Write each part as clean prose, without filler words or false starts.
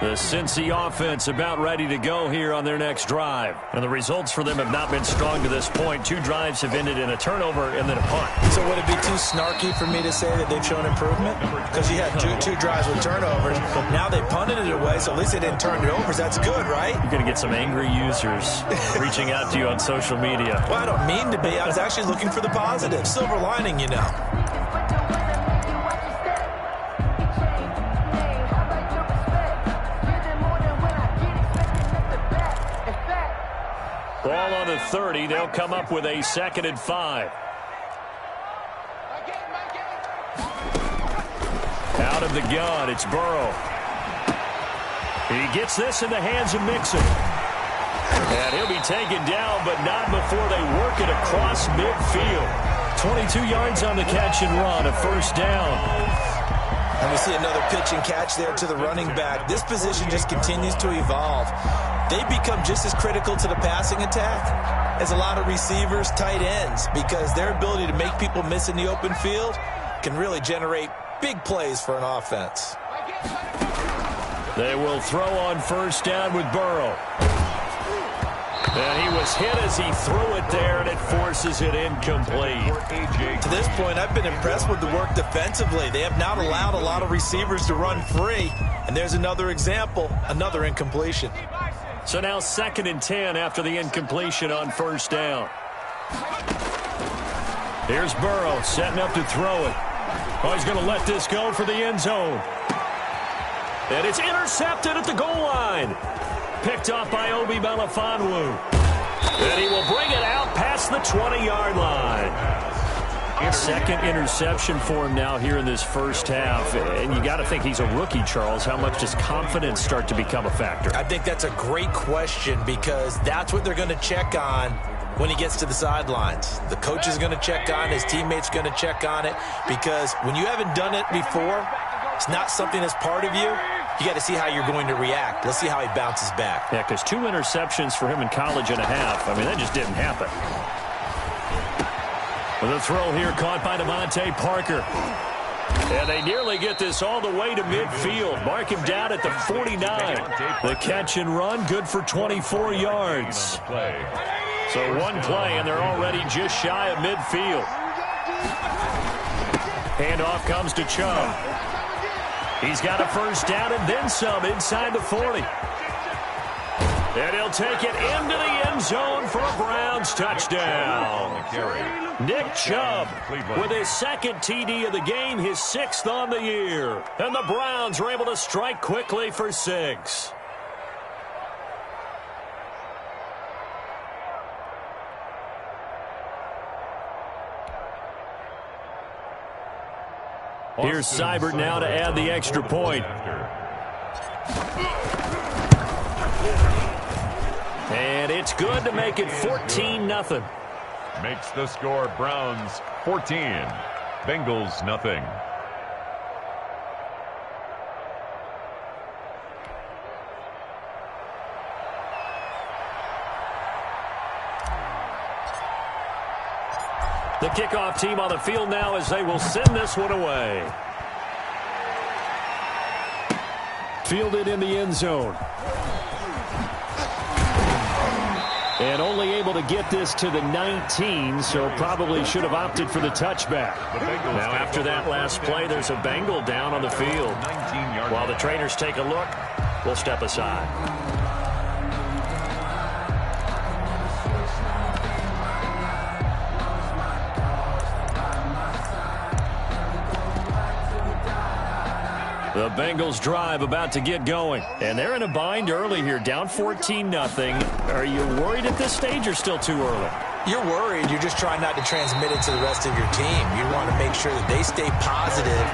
The Cincy offense about ready to go here on their next drive. And the results for them have not been strong to this point. 2 drives have ended in a turnover and then a punt. So would it be too snarky for me to say that they've shown improvement? Because you had two drives with turnovers. Now they punted it away, so at least they didn't turn it over. That's good, right? You're going to get some angry users reaching out to you on social media. Well, I don't mean to be. I was actually looking for the positive. Silver lining, you know. Ball on the 30. They'll come up with a 2nd and 5. Out of the gun, it's Burrow. He gets this in the hands of Mixon. And he'll be taken down, but not before they work it across midfield. 22 yards on the catch and run, a 1st down. And we see another pitch and catch there to the running back. This position just continues to evolve. They become just as critical to the passing attack as a lot of receivers, tight ends, because their ability to make people miss in the open field can really generate big plays for an offense. They will throw on 1st down with Burrow. And he was hit as he threw it there, and it forces it incomplete. To this point, I've been impressed with the work defensively. They have not allowed a lot of receivers to run free. And there's another example, another incompletion. So now 2nd and 10 after the incompletion on 1st down. Here's Burrow setting up to throw it. Oh, he's going to let this go for the end zone. And it's intercepted at the goal line. Picked off by Obi Melifonwu. And he will bring it out past the 20-yard line. 2nd interception for him now here in this 1st half. And you got to think he's a rookie, Charles. How much does confidence start to become a factor? I think that's a great question because that's what they're going to check on when he gets to the sidelines. The coach is going to check on it. His teammate's going to check on it because when you haven't done it before, it's not something that's part of you. You got to see how you're going to react. Let's see how he bounces back. Yeah, because 2 interceptions for him in college and a half. I mean, that just didn't happen. With a throw here caught by Devontae Parker. And they nearly get this all the way to midfield. Mark him down at the 49. The catch and run, good for 24 yards. So 1 play, and they're already just shy of midfield. Handoff comes to Chubb. He's got a 1st down and then some inside the 40. And he'll take it into the end zone for a Browns touchdown. Nick Chubb with his 2nd TD of the game, his 6th on the year. And the Browns are able to strike quickly for 6. Here's Seibert now to add the extra point. And it's good to make it 14-0. Makes the score Browns 14, Bengals nothing. The kickoff team on the field now as they will send this one away. Fielded in the end zone. And only able to get this to the 19, so probably should have opted for the touchback. Now after that last play, there's a Bengal down on the field. While the trainers take a look, we'll step aside. The Bengals drive about to get going. And they're in a bind early here, down 14-0. Are you worried at this stage or still too early? You're worried. You're just trying not to transmit it to the rest of your team. You want to make sure that they stay positive.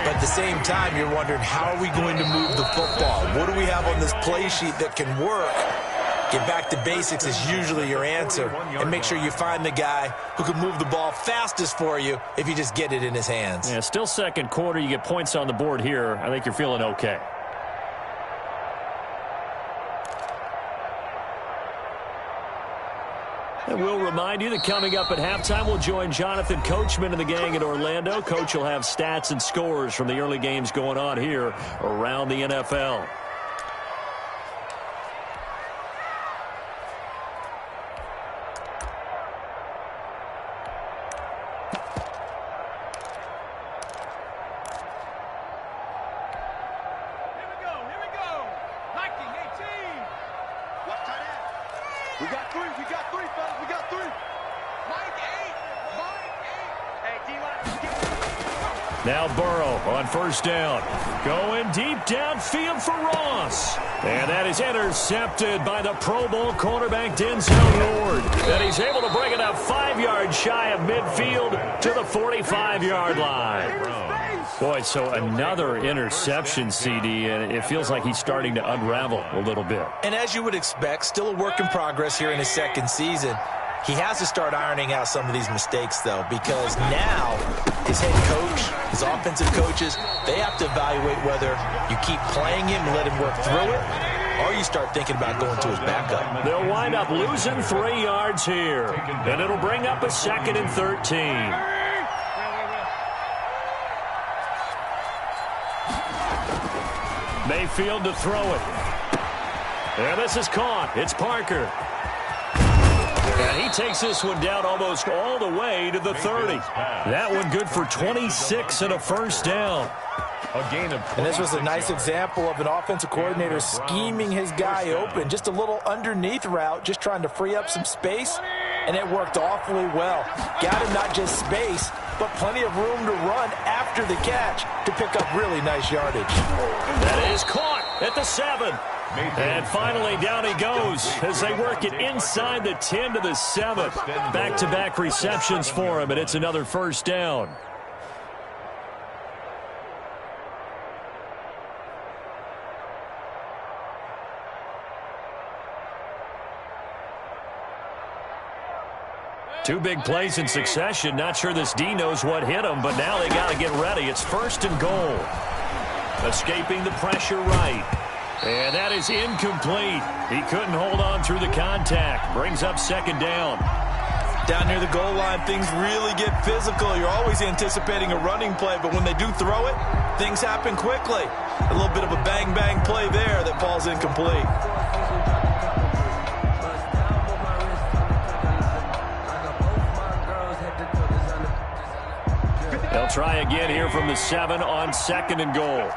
But at the same time, you're wondering, how are we going to move the football? What do we have on this play sheet that can work? Get back to basics is usually your answer. And make sure you find the guy who can move the ball fastest for you if you just get it in his hands. Yeah, still 2nd quarter. You get points on the board here. I think you're feeling okay. And we'll remind you that coming up at halftime, we'll join Jonathan Coachman and the gang in Orlando. Coach will have stats and scores from the early games going on here around the NFL. We got three, fellas. We got three. Mike 8. Hey, D-line. Now Burrow on first down. Going deep downfield for Ross. And that is intercepted by the Pro Bowl cornerback Denzel Ward. And he's able to bring it up 5 yards shy of midfield to the 45-yard line. Boy, so another interception, CD, and it feels like he's starting to unravel a little bit. And as you would expect, still a work in progress here in his second season. He has to start ironing out some of these mistakes, though, because now his head coach, his offensive coaches, they have to evaluate whether you keep playing him and let him work through it, or you start thinking about going to his backup. They'll wind up losing 3 yards here, and it'll bring up a 2nd and 13. Mayfield to throw it. And this is caught. It's Parker. And he takes this one down almost all the way to the 30. That one good for 26 and a first down. And this was a nice example of an offensive coordinator scheming his guy open. Just a little underneath route, just trying to free up some space, and it worked awfully well. Got him not just space, but plenty of room to run after the catch to pick up really nice yardage. That is caught at the 7. And finally, down he goes as they work it inside the 10 to the 7. Back-to-back receptions for him, and it's another first down. Two big plays in succession. Not sure this D knows what hit him, but now they got to get ready. It's 1st and goal. Escaping the pressure right. And that is incomplete. He couldn't hold on through the contact. Brings up 2nd down. Down near the goal line, things really get physical. You're always anticipating a running play, but when they do throw it, things happen quickly. A little bit of a bang-bang play there that falls incomplete. They'll try again here from the 7 on 2nd and goal.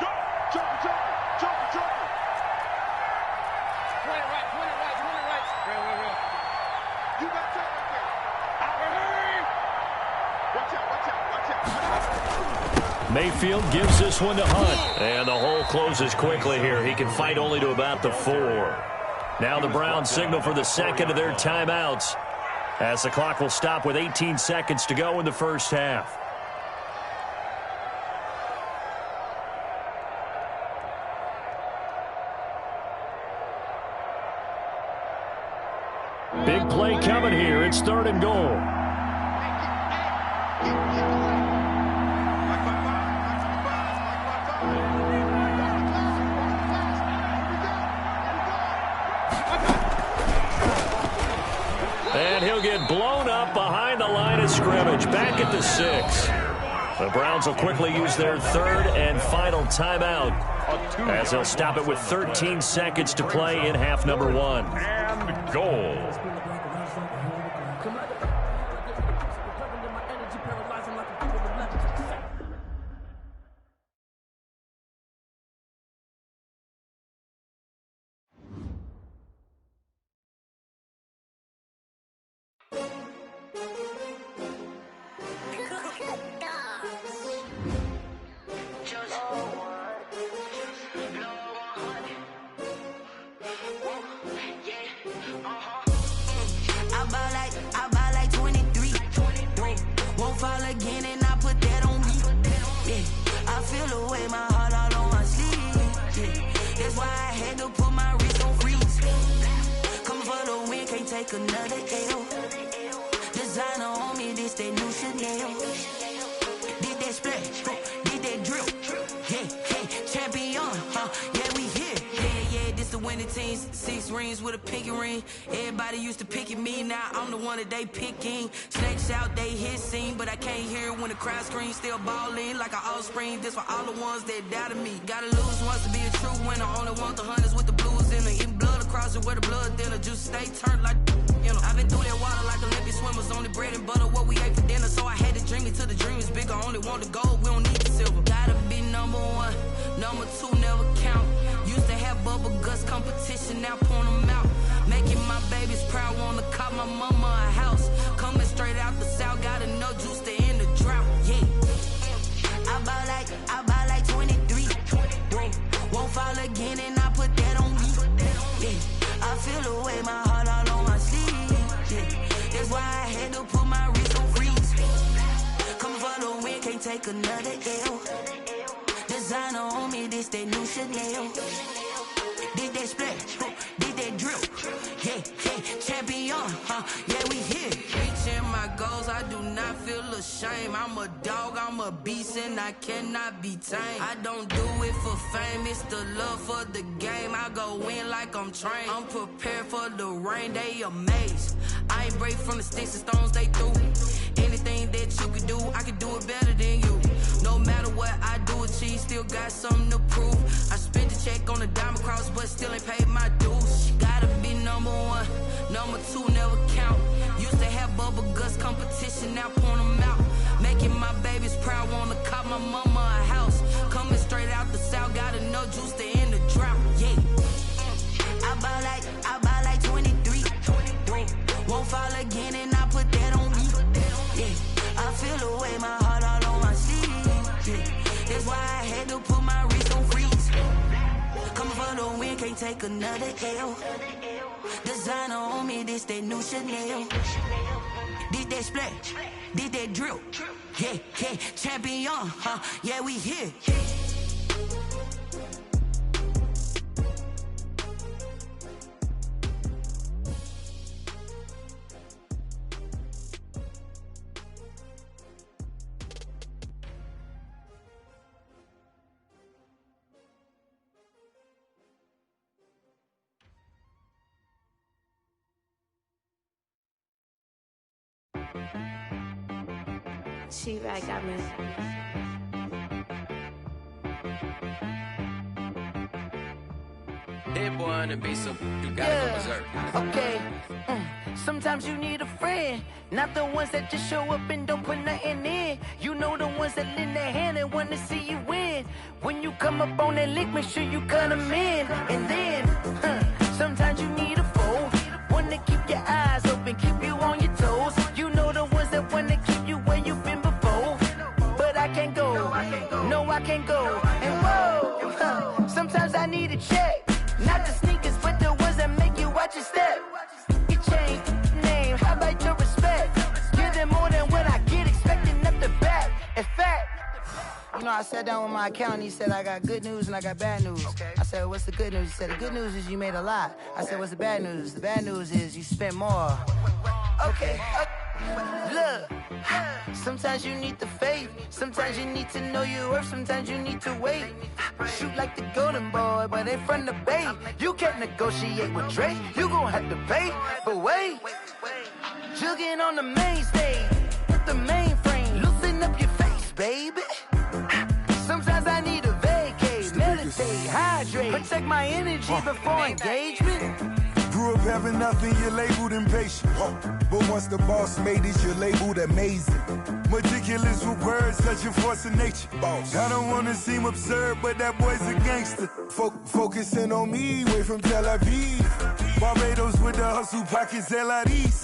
Mayfield gives this one to Hunt. And the hole closes quickly here. He can fight only to about the 4. Now the Browns signal for the 2nd of their timeouts, as the clock will stop with 18 seconds to go in the first half. Big play coming here. It's 3rd and goal. And he'll get blown up behind the line of scrimmage. Back at the 6. The Browns will quickly use their 3rd and final timeout, as they'll stop it with 13 seconds to play in half number 1. And goal. Another L. Designer on me, this that new Chanel. Did that splash, did that drill. Yeah, champion, yeah, we here. Yeah, this the winning team. 6 rings with a pinky ring. Everybody used to pick at me, now I'm the one that they picking. Snakes out, they hit scene, but I can't hear it when the crowd screams. Still balling like an offspring. This for all the ones that doubted me. Gotta lose once to be a true winner. Only want the hunters with the blues in it. Eating blood across it where the blood thinner. Juice stay turned like, you know. I've been through that water like Olympic swimmers. Only bread and butter what we ate for dinner. So I had to dream it till the dream is bigger. Only want the gold, we don't need the silver. Gotta be number 1, number 2 never count. Used to have bubble guts competition, now point them out. Making my babies proud. mama a house. Coming straight out the south, got enough juice to end the drought. Yeah. I buy like 23. Won't fall again and I put that on me. Yeah. I feel the way, my heart all on my sleeve. Yeah. That's why I had to put my wrist on freeze. Coming for the win, can't take another L. Designer on me, this that new Chanel. Did that splash, did that drill. Yeah, yeah, champion, yeah, we here. Reaching my goals, I do not feel ashamed. I'm a dog, I'm a beast, and I cannot be tamed. I don't do it for fame, it's the love for the game. I go in like I'm trained. I'm prepared for the rain, they amazed. I ain't break from the sticks and stones they threw. Anything that you can do, I can do it better than you. No matter what I do, achieve, still got something to prove. I spent the check on the diamond cross, but still ain't paid my dues. Gotta be number one, number two never count. Used to have bubble guts competition, now point them out. Making my babies proud, wanna cop my mama a house. Coming straight out the south, got enough juice to end the drought. Yeah, I buy like 23. Won't fall again and I put that on me. Yeah, I feel the way, my heart all on my sleeve. Yeah, that's why I had to put my wrist on freeze. Coming for the win, can't take another L. Designer on me, this that new Chanel. Did that splash, did that drill. Yeah, yeah, champion, yeah, we here. She-Rag got me. Dead boy on the beat, so you gotta go berserk. Okay. Sometimes you need a friend, not the ones that just show up and don't put nothing in. You know the ones that lend their hand and want to see you win. When you come up on that lick, make sure you cut them in. And then, sometimes you need a foe, one to keep your eyes open, keep you on your toes. You know the ones that want to keep you where you've been before. But I can't go, no I can't go. And whoa, sometimes I need a check. Not the sneakers, but the ones that make you watch your step. You change name, how about your respect? Give them more than what I get, expecting up the back. In fact, you know, I sat down with my accountant, he said I got good news and I got bad news. I said, what's the good news? He said, the good news is you made a lot. I said, what's the bad news? The bad news is you spent more. Okay. Look, sometimes you need the faith, sometimes you need to know your worth, sometimes you need to wait. Shoot like the golden boy, but in front of the bay. You can't negotiate with Drake, you gon' have to pay. But wait, jugging on the main stage, with the mainframe, loosen up your face, baby. Sometimes I need a vacate, meditate, hydrate, protect my energy before engagement. Grew up having nothing, you're labeled impatient. But once the boss made it, you're labeled amazing. Meticulous with words, such a force of nature. I don't wanna seem absurd, but that boy's a gangster. Focusing on me, way from Tel Aviv. Barbados with the hustle pockets, LIDs.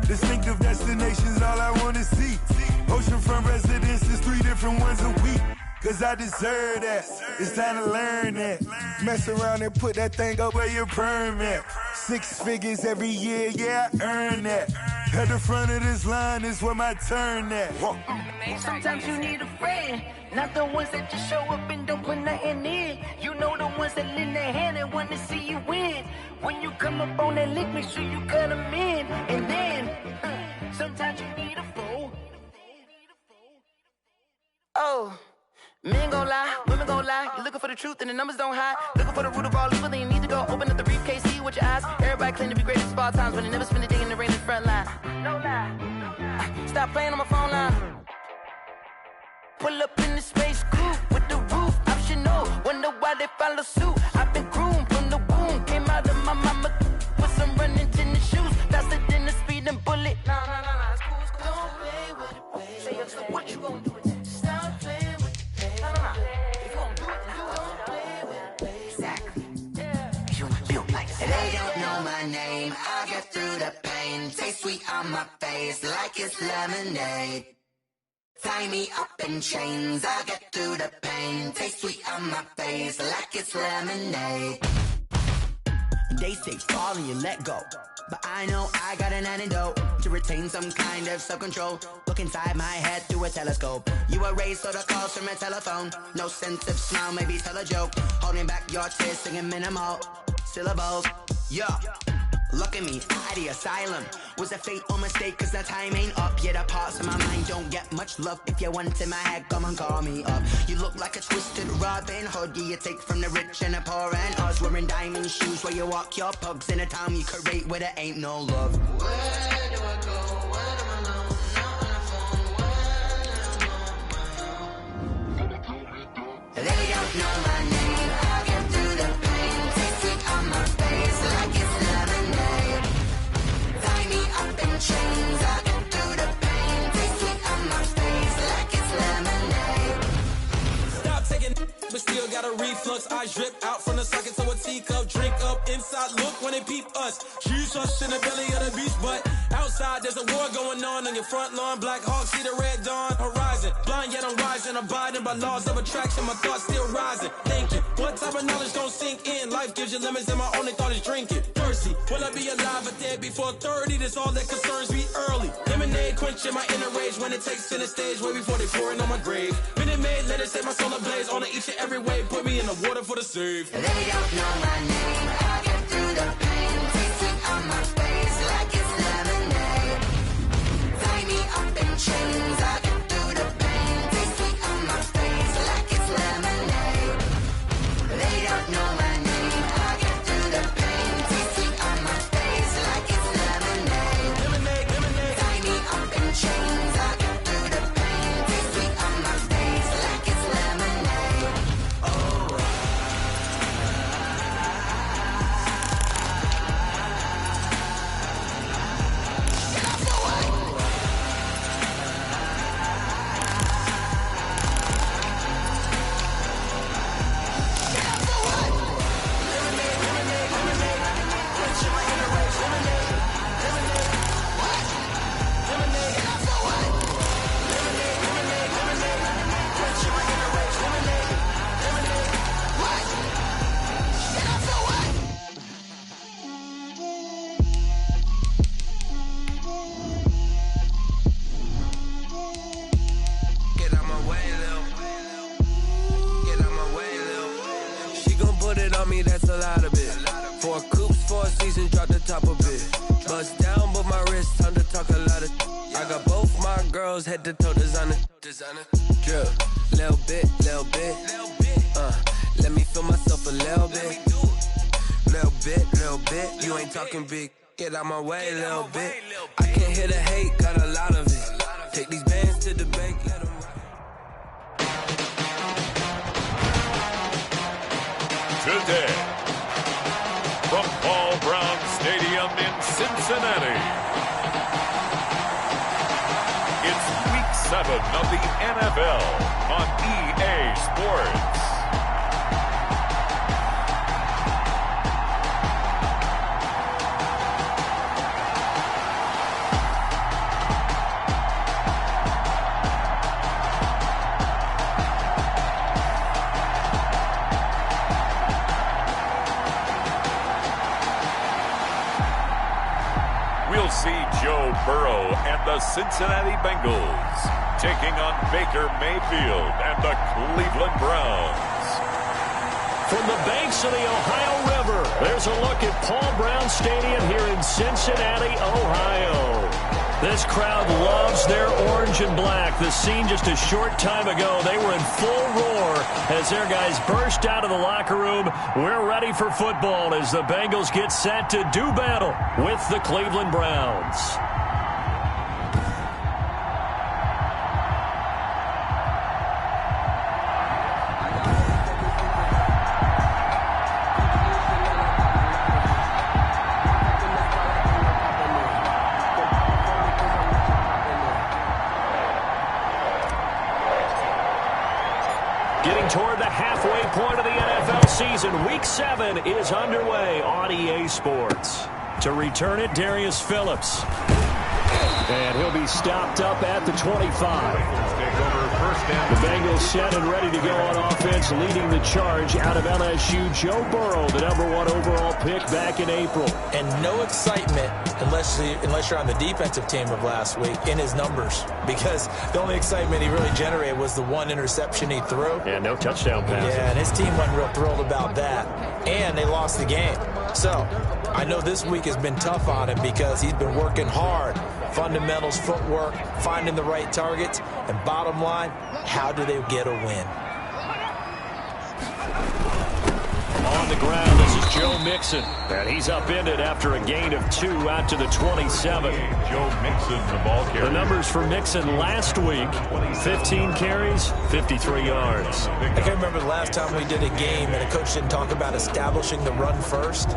Distinctive destinations, all I wanna see. Oceanfront residences, 3 different ones a week. Cause I deserve that, it's time to learn that. Mess around and put that thing up where your perm at. 6 figures every year, yeah, I earn that. At the front of this line is where my turn at. Sometimes you need a friend, not the ones that just show up and don't put nothing in. You know the ones that lend their hand and want to see you win. When you come up on that lick, make sure you cut them in. And then, sometimes you need a foe. Oh. Men gon' lie, women gon' lie. You're looking for the truth and the numbers don't hide. Looking for the root of all evil, then you need to go open up the briefcase, see with your eyes. Everybody claim to be greatest of all times, but they never spend a day in the rain in the front line. No lie. Stop playing on my phone line. Pull up in the space coupe with the roof optional. Wonder why they follow suit. I've been groomed from the womb. Came out of my mama with some running tennis shoes. Faster than the speeding bullet. Nah, it's cool, it's cool. Don't play with it, baby. Say so what you gon' do with it? Stop playing with it. If you gon' do it, then don't play with it, baby. Exactly. Yeah. You built like that. They don't know my name. I get through the pain. pain. Taste sweet on my face like it's lemonade. Tie me up in chains, I'll get through the pain. Taste sweet on my face like it's lemonade. They say fall and you let go, but I know I got an antidote to retain some kind of self-control. Look inside my head through a telescope. You erase all the calls from a telephone. No sense of smile, maybe tell a joke. Holding back your tears, singing minimal syllables. Yeah. Look at me, at the asylum. Was a fate or mistake, cause the time ain't up. Yet the parts of my mind don't get much love. If you want in my head, come and call me up. You look like a twisted Robin Hood. Yeah, you take from the rich and the poor and us. Wearing diamond shoes where you walk your pugs. In a town you create where there ain't no love. Where do I go? Where am I alone? Not on the phone. When I'm on my own. They don't know my name. I'll get through the pain. Taste sweet on my face like it's lemonade. Tie me up in chains. I'll get through the pain. Taste sweet on my face like it's lemonade. Stop taking, but still got a reflux. Eyes drip out from the socket to a teacup. Drink up inside, look when they peep us. Choose us in the belly of the beast, but outside there's a war going on your front lawn. Black Hawk see the red dawn horizon. Blind yet I'm rising, abiding by laws of attraction. My thoughts still rising. Thinking, what type of knowledge gon' sink in? Life gives you lemons and my only thought is drinking. Thirsty, will I be alive or dead before 30? That's all that concerns me early. Lemonade quenching my inner rage when it takes center stage way before they pour it on my grave. Minute Maid, let it set my soul ablaze on each and every way. Put me in the water for the save. They don't know my name. I'll get through the pain. Taste sweet on my face like it's lemonade. Tie me up in chains. I'll get through the pain. Taste sweet on my face like it's lemonade. They don't know my name. I'll get through the pain. Taste sweet on my face like it's lemonade. Lemonade, lemonade. Tie me up in chains. I'll get through the pain. Taste sweet on my face like it's lemonade. Oh. Get out my way, Lil. Get out my way, Lil. She gon' put it on me, that's a lot of it. 4 coops, 4 seasons, drop the top a bit. Bust down, but my wrist, time to talk a lot of. I got both my girls head to toe designer. Drip, little bit, little bit. Let me feel myself a little bit. Little bit, you ain't talking big. Get out my way, little bit. I can't hear the hate, got a lot of it. Take these bands to the bank, let them ride. Today, from Paul Brown Stadium in Cincinnati, it's Week 7 of the NFL on EA Sports. We'll see Joe Burrow and the Cincinnati Bengals taking on Baker Mayfield and the Cleveland Browns. From the banks of the Ohio River, there's a look at Paul Brown Stadium here in Cincinnati, Ohio. This crowd loves their orange and black. The scene just a short time ago, they were in full roar as their guys burst out of the locker room. We're ready for football as the Bengals get set to do battle with the Cleveland Browns. Getting toward the halfway point of the NFL season, Week 7 is underway on EA Sports. To return it, Darius Phillips. And he'll be stopped up at the 25. The Bengals set and ready to go on offense, leading the charge out of LSU. Joe Burrow, the #1 overall pick back in April. And no excitement, unless you're on the defensive team of last week, in his numbers. Because the only excitement he really generated was the one interception he threw. And no touchdown passes. Yeah, and his team wasn't real thrilled about that. And they lost the game. So, I know this week has been tough on him because he's been working hard. Fundamentals, footwork, finding the right targets, and bottom line, how do they get a win? On the ground, this is Joe Mixon. And he's upended after a gain of 2 out to the 27. Joe Mixon, the ball carrier. The numbers for Mixon last week, 15 carries, 53 yards. I can't remember the last time we did a game and a coach didn't talk about establishing the run first.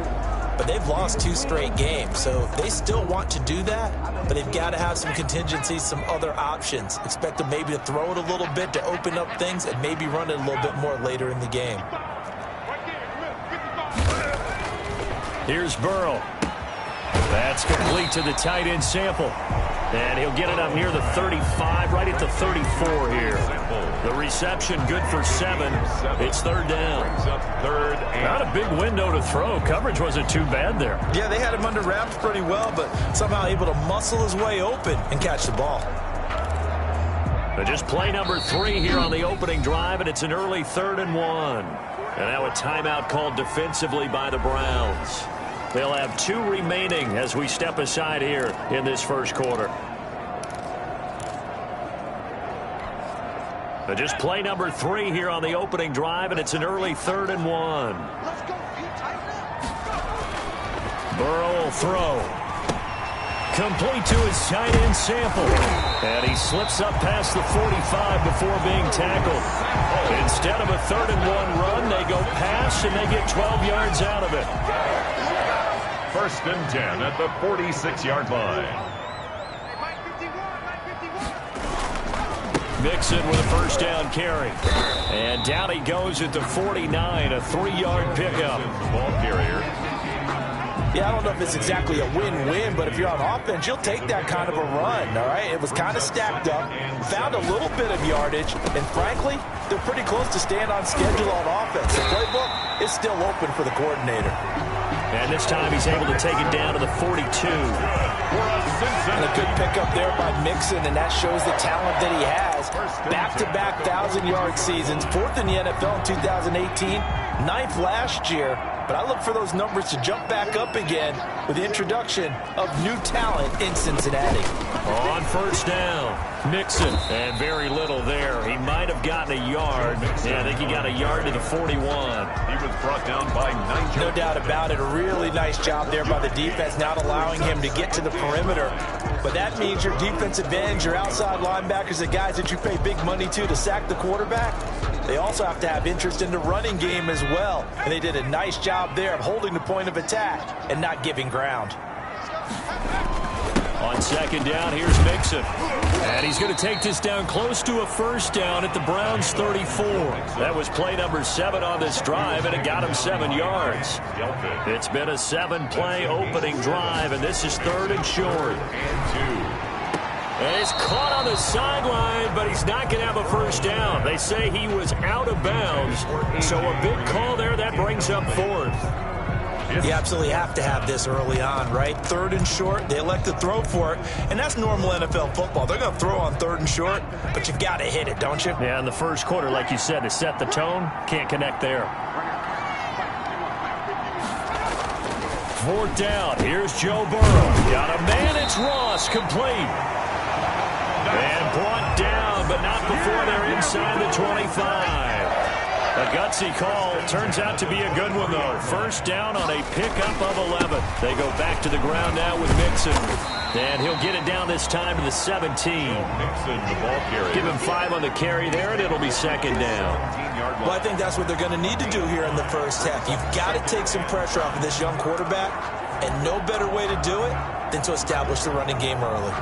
But they've lost 2 straight games, so they still want to do that, but they've got to have some contingencies, some other options. Expect them maybe to throw it a little bit to open up things and maybe run it a little bit more later in the game. Here's Burrow. That's complete to the tight end Sample. And he'll get it up near the 35, right at the 34 here. The reception good for 7. It's third down. Not a big window to throw. Coverage wasn't too bad there. Yeah, they had him under wraps pretty well, but somehow able to muscle his way open and catch the ball. But just play number 3 here on the opening drive, and it's an early 3rd and 1. And now a timeout called defensively by the Browns. They'll have 2 remaining as we step aside here in this first quarter. But just play number 3 here on the opening drive, and it's an early 3rd and 1. Burrow will throw. Complete to his tight end Sample. And he slips up past the 45 before being tackled. Instead of a 3rd and 1 run, they go pass, and they get 12 yards out of it. 1st and 10 at the 46-yard line. Mixon with a first down carry. And down he goes at the 49, a 3-yard pickup. Ball carrier. Yeah, I don't know if it's exactly a win-win, but if you're on offense, you'll take that kind of a run, all right? It was kind of stacked up, found a little bit of yardage, and frankly, they're pretty close to staying on schedule on offense. The playbook is still open for the coordinator. And this time he's able to take it down to the 42. And a good pickup there by Mixon, and that shows the talent that he has. Back-to-back 1,000-yard seasons, 4th in the NFL in 2018, 9th last year. But I look for those numbers to jump back up again with the introduction of new talent in Cincinnati. On first down, Mixon, and very little there. He might have gotten a yard. Yeah, I think he got a yard to the 41. He was brought down by 9. No doubt about it. A really nice job there by the defense, not allowing him to get to the perimeter. But that means your defensive ends, your outside linebackers, the guys that you pay big money to sack the quarterback, they also have to have interest in the running game as well. And they did a nice job there of holding the point of attack and not giving ground. On 2nd down, here's Mixon. And he's going to take this down close to a first down at the Browns' 34. That was play number 7 on this drive, and it got him 7 yards. It's been a 7-play opening drive, and this is 3rd and short. And he's caught on the sideline, but he's not going to have a first down. They say he was out of bounds, so a big call there that brings up 4th. You absolutely have to have this early on, right? 3rd and short, they elect to throw for it, and that's normal NFL football. They're going to throw on 3rd and short, but you've got to hit it, don't you? Yeah, in the first quarter, like you said, to set the tone, can't connect there. 4th down, here's Joe Burrow. Got a man, it's Ross, complete. And brought down, but not before they're inside the 25. A gutsy call. Turns out to be a good one, though. First down on a pickup of 11. They go back to the ground now with Mixon. And he'll get it down this time to the 17. Mixon, the ball carrier. Give him 5 on the carry there, and it'll be 2nd down. Well, I think that's what they're going to need to do here in the first half. You've got to take some pressure off of this young quarterback, and no better way to do it than to establish the running game early.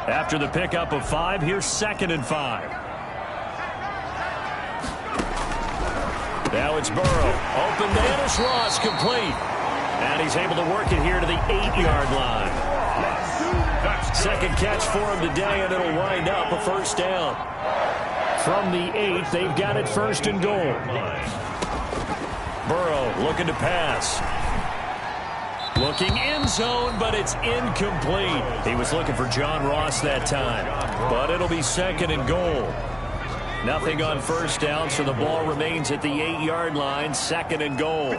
After the pickup of 5, here's 2nd and 5. Now it's Burrow. Open to Dennis Ross, complete. And he's able to work it here to the 8-yard line. Second catch for him today, and it'll wind up a first down. From the 8, they've got it first and goal. Burrow looking to pass. Looking end zone, but it's incomplete. He was looking for John Ross that time. But it'll be second and goal. Nothing on first down, so the ball remains at the 8-yard line, second and goal.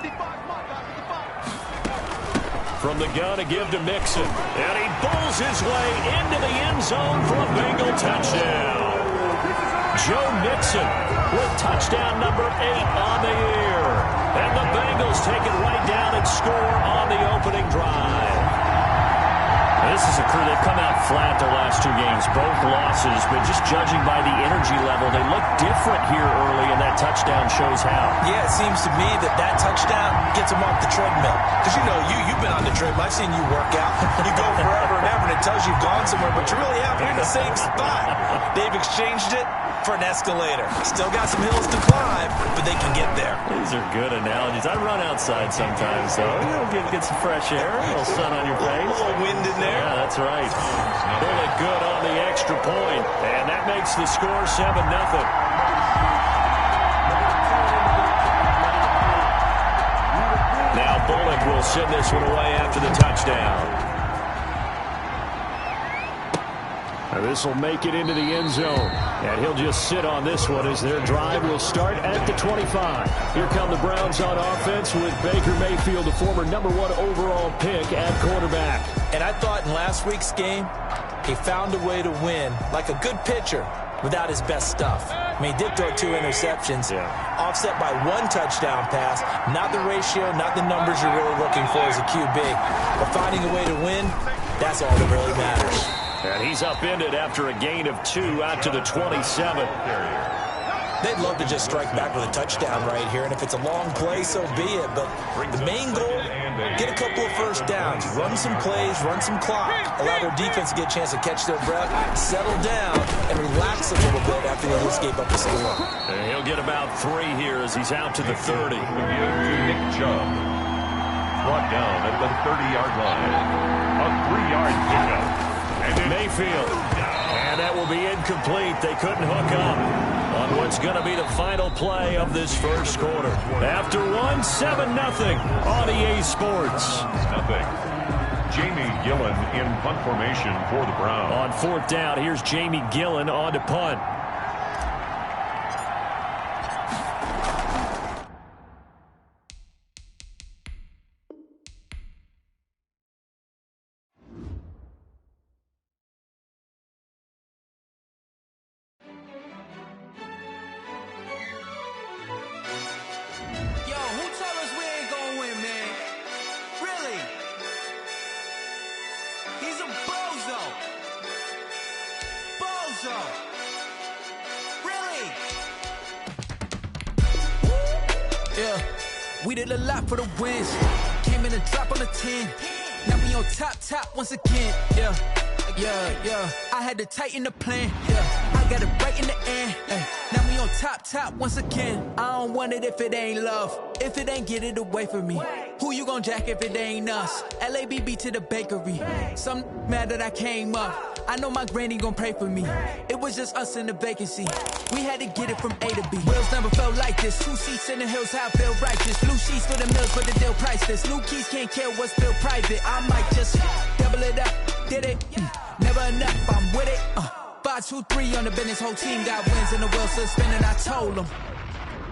From the gun, a give to Mixon. And he bowls his way into the end zone for a Bengal touchdown. Joe Mixon with touchdown number 8 on the year. And the Bengals take it right down and score on the opening drive. This is a crew that come out flat their last 2 games, both losses, but just judging by the energy level, they look different here early, and that touchdown shows how. Yeah, it seems to me that touchdown gets them off the treadmill. Because, you know, you've been on the treadmill. I've seen you work out. You go forever and ever, and it tells you you've gone somewhere, but you really haven't. You're in the same spot. They've exchanged it for an escalator. Still got some hills to climb, but they can get there. These are good analogies. I run outside sometimes, though. Get some fresh air, a little sun on your face. A little wind in there. Yeah, that's right. Bullock good on the extra point, and that makes the score 7-0. Now Bullock will send this one away after the touchdown. Now this will make it into the end zone, and he'll just sit on this one as their drive will start at the 25. Here come the Browns on offense with Baker Mayfield, the former number 1 overall pick at quarterback. And I thought in last week's game, he found a way to win like a good pitcher without his best stuff. I mean, he did throw 2 interceptions, offset by 1 touchdown pass. Not the ratio, not the numbers you're really looking for as a QB. But finding a way to win, that's all that really matters. And he's upended after a gain of 2 out to the 27. They'd love to just strike back with a touchdown right here, and if it's a long play, so be it. But the main goal, get a couple of first downs, run some plays, run some clock, allow their defense to get a chance to catch their breath, settle down, and relax a little bit after they just gave up a score. And he'll get about 3 here as he's out to the 30. Nick Chubb. Brought down at the 30-yard line. A 3-yard pickup. Mayfield. And that will be incomplete. They couldn't hook up on what's going to be the final play of this first quarter. After 1, 7-0 on EA Sports. Jamie Gillen in punt formation for the Browns. On 4th down, here's Jamie Gillen on to punt. We did a lot for the wins. Came in and drop on the 10. Now we on top once again. Yeah. I had to tighten the plan. Yeah. I got it right in the end. Now we on top once again. I don't want it if it ain't love. If it ain't, get it away from me. Who you gon' jack if it ain't us? LABB to the bakery. Some mad that I came up. I know my granny gon' pray for me. It was just us in the vacancy. We had to get it from A to B. Wheels never felt like this. 2 seats in the hills, how I feel righteous. Blue sheets for the mills, but the deal priceless. New keys can't care what's still private. I might just double it up. Did it? Never enough, I'm with it. 5, 2, 3 on the business. Whole team got wins and the wheels still spinning. I told them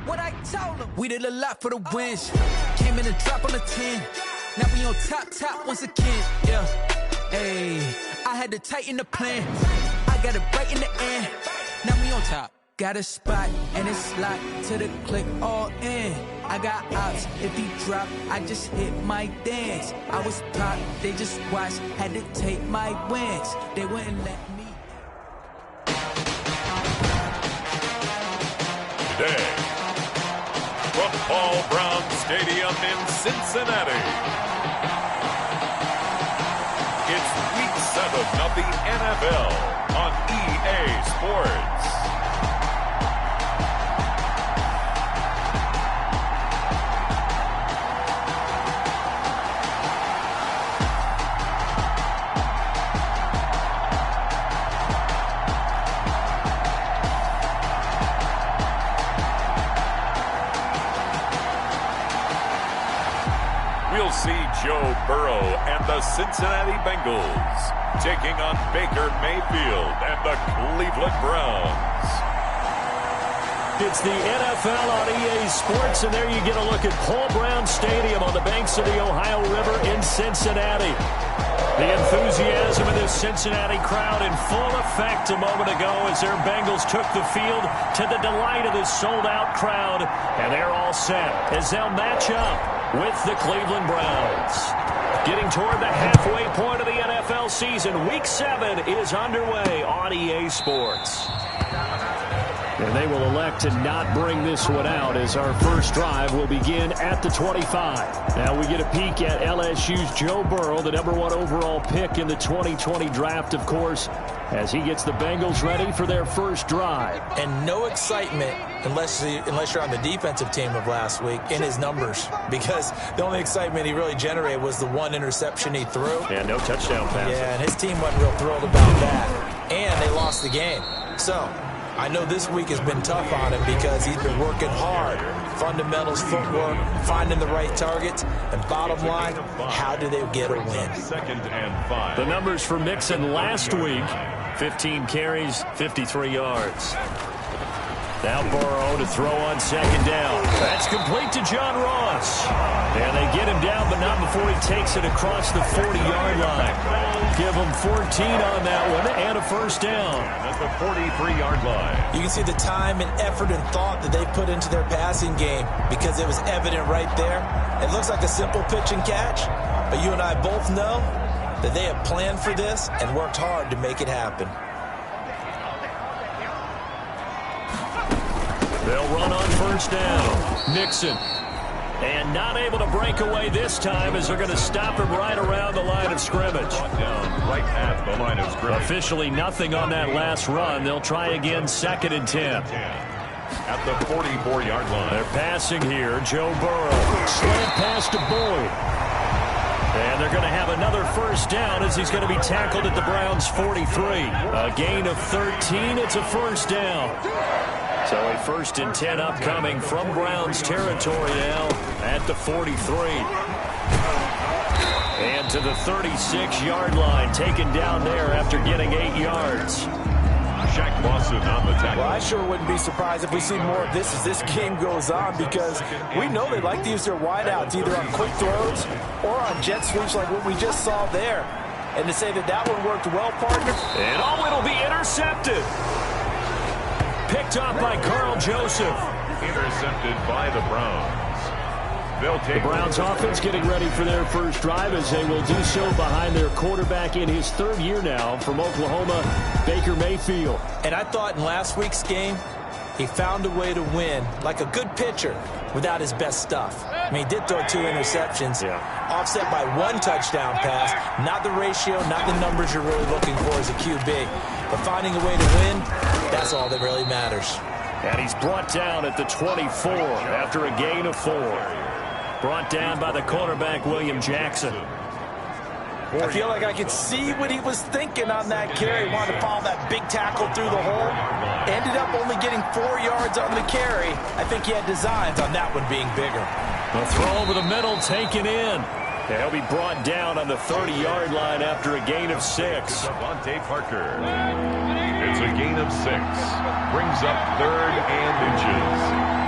what I told them. We did a lot for the wins. Came in and drop on the 10. Now we on top once again. Yeah. Hey, I had to tighten the plan. I got it right in the end. Now we on top. Got a spot and it's locked to the click all in. I got ops, if he drop, I just hit my dance. I was top, they just watched, had to take my wins. They wouldn't let me. Today, from Paul Brown Stadium in Cincinnati, it's Week 7 of the NFL on EA Sports. we'll see Joe Burrow and the Cincinnati Bengals taking on Baker Mayfield and the Cleveland Browns. It's the NFL on EA Sports, and there you get a look at Paul Brown Stadium on the banks of the Ohio River in Cincinnati. The enthusiasm of this Cincinnati crowd in full effect a moment ago as their Bengals took the field to the delight of this sold-out crowd, and they're all set as they'll match up with the Cleveland Browns. Getting toward the halfway point of the NFL season, Week 7 is underway on EA Sports. And they will elect to not bring this one out as our first drive will begin at the 25. Now we get a peek at LSU's Joe Burrow, the #1 overall pick in the 2020 draft, of course, as he gets the Bengals ready for their first drive. And no excitement unless you're on the defensive team of last week in his numbers, because the only excitement he really generated was the one interception he threw. And no touchdown pass. Yeah, and his team wasn't real thrilled about that. And they lost the game. So I know this week has been tough on him because he's been working hard. Fundamentals, footwork, finding the right targets, and bottom line, how do they get a win? 2nd and 5. The numbers for Mixon last week, 15 carries, 53 yards. Now Burrow to throw on 2nd down. That's complete to John Ross. And they get him down, but not before he takes it across the 40-yard line. Give him 14 on that one and a first down. At the 43-yard line. You can see the time and effort and thought that they put into their passing game because it was evident right there. It looks like a simple pitch and catch, but you and I both know that they have planned for this and worked hard to make it happen. They'll run on first down. Mixon. And not able to break away this time as they're going to stop him right around the line of scrimmage. Down right at the line of scrimmage. Officially nothing on that last run. They'll try again 2nd and 10. At the 44-yard line. They're passing here. Joe Burrow. Slant pass to Boyd. And they're going to have another first down as he's going to be tackled at the Browns' 43. A gain of 13. It's a first down. So a 1st and 10 upcoming from Browns territory now at the 43. And to the 36-yard line, taken down there after getting 8 yards. Shaq Lawson on the tackle. Well, I sure wouldn't be surprised if we see more of this as this game goes on, because we know they like to use their wideouts either on quick throws or on jet sweeps like what we just saw there. And to say that that one worked well, partner. And it'll be intercepted. Picked up by Carl Joseph. Intercepted by the Browns. They'll take the Browns offense getting ready for their first drive as they will do so behind their quarterback in his 3rd year now from Oklahoma, Baker Mayfield. And I thought in last week's game, he found a way to win like a good pitcher without his best stuff. I mean, he did throw 2 interceptions, offset by 1 touchdown pass. Not the ratio, not the numbers you're really looking for as a QB. But finding a way to win, that's all that really matters. And he's brought down at the 24 after a gain of 4. Brought down by the cornerback, William Jackson. I feel like I could see what he was thinking on that carry. Wanted to follow that big tackle through the hole. Ended up only getting 4 yards on the carry. I think he had designs on that one being bigger. The throw over the middle taken in. And he'll be brought down on the 30-yard line after a gain of 6. Devontae Parker. It's a gain of 6. Brings up 3rd and inches.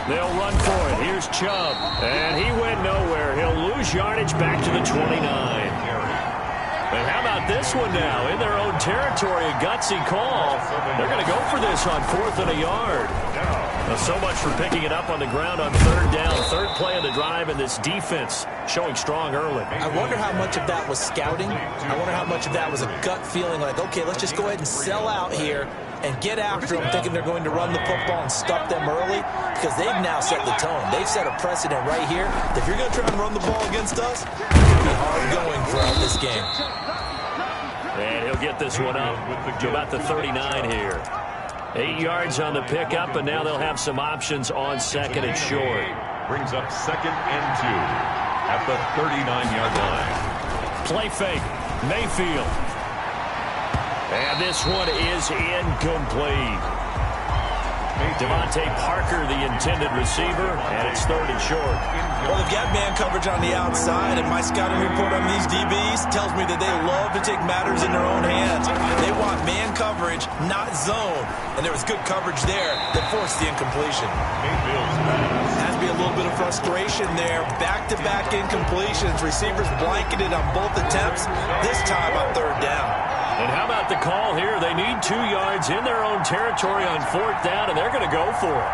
They'll run for it. Here's Chubb. And he went nowhere. He'll lose yardage back to the 29. And how about this one now? In their own territory, a gutsy call. They're going to go for this on 4th and a yard. Now, so much for picking it up on the ground on 3rd down. 3rd play of the drive, and this defense showing strong early. I wonder how much of that was scouting. I wonder how much of that was a gut feeling like, okay, let's just go ahead and sell out here and get after them, thinking they're going to run the football and stuff them early, because they've now set the tone. They've set a precedent right here. If you're going to try and run the ball against us, it's going to be hard going throughout this game. And he'll get this one up to about the 39 here. 8 yards on the pickup, and now they'll have some options on 2nd and short. Brings up 2nd and 2 at the 39-yard line. Play fake. Mayfield. And this one is incomplete. Devontae Parker, the intended receiver, and it's 3rd and short. Well, they've got man coverage on the outside, and my scouting report on these DBs tells me that they love to take matters in their own hands. They want man coverage, not zone. And there was good coverage there that forced the incompletion. Has to be a little bit of frustration there. Back-to-back incompletions. Receivers blanketed on both attempts, this time on 3rd down. And how about the call here? They need 2 yards in their own territory on 4th down, and they're going to go for it.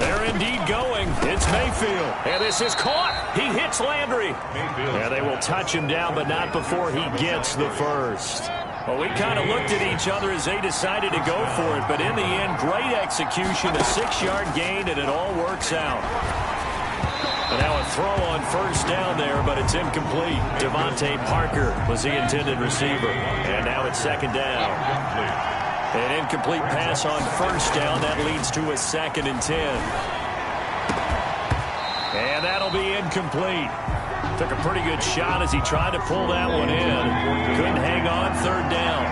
They're indeed going. It's Mayfield. And this is caught. He hits Landry. And they will touch him down, but not before he gets the first. Well, we kind of looked at each other as they decided to go for it, but in the end, great execution, a 6-yard gain, and it all works out. And now a throw on 1st down there, but it's incomplete. Devontae Parker was the intended receiver. And now it's 2nd down. An incomplete pass on 1st down. That leads to a 2nd and 10. And that'll be incomplete. Took a pretty good shot as he tried to pull that one in. Couldn't hang on 3rd down.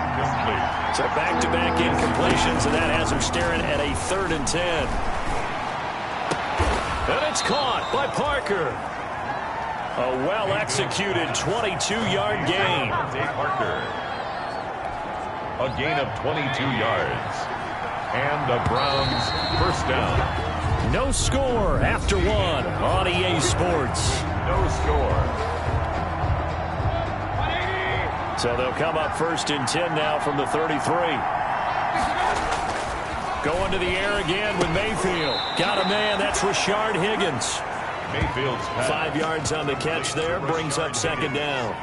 So back-to-back incompletions, and that has him staring at a 3rd and 10. And it's caught by Parker. A well-executed 22-yard gain. Parker. A gain of 22 yards. And the Browns 1st down. No score after 1 on EA Sports. No score. So they'll come up 1st and 10 now from the 33. Going to the air again with Mayfield. Got a man. That's Rashard Higgins. Mayfield's pass. 5 yards on the catch there. Brings up 2nd down.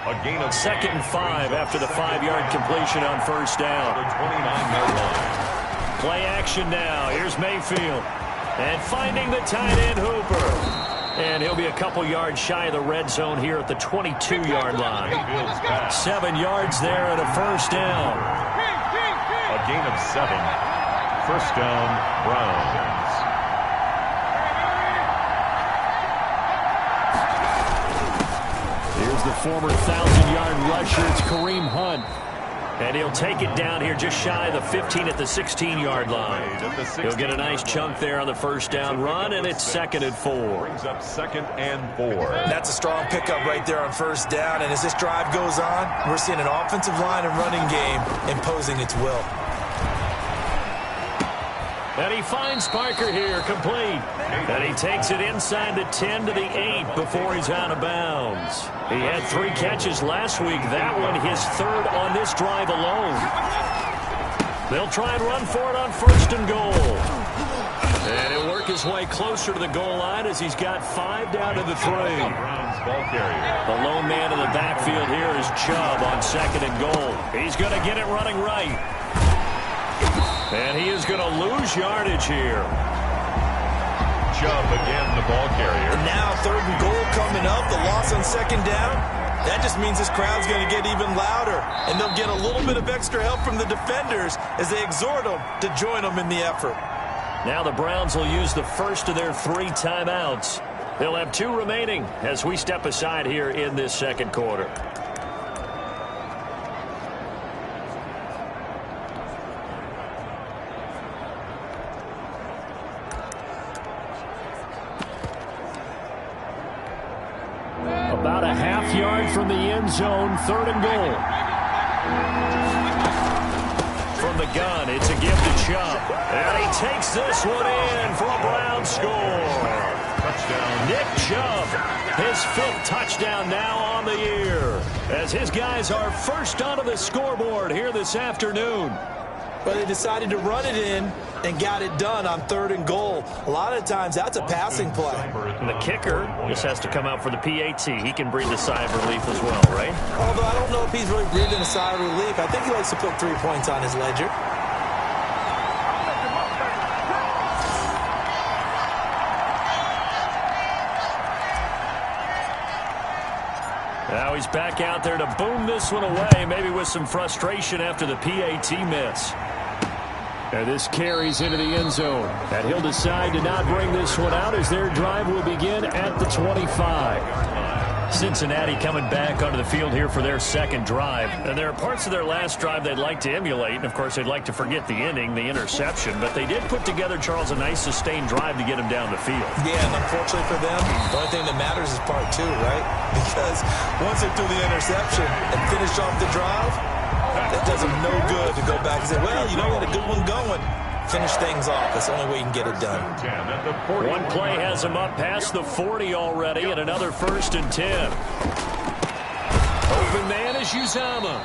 A gain of 2nd and 5 after the 5-yard completion on 1st down. The 29-yard line. Play action now. Here's Mayfield. And finding the tight end Hooper. And he'll be a couple yards shy of the red zone here at the 22-yard line. 7 yards there and a 1st down. A gain of 7. 1st down, Browns. Here's the former 1,000-yard rusher. It's Kareem Hunt. And he'll take it down here just shy of the 15 at the 16-yard line. He'll get a nice chunk there on the 1st down run, and it's 2nd and 4. Brings up 2nd and 4. That's a strong pickup right there on 1st down, and as this drive goes on, we're seeing an offensive line and running game imposing its will. And he finds Parker here, complete. And he takes it inside the 10 to the 8 before he's out of bounds. He had 3 catches last week. That one his 3rd on this drive alone. They'll try and run for it on 1st and goal. And he'll work his way closer to the goal line as he's got 5 down to the 3. The lone man in the backfield here is Chubb on 2nd and goal. He's going to get it running right. And he is going to lose yardage here. Chubb again, the ball carrier. And now 3rd and goal coming up. The loss on 2nd down. That just means this crowd's going to get even louder. And they'll get a little bit of extra help from the defenders as they exhort them to join them in the effort. Now the Browns will use the first of their 3 timeouts. They'll have 2 remaining as we step aside here in this 2nd quarter. About a half yard from the end zone, 3rd and goal. From the gun, it's a give to Chubb. And he takes this one in for a Brown score. Touchdown. Nick Chubb, his 5th touchdown now on the year. As his guys are first onto the scoreboard here this afternoon. But they decided to run it in and got it done on 3rd and goal. A lot of times that's a passing play. And the kicker just has to come out for the PAT. He can breathe a sigh of relief as well, right? Although I don't know if he's really breathing a sigh of relief. I think he likes to put 3 points on his ledger. Now he's back out there to boom this one away, maybe with some frustration after the PAT miss. And this carries into the end zone. And he'll decide to not bring this one out as their drive will begin at the 25. Cincinnati coming back onto the field here for their second drive. And there are parts of their last drive they'd like to emulate. And, of course, they'd like to forget the inning, the interception. But they did put together, Charles, a nice sustained drive to get him down the field. Yeah, and unfortunately for them, the only thing that matters is part two, right? Because once they threw the interception and finished off the drive, that does them no good to go back and say, well, you know, we had a good one going. Finish things off. That's the only way you can get it done. One play has him up past the 40 already, and another 1st and 10. Open man is Uzama.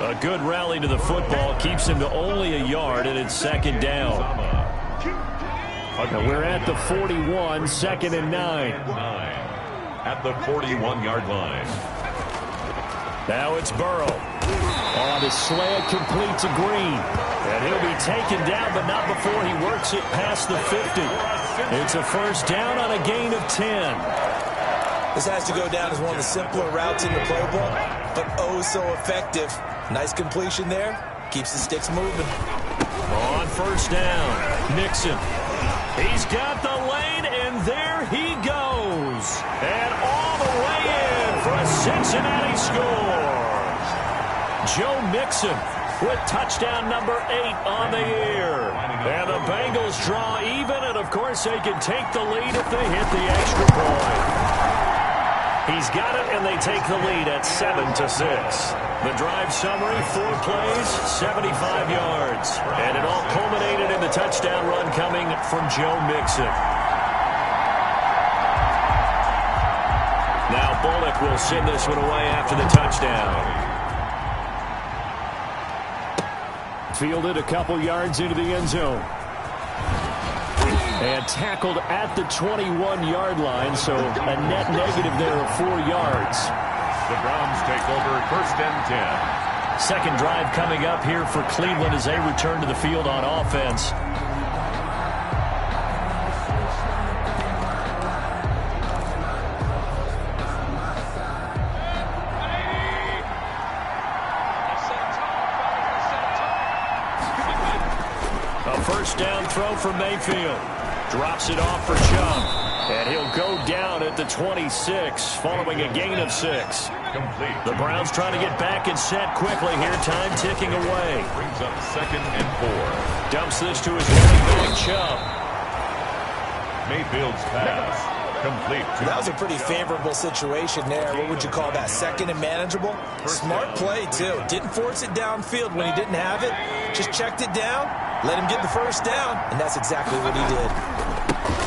A good rally to the football keeps him to only a yard, and it's 2nd down. And we're at the 41, 2nd and 9. At the 41-yard line. Now it's Burrow. On his slant, complete to Green. And he'll be taken down, but not before he works it past the 50. It's a 1st down on a gain of 10. This has to go down as one of the simpler routes in the playbook, but oh so effective. Nice completion there. Keeps the sticks moving. On 1st down, Mixon. He's got the lane, and there he goes. And all the way in for a Cincinnati score. Joe Mixon with touchdown number 8 on the year. And the Bengals draw even, and of course they can take the lead if they hit the extra point. He's got it, and they take the lead at 7-6. The drive summary, 4 plays, 75 yards. And it all culminated in the touchdown run coming from Joe Mixon. Now Bullock will send this one away after the touchdown. Fielded a couple yards into the end zone. And tackled at the 21-yard line, so a net negative there of 4 yards. The Browns take over 1st and 10. Second drive coming up here for Cleveland as they return to the field on offense. A 1st down throw for Mayfield. Drops it off for Chubb. And he'll go down at the 26, following a gain of 6. Complete. The Browns trying to get back and set quickly here. Time ticking away. Brings up 2nd and 4. Dumps this to his running back, Chubb. Mayfield's pass. Complete. That was a pretty favorable situation there. What would you call that? 2nd and manageable? Smart play, too. Didn't force it downfield when he didn't have it. Just checked it down. Let him get the 1st down, and that's exactly what he did.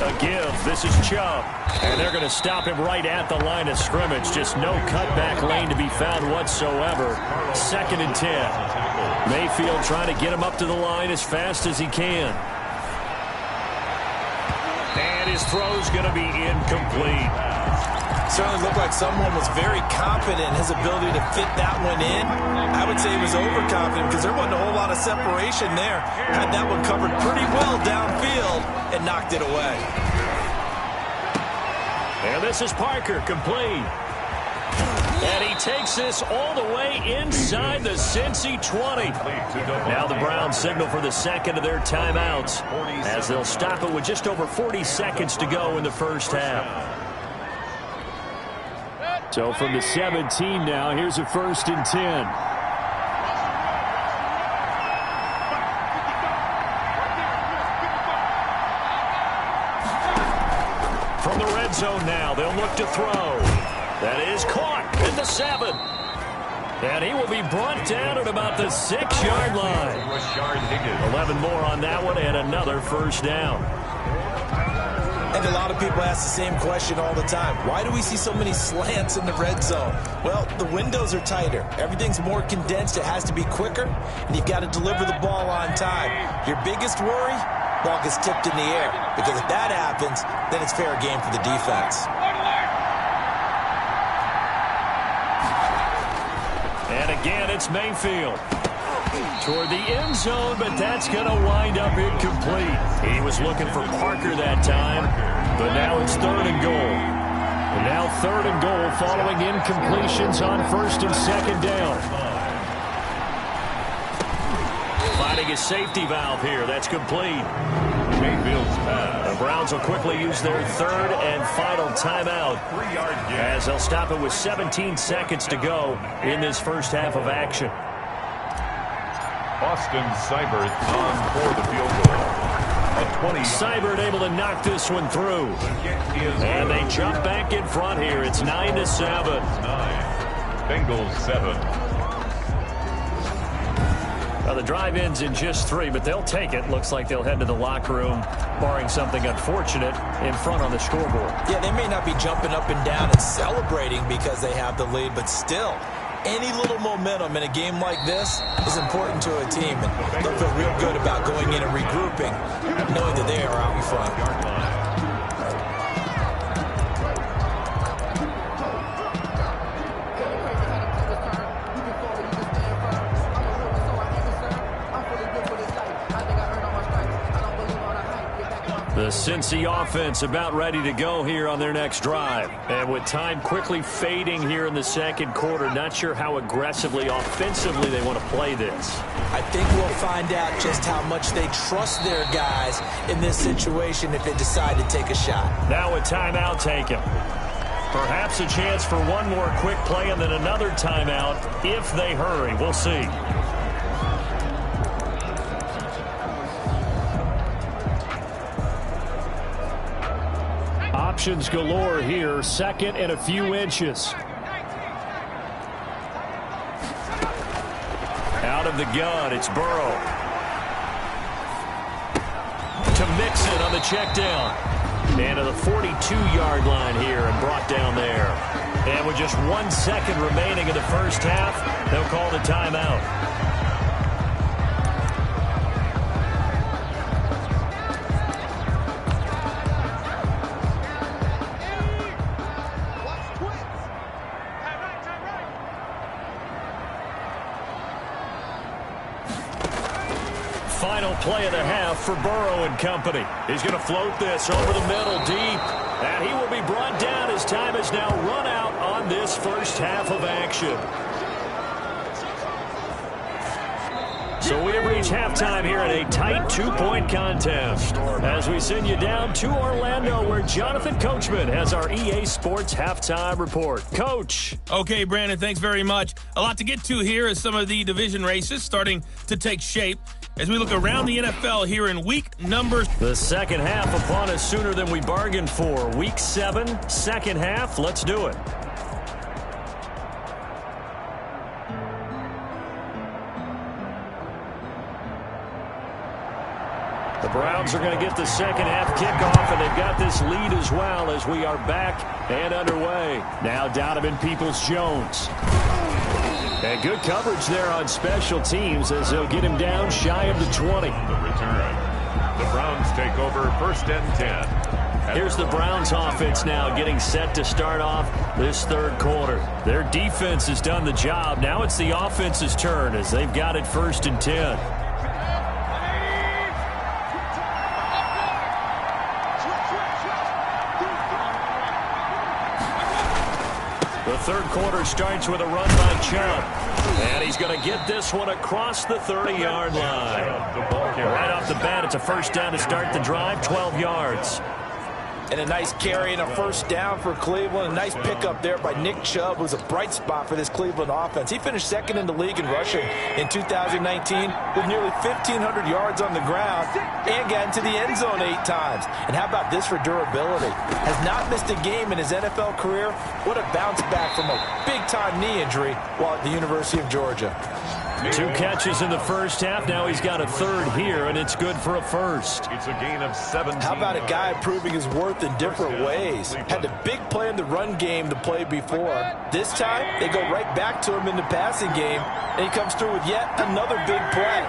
A give. This is Chubb. And they're going to stop him right at the line of scrimmage. Just no cutback lane to be found whatsoever. 2nd and 10. Mayfield trying to get him up to the line as fast as he can. And his throw's going to be incomplete. Certainly looked like someone was very confident in his ability to fit that one in. I would say he was overconfident because there wasn't a whole lot of separation there. Had that one covered pretty well downfield and knocked it away. And this is Parker, complete. And he takes this all the way inside the Cincy 20. Now the Browns signal for the 2nd of their timeouts as they'll stop it with just over 40 seconds to go in the 1st half. So from the 17 now, here's a 1st and 10. From the red zone now, they'll look to throw. That is caught at the 7. And he will be brought down at about the 6-yard line. 11 more on that one and another 1st down. And a lot of people ask the same question all the time. Why do we see so many slants in the red zone? Well, the windows are tighter. Everything's more condensed. It has to be quicker, and you've got to deliver the ball on time. Your biggest worry? Ball gets tipped in the air. Because if that happens, then it's fair game for the defense. And again, it's Mayfield. Toward the end zone, but that's going to wind up incomplete. He was looking for Parker that time, but now it's 3rd and goal. And now 3rd and goal following incompletions on 1st and 2nd down. Finding his safety valve here. That's complete. Mayfield's pass. The Browns will quickly use their third and final timeout 3-yard gain. as they'll stop it with 17 seconds to go in this first half of action. Austin Seibert on for the field goal. Seibert able to knock this one through. And they jump back in front here. It's 9-7. 9. Bengals 7. Now the drive ends in just 3, but they'll take it. Looks like they'll head to the locker room, barring something unfortunate, in front on the scoreboard. Yeah, they may not be jumping up and down and celebrating because they have the lead, but still, any little momentum in a game like this is important to a team. And they'll feel real good about going in and regrouping, knowing that they are out in front. The Cincy offense about ready to go here on their next drive. And with time quickly fading here in the second quarter, not sure how aggressively, offensively they want to play this. I think we'll find out just how much they trust their guys in this situation if they decide to take a shot. Now a timeout taken. Perhaps a chance for one more quick play and then another timeout if they hurry. We'll see. Options galore here. Second and a few inches. Out of the gun, it's Burrow. To Mixon on the check down. And to the 42-yard line here and brought down there. And with just 1 second remaining in the first half, they'll call the timeout. Final play of the half for Burrow and company. He's going to float this over the middle deep. And he will be brought down as time has now run out on this first half of action. So we have reached halftime here in a tight 2-point contest. As we send you down to Orlando, where Jonathan Coachman has our EA Sports halftime report. Coach. Okay, Brandon, thanks very much. A lot to get to here as some of the division races starting to take shape. As we look around the NFL here in week number... The second half upon us sooner than we bargained for. Week 7, second half. Let's do it. The Browns are going to get the second half kickoff, and they've got this lead as well as we are back and underway. Now Donovan Peoples-Jones. And good coverage there on special teams as they'll get him down shy of the 20. The return. The Browns take over 1st and 10. Here's the Browns offense now getting set to start off this third quarter. Their defense has done the job. Now it's the offense's turn as they've got it 1st and 10. The third quarter starts with a run by Chubb. And he's going to get this one across the 30-yard line. Right off the bat, it's a first down to start the drive, 12 yards. And a nice carry and a first down for Cleveland. A nice pickup there by Nick Chubb, who's a bright spot for this Cleveland offense. He finished second in the league in rushing in 2019 with nearly 1,500 yards on the ground and got into the end zone 8 times. And how about this for durability? Has not missed a game in his NFL career. What a bounce back from a big-time knee injury while at the University of Georgia. 2 catches in the first half. Now he's got a third here, and it's good for a first. It's a gain of 17. How about a guy proving his worth in different ways? Had a big play in the run game to play before. This time, they go right back to him in the passing game, and he comes through with yet another big play.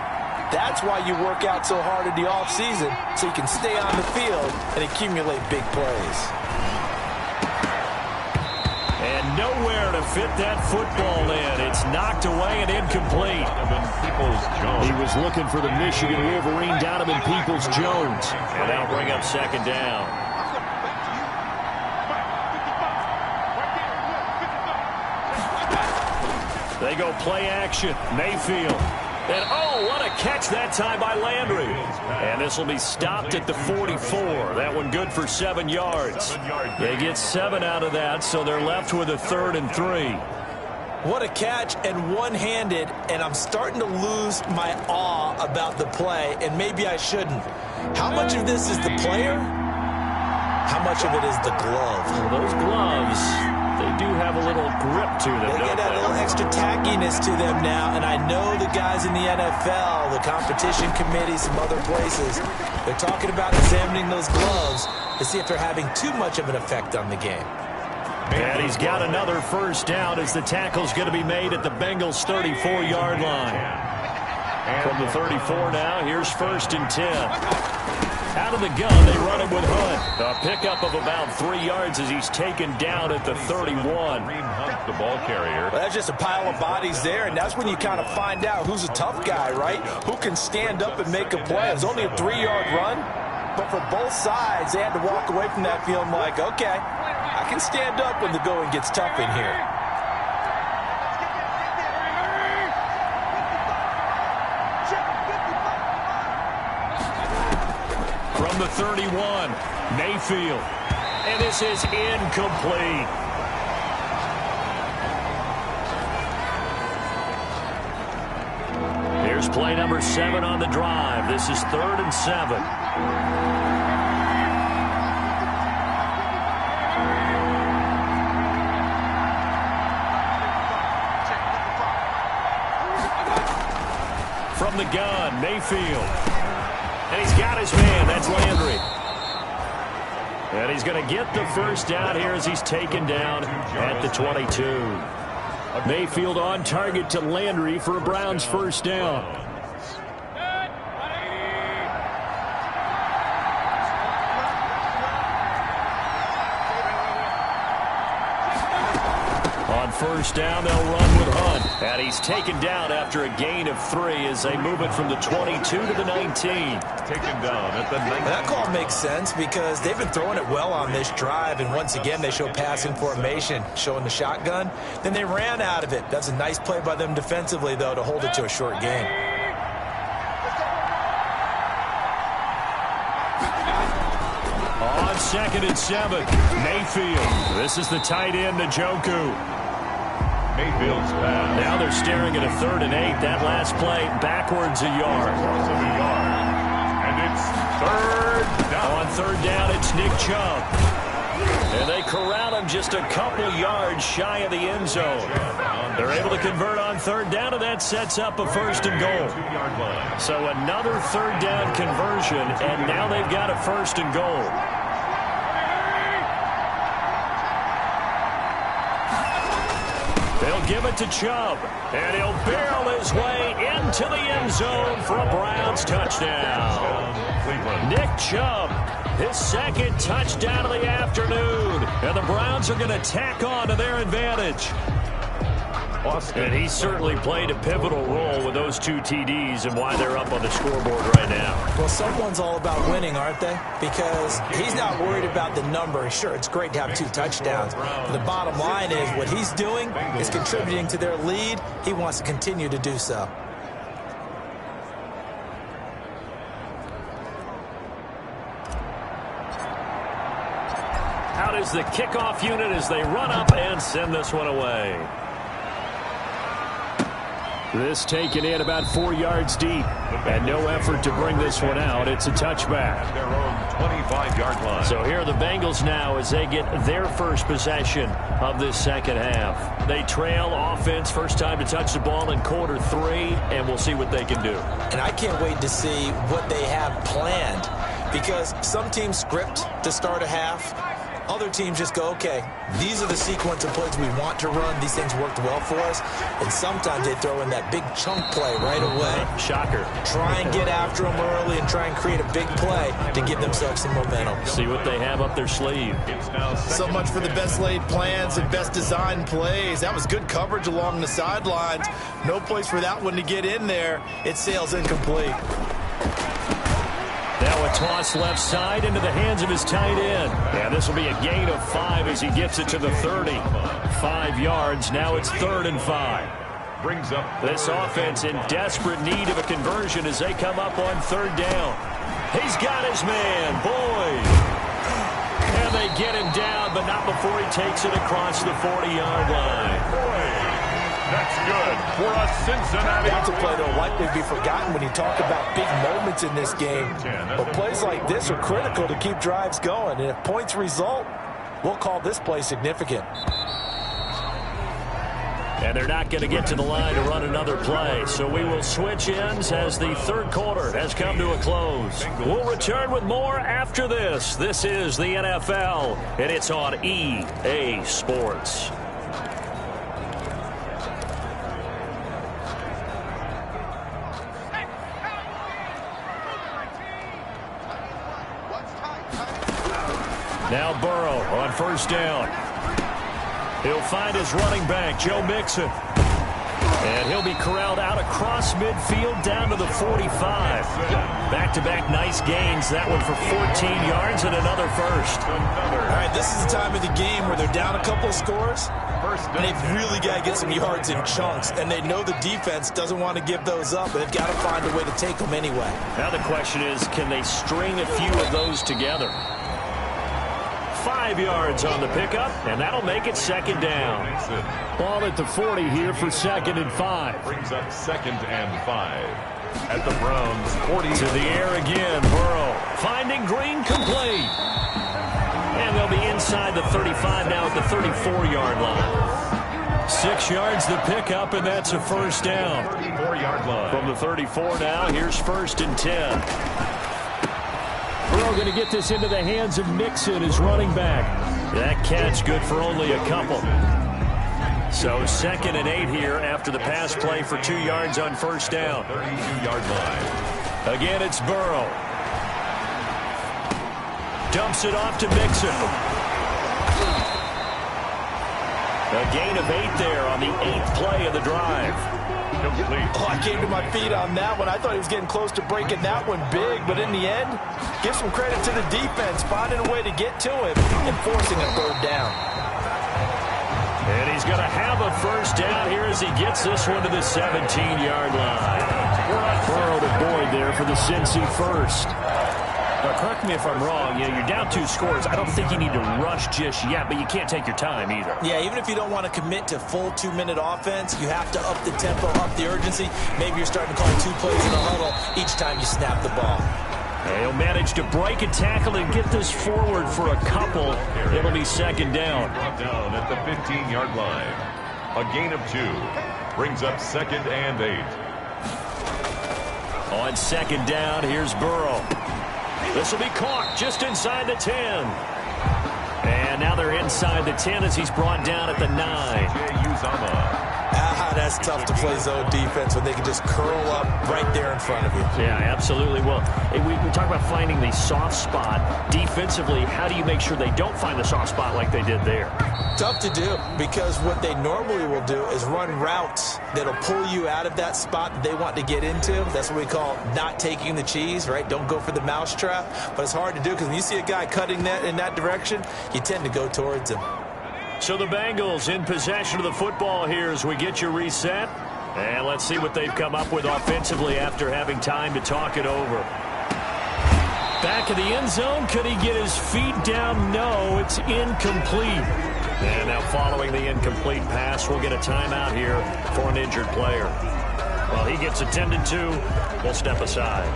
That's why you work out so hard in the offseason, so you can stay on the field and accumulate big plays. And nowhere to fit that football in. It's knocked away and incomplete. He was looking for the Michigan Wolverine, Donovan Peoples-Jones. And that'll bring up second down. They go play action. Mayfield. And, oh, what a catch that time by Landry. And this will be stopped at the 44. That one good for 7 yards. They get 7 out of that, so they're left with a 3rd and 3. What a catch, and one-handed, and I'm starting to lose my awe about the play, and maybe I shouldn't. How much of this is the player? How much of it is the glove? Well, those gloves, they do have a little grip to them, They get a little extra tackiness to them now, and I know the guys in the NFL, the competition committee, some other places, they're talking about examining those gloves to see if they're having too much of an effect on the game. And he's got another first down as the tackle's going to be made at the Bengals' 34-yard line. From the 34 now, here's 1st and 10. Out of the gun, they run it with Hunt. A pickup of about 3 yards as he's taken down at the 31. The ball carrier. Well, that's just a pile of bodies there, and that's when you kind of find out who's a tough guy, right? Who can stand up and make a play. It was only a 3-yard run, but for both sides, they had to walk away from that feeling like, okay, I can stand up when the going gets tough in here. From the 31, Mayfield. And this is incomplete. Here's play number 7 on the drive. This is 3rd and 7. From the gun, Mayfield. And he's got his man. That's Landry. And he's going to get the first down here as he's taken down at the 22. Mayfield on target to Landry for a Browns first down. On first down, they'll run with Hunt. And he's taken down after a gain of 3 as they move it from the 22 to the 19. Taken down at the 19. That call makes sense because they've been throwing it well on this drive, and once again they show passing formation, showing the shotgun. Then they ran out of it. That's a nice play by them defensively, though, to hold it to a short gain. On 2nd and 7, Mayfield. This is the tight end, Njoku. Mayfield's pass. Now they're staring at a 3rd and 8. That last play backwards a yard. And it's 3rd down. On 3rd down, it's Nick Chubb. And they corral him just a couple yards shy of the end zone. They're able to convert on 3rd down, and that sets up a 1st and goal. So another 3rd down conversion, and now they've got a 1st and goal. They'll give it to Chubb, and he'll barrel his way into the end zone for a Browns touchdown. Nick Chubb, his 2nd touchdown of the afternoon, and the Browns are going to tack on to their advantage. And he certainly played a pivotal role with those 2 TDs and why they're up on the scoreboard right now. Well, someone's all about winning, aren't they? Because he's not worried about the number. Sure, it's great to have 2 touchdowns. But the bottom line is what he's doing is contributing to their lead. He wants to continue to do so. Out is the kickoff unit as they run up and send this one away. This taken in about 4 yards deep. And no effort to bring this one out. It's a touchback. At their own 25-yard line. So here are the Bengals now as they get their first possession of this second half. They trail offense, first time to touch the ball in quarter 3, and we'll see what they can do. And I can't wait to see what they have planned, because some teams script to start a half. Other teams just go, okay, these are the sequence of plays we want to run. These things worked well for us. And sometimes they throw in that big chunk play right away. Shocker. Try and get after them early and try and create a big play to give themselves some momentum. See what they have up their sleeve. So much for the best laid plans and best designed plays. That was good coverage along the sidelines. No place for that one to get in there. It sails incomplete. Now a toss left side into the hands of his tight end. And this will be a gain of 5 as he gets it to the 30. 5 yards. Now it's 3rd and 5. brings up This offense in desperate need of a conversion as they come up on third down. He's got his man, Boyd. And they get him down, but not before he takes it across the 40-yard line. That's good for a Cincinnati. That's a play that will likely be forgotten when you talk about big moments in this game. But plays like this are critical to keep drives going. And if points result, we'll call this play significant. And they're not going to get to the line to run another play. So we will switch ends as the third quarter has come to a close. We'll return with more after this. This is the NFL, and it's on EA Sports. Now Burrow on first down. He'll find his running back, Joe Mixon. And he'll be corralled out across midfield down to the 45. Back-to-back nice gains. That one for 14 yards and another first. All right, this is the time of the game where they're down a couple of scores, and they've really got to get some yards in chunks. And they know the defense doesn't want to give those up, but they've got to find a way to take them anyway. Now the question is, can they string a few of those together? 5 yards on the pickup, and that'll make it second down. Ball at the 40 here for 2nd and 5. Brings up 2nd and 5. At the Browns 40. To the air again, Burrow finding Green complete. And they'll be inside the 35 now at the 34-yard line. 6 yards the pickup, and that's a first down. 34-yard line. From the 34 now, here's 1st and 10. Burrow going to get this into the hands of Mixon as running back. That catch good for only a couple. So 2nd and 8 here after the pass play for 2 yards on first down. 32-yard line. Again, it's Burrow. Dumps it off to Mixon. A gain of 8 there on the 8th play of the drive. Oh, I came to my feet on that one. I thought he was getting close to breaking that one big, but in the end, give some credit to the defense, finding a way to get to him and forcing a third down. And he's going to have a first down here as he gets this one to the 17-yard line. Burrow to Boyd there for the Cincy first. Now, correct me if I'm wrong. You know, you're down 2 scores. I don't think you need to rush just yet, but you can't take your time either. Yeah, even if you don't want to commit to full 2-minute offense, you have to up the tempo, up the urgency. Maybe you're starting to call 2 plays in a huddle each time you snap the ball. He'll manage to break a tackle and get this forward for a couple. It'll be second down. Down at the 15-yard line. A gain of 2. Brings up 2nd and 8. On second down, here's Burrow. This will be caught just inside the 10. And now they're inside the 10 as he's brought down at the 9. That's tough to play zone defense when they can just curl up right there in front of you. Yeah, absolutely. Well, we talk about finding the soft spot. Defensively, how do you make sure they don't find the soft spot like they did there? Tough to do, because what they normally will do is run routes that'll pull you out of that spot that they want to get into. That's what we call not taking the cheese, right? Don't go for the mousetrap. But it's hard to do because when you see a guy cutting that in that direction, you tend to go towards him. So the Bengals in possession of the football here as we get you reset. And let's see what they've come up with offensively after having time to talk it over. Back of the end zone. Could he get his feet down? No, it's incomplete. And now following the incomplete pass, we'll get a timeout here for an injured player. While he gets attended to, we'll step aside.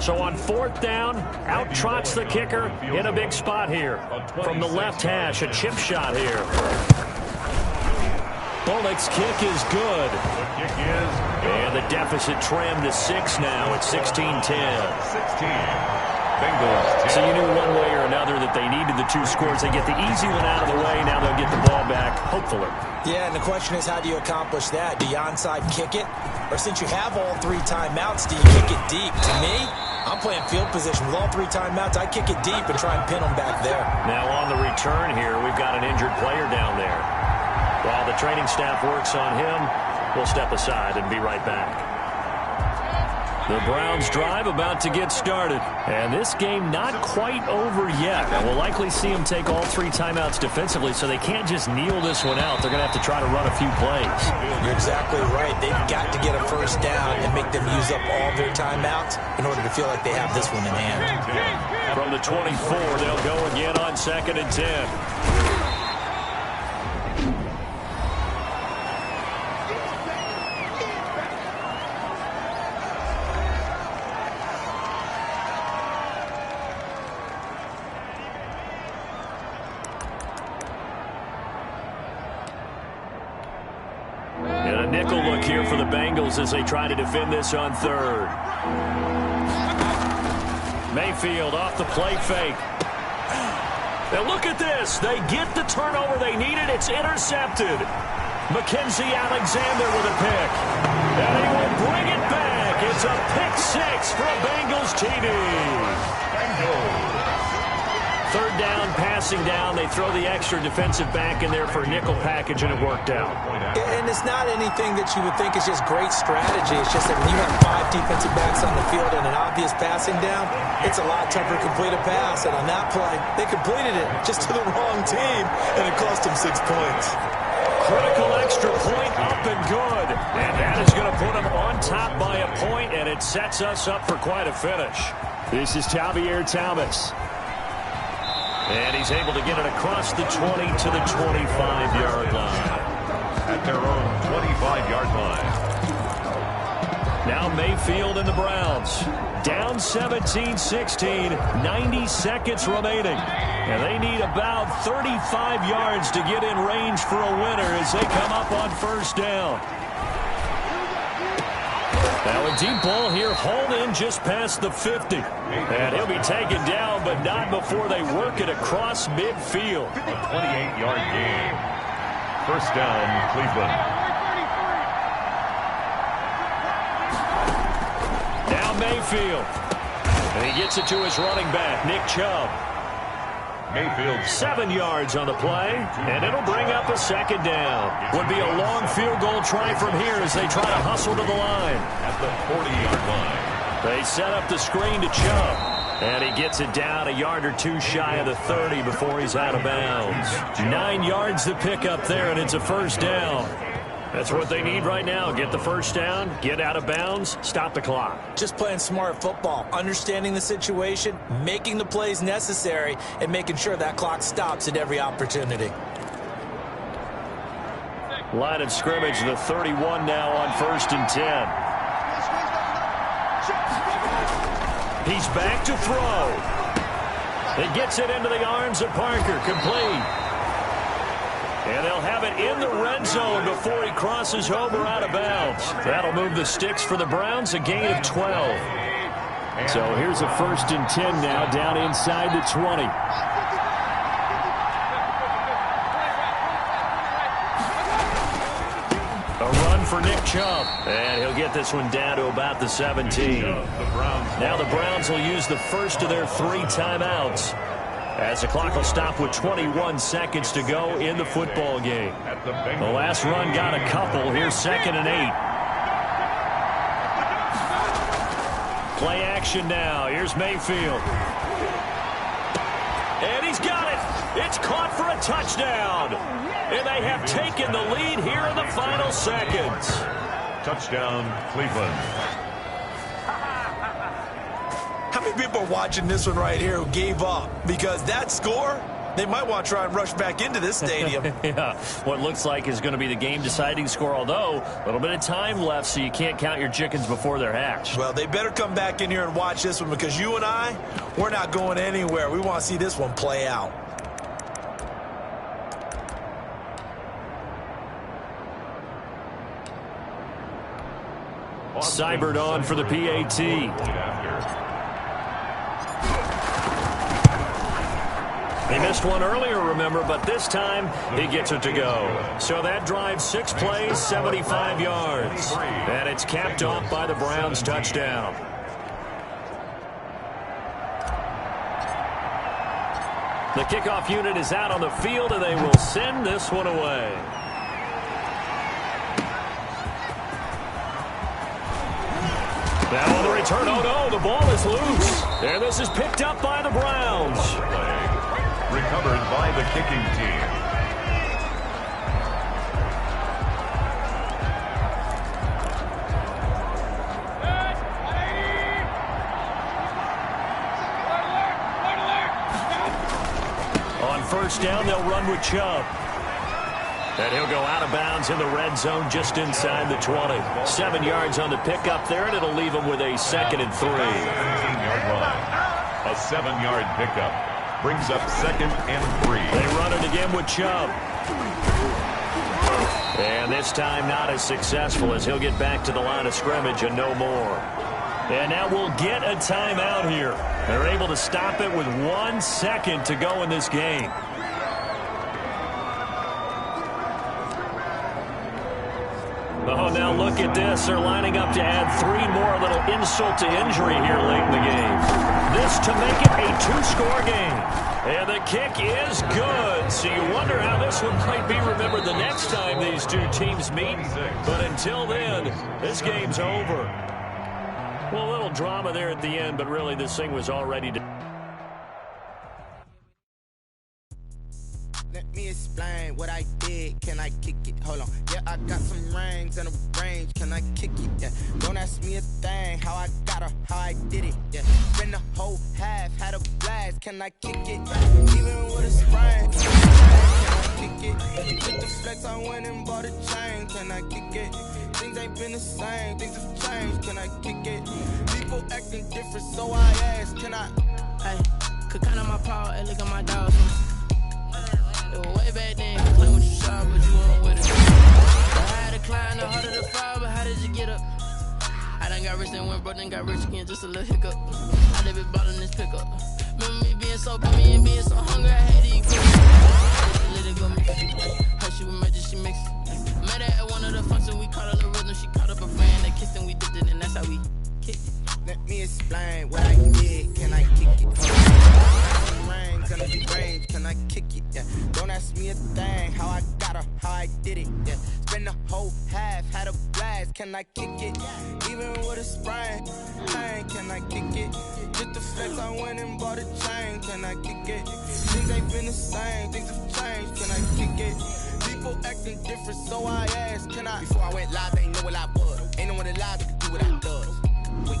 So on 4th down, out trots the kicker in a big spot here. From the left hash, a chip shot here. Bullock's kick is good. And the deficit trimmed to 6 now at 16-10. So you knew one way or another that they needed the 2 scores. They get the easy one out of the way. Now they'll get the ball back, hopefully. Yeah, and the question is, how do you accomplish that? Do you onside kick it? Or since you have all 3 timeouts, do you kick it deep? To me, I'm playing field position. With all 3 timeouts, I kick it deep and try and pin them back there. Now on the return here, we've got an injured player down there. While the training staff works on him, we'll step aside and be right back. The Browns drive about to get started. And this game not quite over yet. And we'll likely see them take all 3 timeouts defensively, so they can't just kneel this one out. They're going to have to try to run a few plays. You're exactly right. They've got to get a first down and make them use up all their timeouts in order to feel like they have this one in hand. From the 24, they'll go again on 2nd and 10. Nickel look here for the Bengals as they try to defend this on 3rd. Mayfield off the play fake. Now look at this. They get the turnover they needed. It's intercepted. Mackenzie Alexander with a pick. And he will bring it back. It's a pick 6 for a Bengals TD. 3rd down, passing down. They throw the extra defensive back in there for a nickel package, and it worked out. And it's not anything that you would think is just great strategy. It's just that when you have 5 defensive backs on the field and an obvious passing down, it's a lot tougher to complete a pass. And on that play, they completed it just to the wrong team, and it cost them 6 points. Critical extra point up and good. And that is going to put them on top by a point, and it sets us up for quite a finish. This is Javier Thomas. And he's able to get it across the 20 to the 25-yard line. At their own 25-yard line. Now Mayfield and the Browns. Down 17-16, 90 seconds remaining. And they need about 35 yards to get in range for a winner as they come up on 1st down. Now a deep ball here, hauled in just past the 50. And he'll be taken down, but not before they work it across midfield. A 28-yard gain. 1st down, Cleveland. Now Mayfield. And he gets it to his running back, Nick Chubb. Mayfield 7 yards on the play, and it'll bring up a 2nd down. Would be a long field goal try from here as they try to hustle to the line. At the 40-yard line. They set up the screen to Chubb, and he gets it down a yard or 2 shy of the 30 before he's out of bounds. 9 yards to pick up there, and it's a 1st down. That's what they need right now. Get the 1st down, get out of bounds, stop the clock. Just playing smart football, understanding the situation, making the plays necessary, and making sure that clock stops at every opportunity. Line of scrimmage, the 31 now on 1st and 10. He's back to throw. He gets it into the arms of Parker, complete. And they'll have it in the red zone before he crosses over out of bounds. That'll move the sticks for the Browns, a gain of 12. So here's a 1st and 10 now, down inside the 20. A run for Nick Chubb. And he'll get this one down to about the 17. Now the Browns will use the first of their 3 timeouts, as the clock will stop with 21 seconds to go in the football game. The last run got a couple. Here's 2nd and 8. Play action now. Here's Mayfield. And he's got it. It's caught for a touchdown. And they have taken the lead here in the final seconds. Touchdown, Cleveland. How many people are watching this one right here who gave up? Because that score, they might want to try and rush back into this stadium. Yeah, what looks like is going to be the game-deciding score, although a little bit of time left, so you can't count your chickens before they're hatched. Well, they better come back in here and watch this one, because you and I, we're not going anywhere. We want to see this one play out. Seibert on for the PAT. He missed one earlier, remember, but this time he gets it to go. So that drive, 6 plays, 75 yards. And it's capped off by the Browns' touchdown. The kickoff unit is out on the field, and they will send this one away. Now on the return, oh no, the ball is loose. And this is picked up by the Browns. Recovered by the kicking team. On first down, they'll run with Chubb. And he'll go out of bounds in the red zone just inside the 20. 7 yards on the pickup there, and it'll leave him with a 2nd and 3. 17-yard line. A 7-yard pickup. Brings up 2nd and 3. They run it again with Chubb. And this time not as successful as he'll get back to the line of scrimmage and no more. And now we'll get a timeout here. They're able to stop it with 1 second to go in this game. Oh, now look at this. They're lining up to add 3 more, a little insult to injury here late in the game. This to make it a 2-score game. And the kick is good. So you wonder how this one might be remembered the next time these two teams meet. But until then, this game's over. Well, a little drama there at the end, but really this thing was already done. Let me explain what I did. Can I kick it? Hold on. Yeah, I got some rings and a range. Can I kick it? Yeah. Don't ask me a thing. How I got her, how I did it. Yeah. Spend the whole half, had a blast. Can I kick it? Even with a sprain. Can I kick it? With the flex, I went and bought a chain. Can I kick it? Things ain't been the same. Things have changed. Can I kick it? People acting different, so I ask. Can I? Hey, could count on my paw and look at my dogs. It was way back then, claim what you saw, but you weren't with it. The higher the climb, the harder the fall, but how did you get up? I done got rich and went broke, then got rich again, just a little hiccup. I live it bought in this pickup. Remember me being so bummy and being so hungry, I hate to eat quick. Let it go mix. Her she was magic, she mixed. Met her at one of the functions, we caught a little rhythm, she caught up a friend, they kissed and we dipped it, and that's how we kicked it. Let me explain what I did. Can I kick it? Rings and a range. Can I kick it? Yeah. Don't ask me a thing. How I got her, how I did it. Yeah. Spend the whole half, had a blast. Can I kick it? Even with a sprain. Hey, can I kick it? Just the flex, I went and bought a chain. Can I kick it? Things ain't been the same. Things have changed. Can I kick it? People acting different, so I asked. Can I? Before I went live, they ain't know what I was. Ain't no one alive that could do what I does. Wait.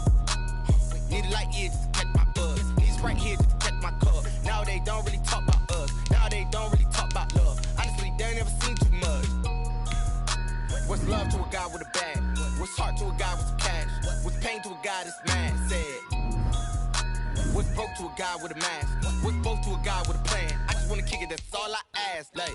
Need a light here just to catch my buzz. These right here just to catch my cup. Now they don't really talk about us. Now they don't really talk about love. Honestly, they ain't never seen too much. What's love to a guy with a bag? What's heart to a guy with some cash? What's pain to a guy that's mad? Said. What's broke to a guy with a mask? What's broke to a guy with a plan? I just wanna kick it, that's all I ask. Like,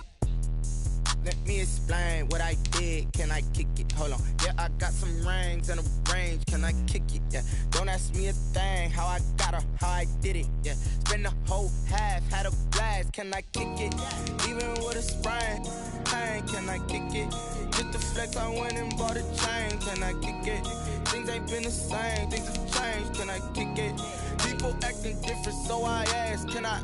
let me explain what I did. Can I kick it? Hold on. Yeah, I got some rings and a range. Can I kick it? Yeah. Don't ask me a thing. How I got her, how I did it. Yeah. Spend the whole half, had a blast. Can I kick it? Even with a sprain. Hey, can I kick it? Just the flex, I went and bought a chain. Can I kick it? Things ain't been the same. Things have changed. Can I kick it? People acting different, so I ask. Can I?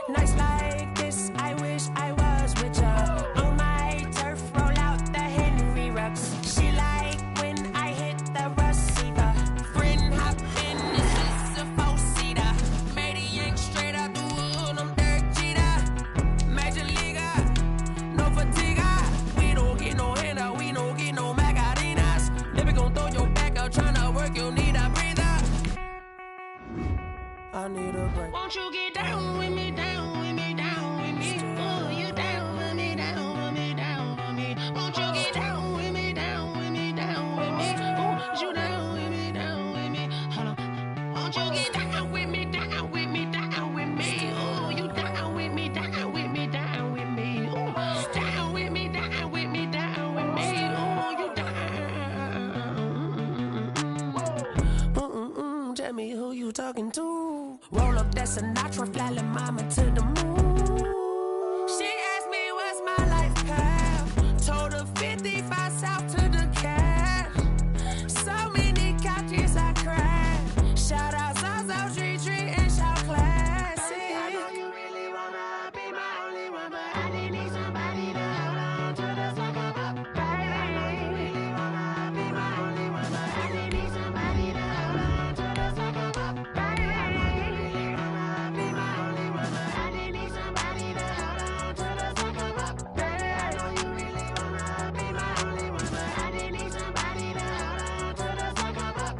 Nights like this, I wish I was with ya. On my turf, roll out the Henry rocks. She like when I hit the Russell I need a break. Won't you get down with me, down with me, down with me? Oh, you down with me, down with me, down with me. Won't you get down with me, down with me, down with me? Oh, you down with me, down with me? Hold on. Won't you get down with me, down with me, down with me? Oh, you down with me, down with me, down with me? Oh, down with me, down with me, down with me? Oh, you down. Tell me who you talking to. Roll up that Sinatra, fly like mama to the moon. She asked me what's my life path. Told her 55 south to the cat. So many couches I cried. Shout out Zazo, Tree, and shout classic. I know you really wanna be my only one, but I didn't need somebody to hold on to the sucker up, baby. I know you really wanna be my only one, but I didn't need somebody to hold on to the sucker up, baby. I know you really wanna be my only one, but I didn't need somebody to hold on to the sucker up, baby. I know you really wanna be my only one, but I didn't need somebody to hold on to the sucker up.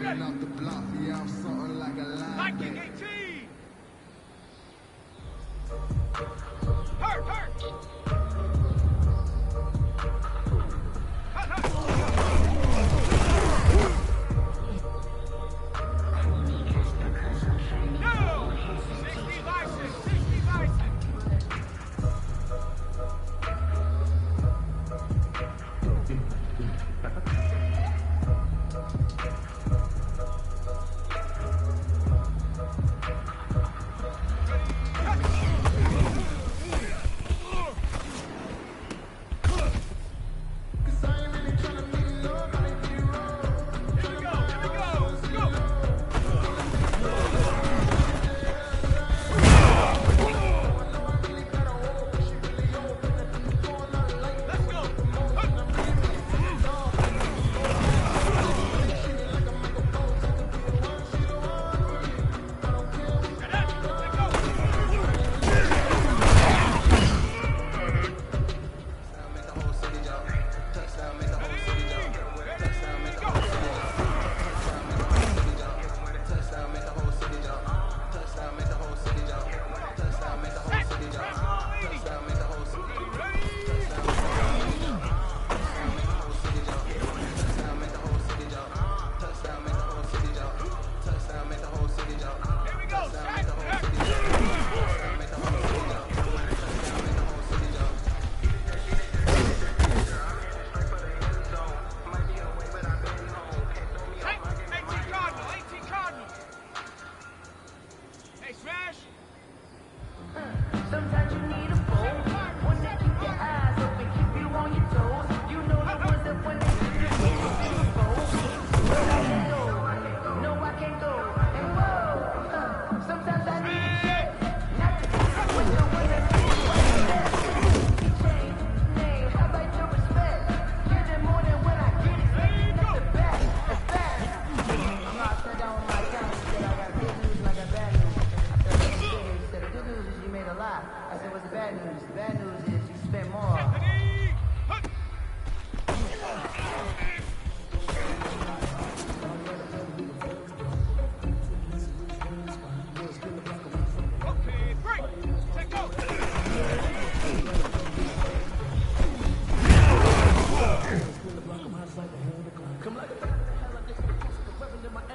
Coming off the block, yeah, I'm something like a line. Like it, 18. Hurt, hurt. No! 60 license, 60 license.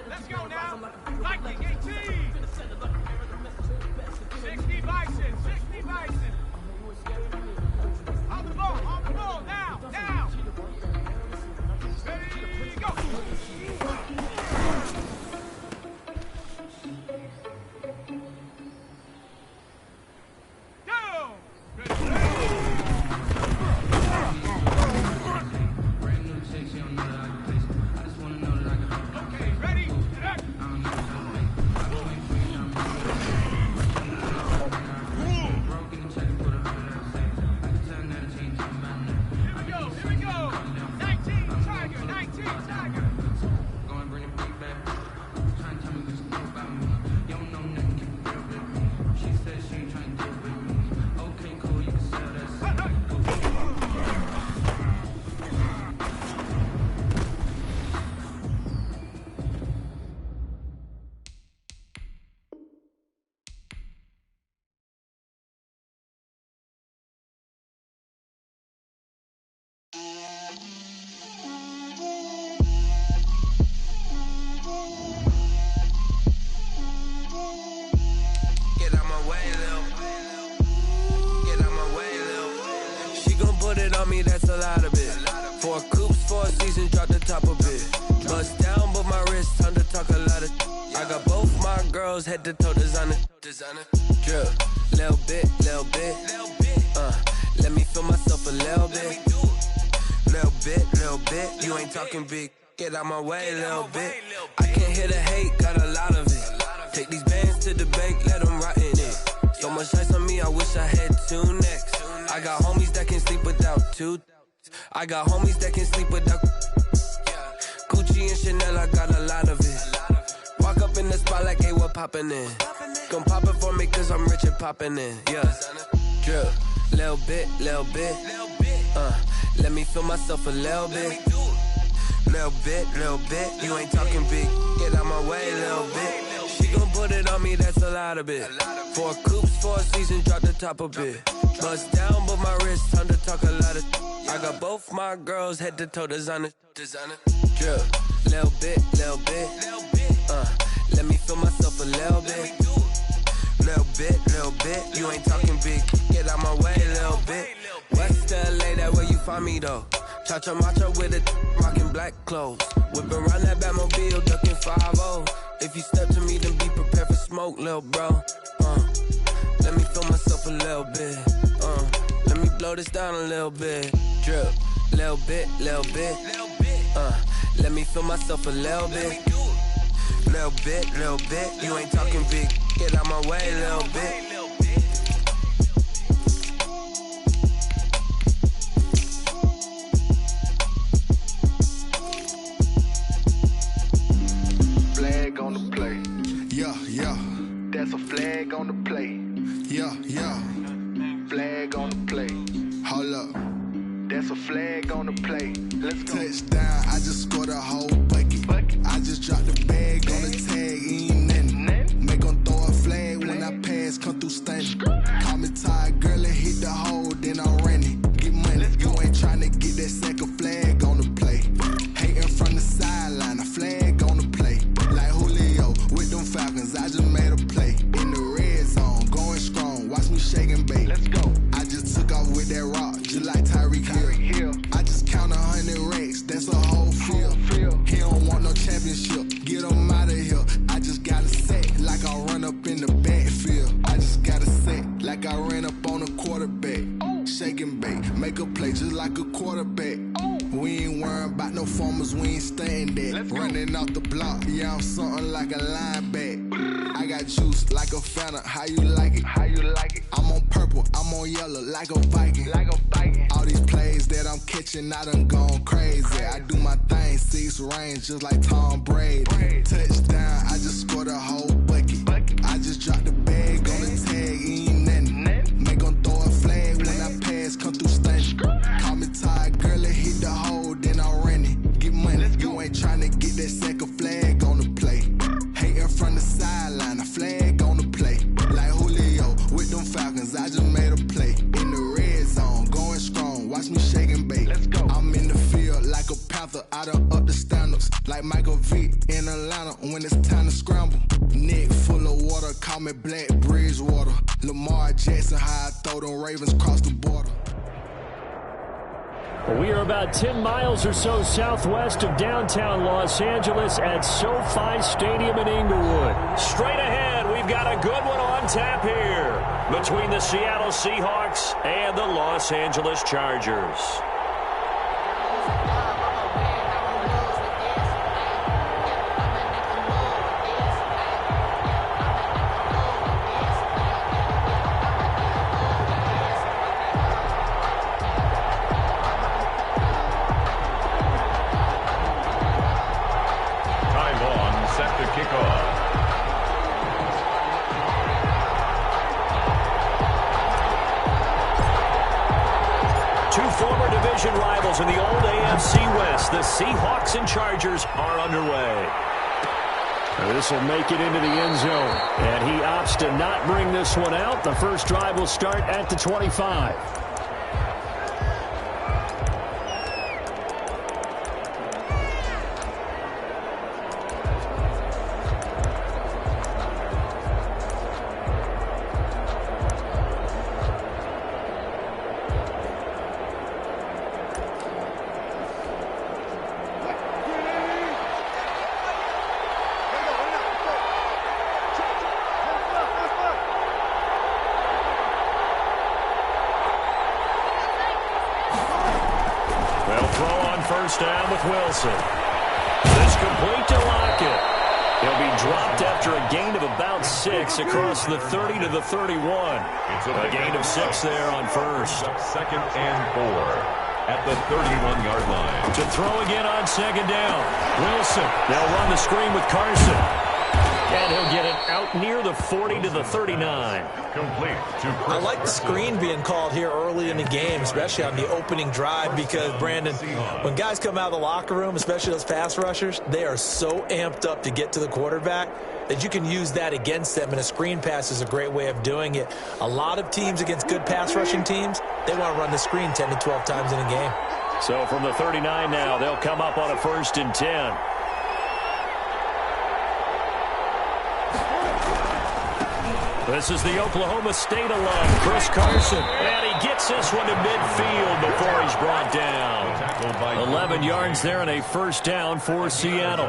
Let's go now. Lightning 18. 60 bison, 60 bison. On the ball, now, now. Ready, go. That's a lot of it. 4 coops, 4 seasons, drop the top of it. Bust down, but my wrist, time to talk a lot of. I got both my girls head to toe designer. Drip, little bit. Let me feel myself a little bit. Little bit. You ain't talking big. Get out my way, little bit. I can't hear the hate, got a lot of it. Take these bands to the bank, let them rot in it. So much ice on me, I wish I had 2 necks. I got homies that can sleep without 2. I got homies that can sleep without Gucci and Chanel, I got a lot of it. Walk up in the spot like, hey, what poppin' in? Gon' pop it for me cause I'm rich and poppin' in. Yeah, drip, little bit. Let me feel myself a little bit. Little bit, you ain't talking big. Get out my way, little bit. She gon' put it on me, that's a lot of it. 4 coops, 4 seasons, drop the top a bit. Bust down, but my wrist, time to talk a lot of. I got both my girls head to toe designer. Drip, little bit. Let me feel myself a little bit. Little bit, you ain't talking big. Get out my way, little bit. West LA, that where you find me though. Cha-cha matcha with it, rocking black clothes. Whipping around that Batmobile, ducking 5-0. If you step to me, then be prepared for smoke, little bro. Let me feel myself a little bit. Let me blow this down a little bit. Drip, little bit. Let me feel myself a little bit. Little bit, you ain't talking big. Get out my way, little bit. Flag on the play. Yeah. That's a flag on the play. Yeah. Flag on the play. Hold up. That's a flag on the play. Let's go. Touchdown, I just scored a whole bucket. I just dropped the bag on the tag, ain't nothing. Make them throw a flag when I pass, come through stunning. Call me tired, girl, and hit the hole, then I'm running. Get money, you ain't tryna get that second flag on the play. Hating from the sideline, a flag on the play. Like Julio with them Falcons, I just made a play. In the red zone, going strong, watch me shake and bake. Let's go. I just took off with that rock, just like Tyreek Hill. I just count 100 racks, that's a whole field. He don't want no championship, get him out of here. I just got a set, like I run up in the backfield. I just got a set, like I ran up on a quarterback. Shake and bake, make a play just like a quarterback. We ain't worrying about no formers, we ain't staying there. Running off the block, yeah, I'm something like a linebacker. I got juice like a Fanta, how you like it? I'm on purple, I'm on yellow, like a Viking. All these plays that I'm catching, I done gone crazy. I do my thing, 6 range, just like Tom Brady. Touchdown, I just scored a whole bucket. I just dropped the bag on the tag, ain't nothing. Make them throw a flag when I pass, come through stunning. Call me tired, girl, and hit the hole, then I'm running. Get money, you ain't tryna get that second flag on the play. Hating from the sideline, a flag on the play. Like Julio with them Falcons, I just made a play. In the red zone, going strong, watch me shake and bake. I'm in the field like a Panther, I done up the standards. Like Michael Vick in Atlanta when it's time to scramble. Neck full of water, call me Black Bridgewater. Lamar Jackson, how I throw them Ravens cross the border. We are about 10 miles or so southwest of downtown Los Angeles at SoFi Stadium in Inglewood. Straight ahead, we've got a good one on tap here between the Seattle Seahawks and the Los Angeles Chargers. Rivals in the old AFC West, the Seahawks and Chargers are underway. This will make it into the end zone, and he opts to not bring this one out. The first drive will start at the 25. First down with Wilson. This complete to Lockett. He'll be dropped after a gain of about 6 across the 30 to the 31. A gain of 6 there on first. 2nd and 4 at the 31-yard line. To throw again on 2nd down. Wilson. They'll run the screen with Carson. And he'll get it out near the 40 to the 39. Complete to I like the screen being called here early in the game, especially on the opening drive, because, Brandon, when guys come out of the locker room, especially those pass rushers, they are so amped up to get to the quarterback that you can use that against them, and a screen pass is a great way of doing it. A lot of teams against good pass rushing teams, they want to run the screen 10 to 12 times in a game. So from the 39 now, they'll come up on a 1st and 10. This is the Oklahoma State alum, Chris Carson. And he gets this one to midfield before he's brought down. 11 yards there and a 1st down for Seattle.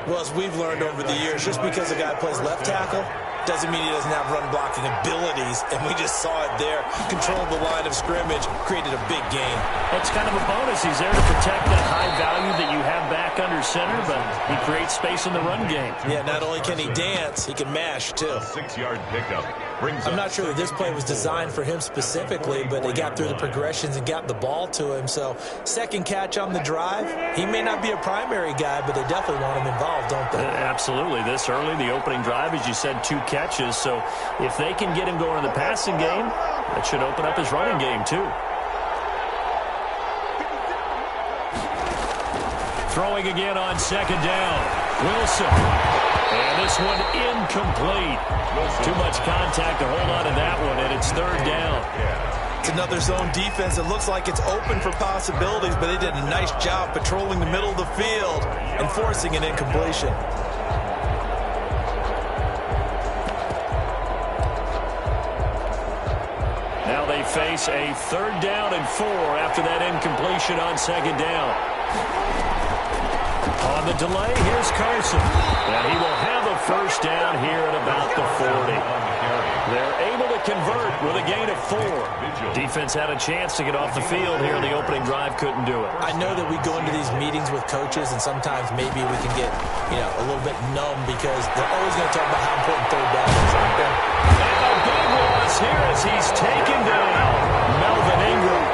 Well, as we've learned over the years, just because a guy plays left tackle doesn't mean he doesn't have run-blocking abilities, and we just saw it there. Controlled the line of scrimmage, created a big gain. That's kind of a bonus. He's there to protect that high value that you have back under center, but he creates space in the run game. Yeah, not only can he dance, he can mash, too. 6-yard pickup. I'm not sure that this play was designed for him specifically, but they got through the progressions and got the ball to him. So, 2nd catch on the drive. He may not be a primary guy, but they definitely want him involved, don't they? Absolutely. This early, the opening drive, as you said, 2 catches. So, if they can get him going in the passing game, that should open up his running game, too. Throwing again on 2nd down. Wilson. And this one incomplete. Too much contact to hold on to that one, and it's 3rd down. It's another zone defense. It looks like it's open for possibilities, but they did a nice job patrolling the middle of the field and forcing an incompletion. Now they face a 3rd down and 4 after that incompletion on 2nd down. On the delay, here's Carson. And he will have a 1st down here at about the 40. They're able to convert with a gain of 4. Defense had a chance to get off the field here. The opening drive couldn't do it. I know that we go into these meetings with coaches, and sometimes maybe we can get, a little bit numb because they're always going to talk about how important 3rd down is, aren't they? And a big loss here as he's taken down. Melvin Ingram.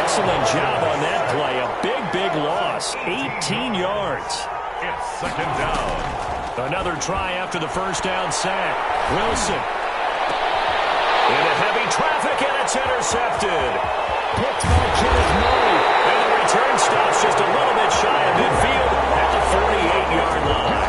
Excellent job on that play. A big loss. 18 yards. It's 2nd down. Another try after the 1st down sack. Wilson. Into heavy traffic, and it's intercepted. Picked by Kenneth Murray. And the return stops just a little bit shy of midfield at the 48-yard line.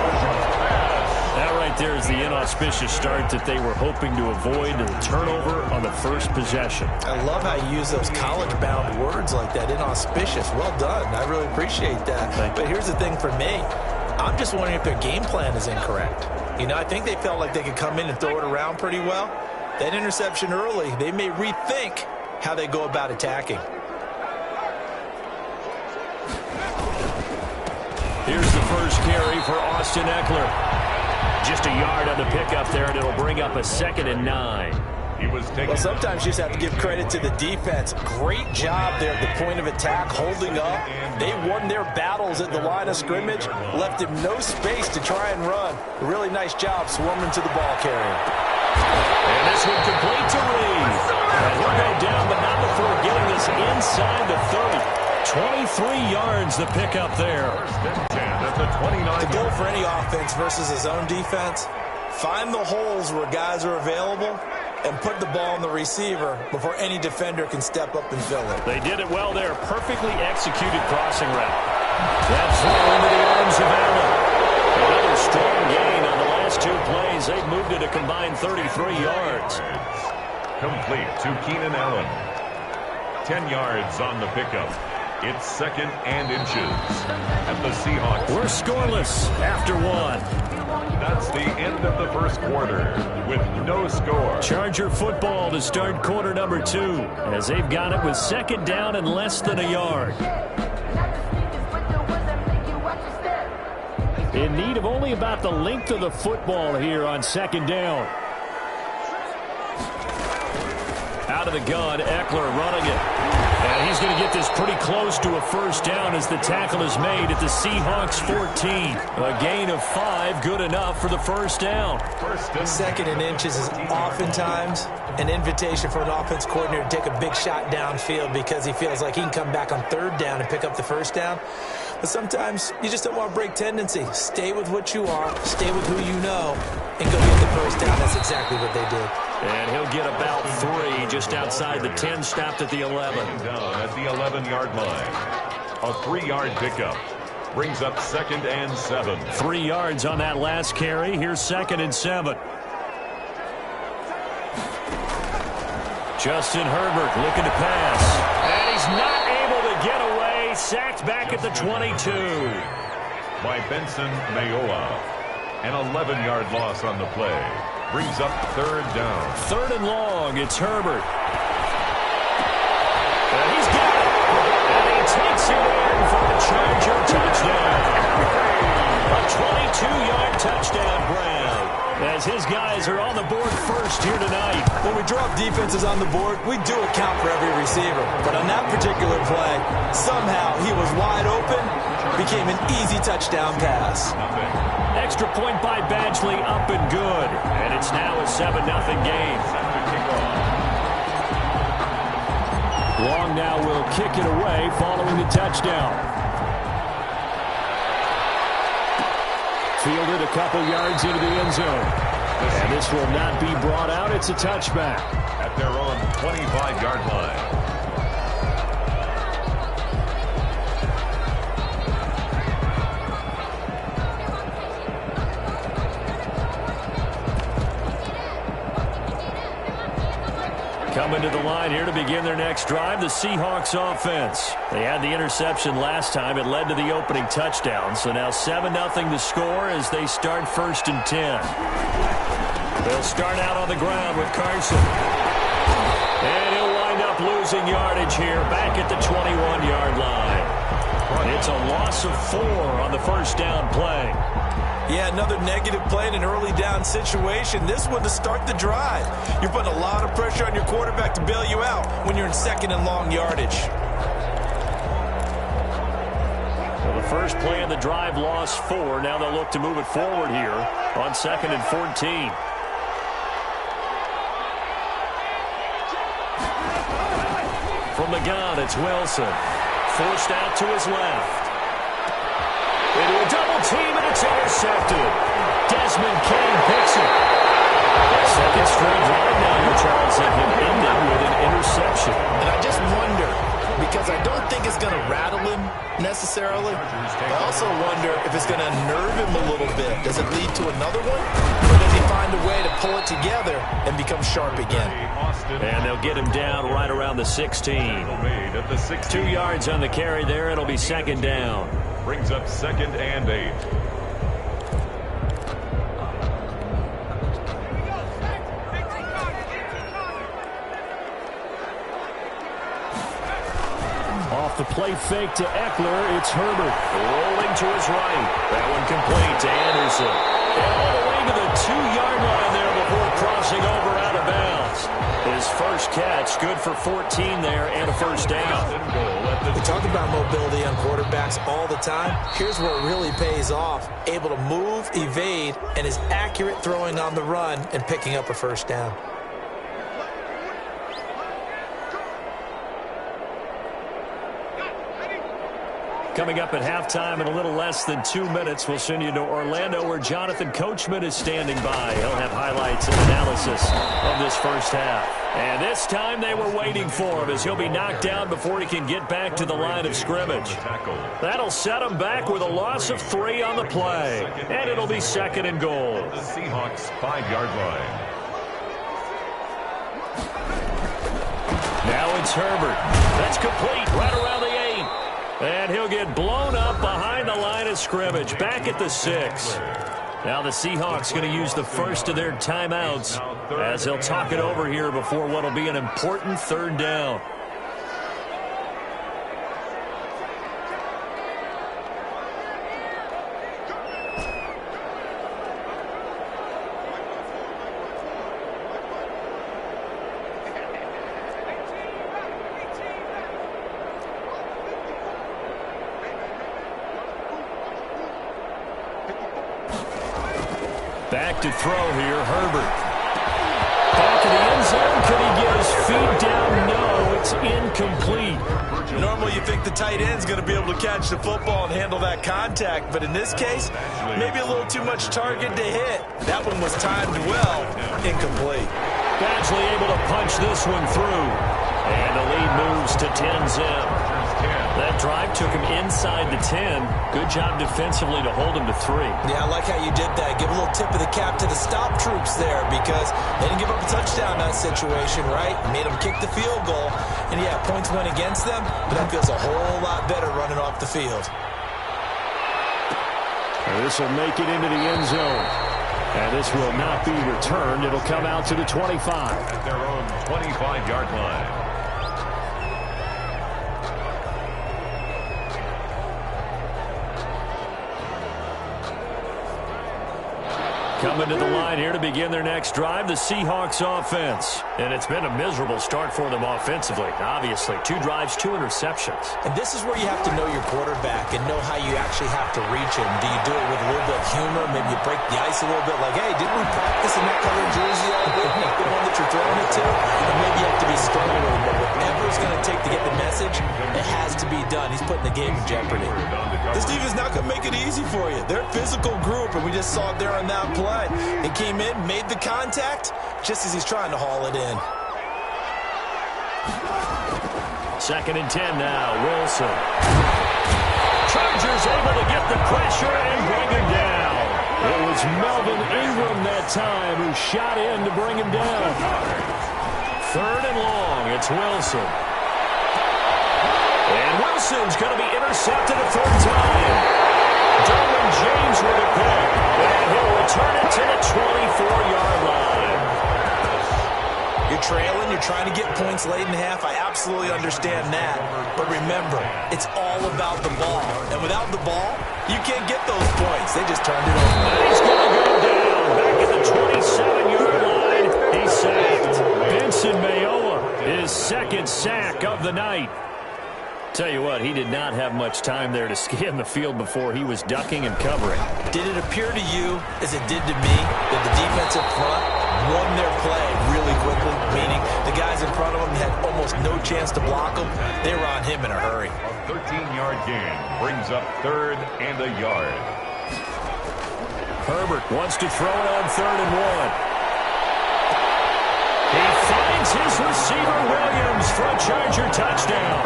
That right there is the inauspicious start that they were hoping to avoid, and the turnover on the 1st possession. I love how you use those college-bound words like that, inauspicious. Well done. I really appreciate that. But here's the thing for me. I'm just wondering if their game plan is incorrect. I think they felt like they could come in and throw it around pretty well. That interception early, they may rethink how they go about attacking. Here's the first carry for Austin Eckler. Just a yard on the pickup there, and it'll bring up a 2nd and 9. Well, sometimes you just have to give credit to the defense. Great job there at the point of attack, holding up. They won their battles at the line of scrimmage, left him no space to try and run. A really nice job swarming to the ball carrier. And this one complete to Reed. And he'll go down, but not before getting this inside the 30. 23 yards the pickup there. The goal for any offense versus a zone defense, find the holes where guys are available and put the ball on the receiver before any defender can step up and fill it. They did it well there. Perfectly executed crossing route. That throw into the arms of Allen. Another strong gain on the last 2 plays. They've moved it a combined 33 yards. Complete to Keenan Allen. 10 yards on the pickup. It's 2nd and inches. And the Seahawks. We're scoreless after 1. That's the end of the 1st quarter with no score. Charger football to start quarter number 2 as they've got it with 2nd down and less than a yard. In need of only about the length of the football here on 2nd down. Out of the gun, Eckler running it. And he's going to get this pretty close to a 1st down as the tackle is made at the Seahawks 14. A gain of 5, good enough for the 1st down. 2nd and inches is oftentimes an invitation for an offense coordinator to take a big shot downfield because he feels like he can come back on 3rd down and pick up the 1st down. Sometimes you just don't want to break tendency. Stay with what you are, stay with who you know, and go get the first down. That's exactly what they did. And he'll get about 3 just outside the 10, stopped at the 11. Down at the 11-yard line. A 3-yard pickup. Brings up 2nd and 7. 3 yards on that last carry. Here's 2nd and 7. Justin Herbert looking to pass. And he's not able to get away. Sacked back at the 22. By Benson Mayowa. An 11-yard loss on the play. Brings up 3rd down. 3rd and long. It's Herbert. And he's got it. And he takes it in for the Charger touchdown. A 22-yard touchdown grab. As his guys are on the board first here tonight. When we drop defenses on the board, we do account for every receiver. But on that particular play, somehow he was wide open, became an easy touchdown pass. Extra point by Badgley, up and good. And it's now a 7-0 game. Long now will kick it away following the touchdown. Fielded a couple yards into the end zone. And this will not be brought out. It's a touchback. At their own 25-yard line. Coming to the line here to begin their next drive, the Seahawks offense. They had the interception last time. It led to the opening touchdown. So now 7-0 to score as they start 1st and 10. They'll start out on the ground with Carson. And he'll wind up losing yardage here back at the 21-yard line. It's a loss of 4 on the first down play. Yeah, another negative play in an early down situation. This one to start the drive. You're putting a lot of pressure on your quarterback to bail you out when you're in 2nd and long yardage. Well, the first play of the drive lost 4. Now they'll look to move it forward here on 2nd and 14. From the gun, it's Wilson. Forced out to his left. Into a double team, and it's intercepted. Desmond King picks it. Second straight drive now, Charles, that have ended with an interception. And I just wonder, because I don't think it's going to rattle him necessarily. I also wonder if it's going to nerve him a little bit. Does it lead to another one? Or does he find a way to pull it together and become sharp again? And they'll get him down right around the 16. 2 yards on the carry there. It'll be 2nd down. Brings up 2nd and 8. Off the play fake to Eckler, it's Herbert. Rolling to his right. That one complete to Anderson. And all the way to the 2-yard line there before crossing over out of bounds. His first catch, good for 14 there and a first down. We talk about mobility on quarterbacks all the time. Here's where it really pays off. Able to move, evade, and is accurate throwing on the run and picking up a first down. Coming up at halftime in a little less than 2 minutes, we'll send you to Orlando where Jonathan Coachman is standing by. He'll have highlights and analysis of this first half. And this time they were waiting for him as he'll be knocked down before he can get back to the line of scrimmage. That'll set him back with a loss of 3 on the play. And it'll be 2nd and goal. The Seahawks 5-yard line. Now it's Herbert. That's complete right around the 8. And he'll get blown up behind the line of scrimmage, back at the 6. Now the Seahawks going to use the first of their timeouts as they'll talk it over here before what will be an important 3rd down. Back to throw here, Herbert. Back to the end zone. Could he get his feet down? No. It's incomplete. Normally you think the tight end's going to be able to catch the football and handle that contact, but in this case, maybe a little too much target to hit. That one was timed well, incomplete. Badgley able to punch this one through. And the lead moves to 10 zip. That drive took him inside the 10. Good job defensively to hold him to 3. Yeah, I like how you did that. Give a little tip of the cap to the stop troops there because they didn't give up a touchdown in that situation, right? Made them kick the field goal. And, yeah, points went against them, but that feels a whole lot better running off the field. This will make it into the end zone. And this will not be returned. It'll come out to the 25. At their own 25-yard line. Coming to the line here to begin their next drive, the Seahawks offense. And it's been a miserable start for them offensively. Obviously, 2 drives, 2 interceptions. And this is where you have to know your quarterback and know how you actually have to reach him. Do you do it with a little bit of humor? Maybe you break the ice a little bit like, hey, didn't we practice in that colored jersey all week? Not the one that you're throwing it to? And maybe you have to be stern with him. But whatever it's going to take to get the message, it has to be done. He's putting the game in jeopardy. This defense is not going to make it easy for you. They're a physical group, and we just saw it there on that play. He came in, made the contact, just as he's trying to haul it in. 2nd and 10 now, Wilson. Chargers able to get the pressure and bring him down. It was Melvin Ingram that time who shot in to bring him down. 3rd and long, it's Wilson. And Wilson's going to be intercepted a 3rd time. Derwin James with a pick, and he'll return it to the 24-yard line. You're trailing, you're trying to get points late in half. I absolutely understand that. But remember, it's all about the ball. And without the ball, you can't get those points. They just turned it over. And he's going to go down back at the 27-yard line. He's sacked. Benson Mayowa, his 2nd sack of the night. Tell you what, he did not have much time there to scan the field before he was ducking and covering. Did it appear to you, as it did to me, that the defensive front won their play really quickly? Meaning the guys in front of him had almost no chance to block him. They were on him in a hurry. A 13-yard gain brings up 3rd and a yard. Herbert wants to throw it on 3rd and 1. He finds his receiver, Williams, for a Charger touchdown.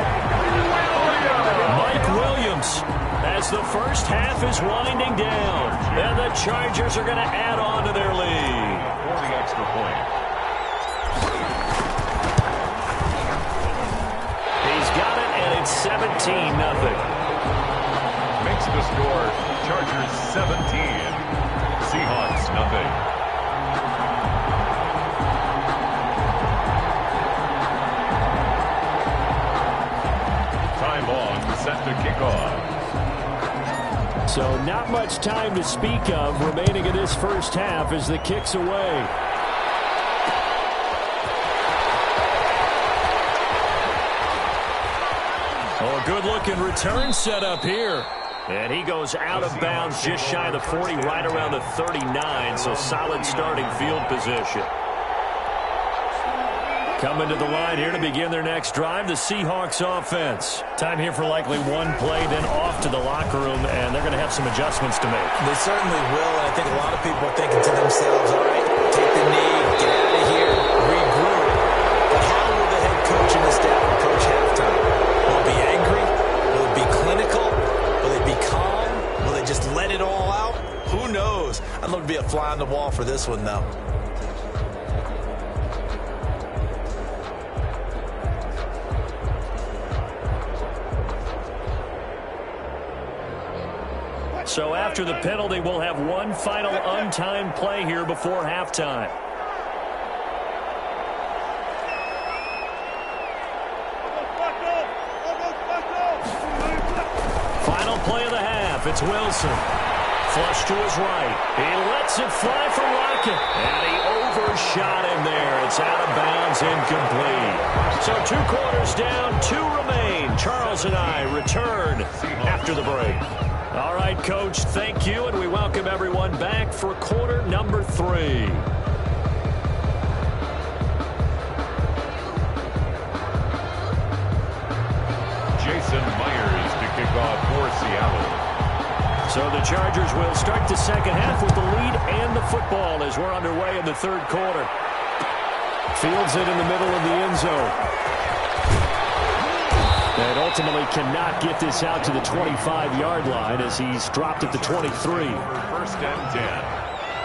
Mike Williams, as the first half is winding down, and the Chargers are going to add on to their lead. For the extra point. He's got it, and it's 17-0. Makes the score Chargers 17, Seahawks nothing. Set to kick off. So not much time to speak of remaining in this first half as the kick's away. Oh, a good-looking return set up here. And he goes out of bounds just shy of the 40, right around the 39, so solid starting field position. Coming to the line here to begin their next drive, the Seahawks offense. Time here for likely one play, then off to the locker room, and they're going to have some adjustments to make. They certainly will, and I think a lot of people are thinking to themselves, all right, take the knee, get out of here, regroup. But how will the head coach and the staff approach halftime? Will it be angry? Will it be clinical? Will it be calm? Will they just let it all out? Who knows? I'd love to be a fly on the wall for this one, though. So after the penalty, we'll have one final untimed play here before halftime. Final play of the half. It's Wilson. Flush to his right. He lets it fly for Lockett. And he overshot him there. It's out of bounds, incomplete. So 2 quarters down, 2 remain. Charles and I return after the break. All right, Coach, thank you, and we welcome everyone back for quarter number 3. Seattle. So the Chargers will start the second half with the lead and the football as we're underway in the third quarter. Fields it in the middle of the end zone. And ultimately cannot get this out to the 25-yard line as he's dropped at the 23. First and 10.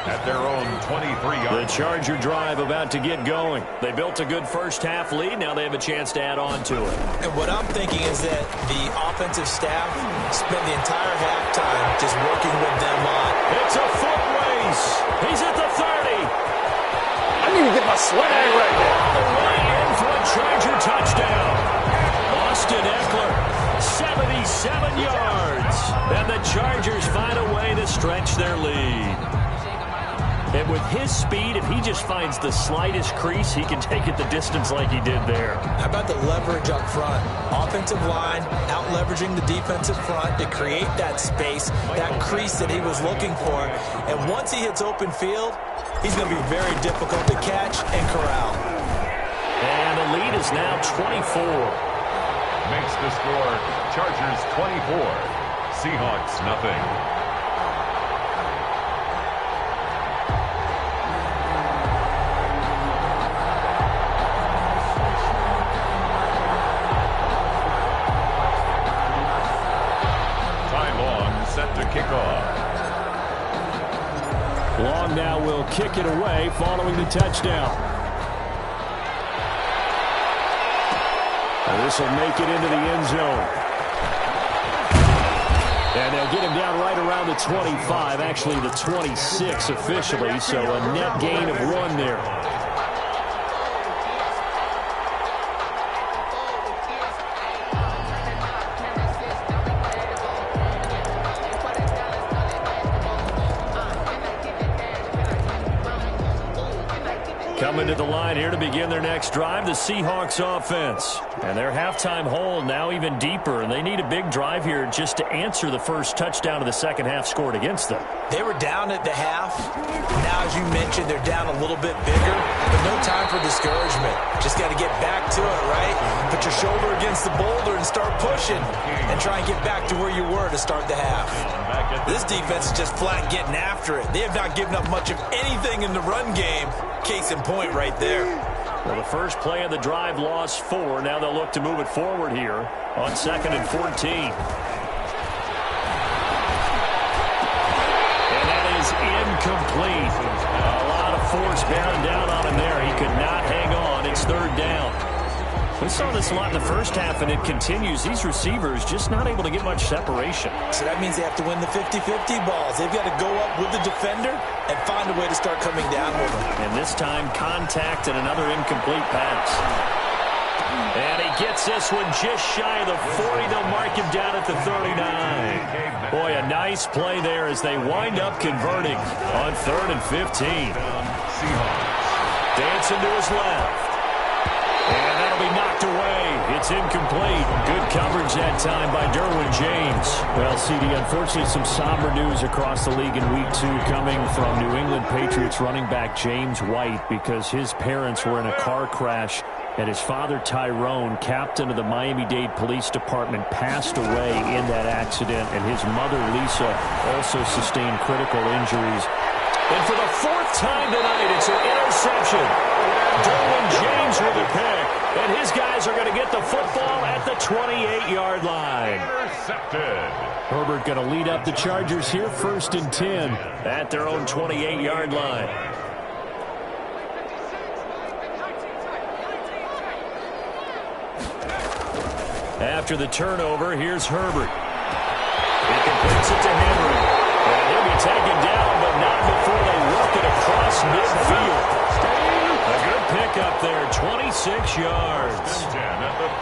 At their own 23-yard line. The Charger drive about to get going. They built a good first-half lead. Now they have a chance to add on to it. And what I'm thinking is that the offensive staff spent the entire halftime just working with them on. It's a foot race. He's at the 30. I need to get my swag right now. All the way in for a Charger touchdown. Austin Eckler, 77 yards. And the Chargers find a way to stretch their lead. And with his speed, if he just finds the slightest crease, he can take it the distance like he did there. How about the leverage up front? Offensive line out-leveraging the defensive front to create that space, that crease that he was looking for. And once he hits open field, he's going to be very difficult to catch and corral. And the lead is now 24. Makes the score Chargers 24, Seahawks nothing. Long now will kick it away following the touchdown. And this will make it into the end zone. And they'll get him down right around the 25, actually the 26 officially, so a net gain of 1 there. Coming to the line here to begin their next drive, the Seahawks offense. And their halftime hole now even deeper, and they need a big drive here just to answer the first touchdown of the second half scored against them. They were down at the half. Now, as you mentioned, they're down a little bit bigger, but no time for discouragement. Just got to get back to it, right? Put your shoulder against the boulder and start pushing and try and get back to where you were to start the half. This defense is just flat getting after it. They have not given up much of anything in the run game. Case in point right there. Well, the first play of the drive lost 4. Now they'll look to move it forward here on 2nd and 14. And that is incomplete. A lot of force bearing down on him there. He could not hang on. It's 3rd down. We saw this a lot in the first half, and it continues. These receivers just not able to get much separation. So that means they have to win the 50-50 balls. They've got to go up with the defender and find a way to start coming down with them. And this time, contact and another incomplete pass. And he gets this one just shy of the 40. They'll mark him down at the 39. Boy, a nice play there as they wind up converting on 3rd and 15. Dancing to his left. And that'll be knocked away. It's incomplete. Good coverage that time by Derwin James. Well, CD, unfortunately, some somber news across the league in Week 2 coming from New England Patriots running back James White because his parents were in a car crash and his father, Tyrone, captain of the Miami-Dade Police Department, passed away in that accident, and his mother, Lisa, also sustained critical injuries. And for the 4th time tonight, it's an interception. Derwin James with a pick, and his guys are going to get the football at the 28-yard line. Intercepted. Herbert going to lead up the Chargers here, 1st and 10 at their own 28-yard line. After the turnover, here's Herbert. He completes it to Henry. And he'll be taken down, but not before they work it across midfield. A good pickup there, 26 yards.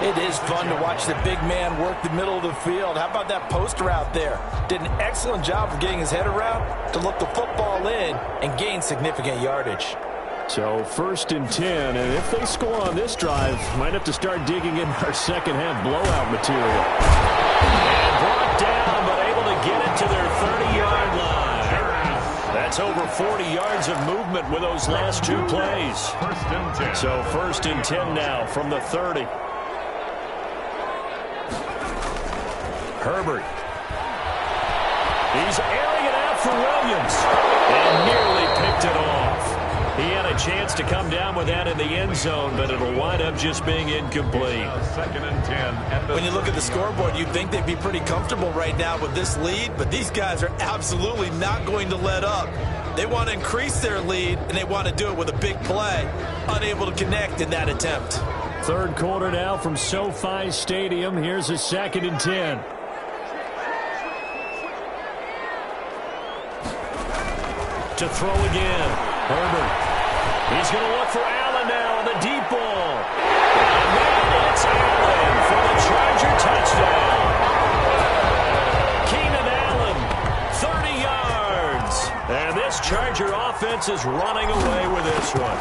It is fun to watch the big man work the middle of the field. How about that post route there? Did an excellent job of getting his head around to look the football in and gain significant yardage. So 1st and 10, and if they score on this drive, might have to start digging in our second half blowout material. And brought down, but able to get it to their 30-yard line. That's over 40 yards of movement with those last 2 plays. 1st and 10. So 1st and 10 now from the 30. Herbert He's airing it out for Williams. And nearly picked it off. He had a chance to come down with that in the end zone, but it'll wind up just being incomplete. 2nd and 10. When you look at the scoreboard, you'd think they'd be pretty comfortable right now with this lead, but these guys are absolutely not going to let up. They want to increase their lead, and they want to do it with a big play. Unable to connect in that attempt. Third quarter now from SoFi Stadium. Here's a 2nd and 10. To throw again. Herbert. He's going to look for Allen now on the deep ball. And then it's Allen for the Charger touchdown. Keenan Allen, 30 yards. And this Charger offense is running away with this one.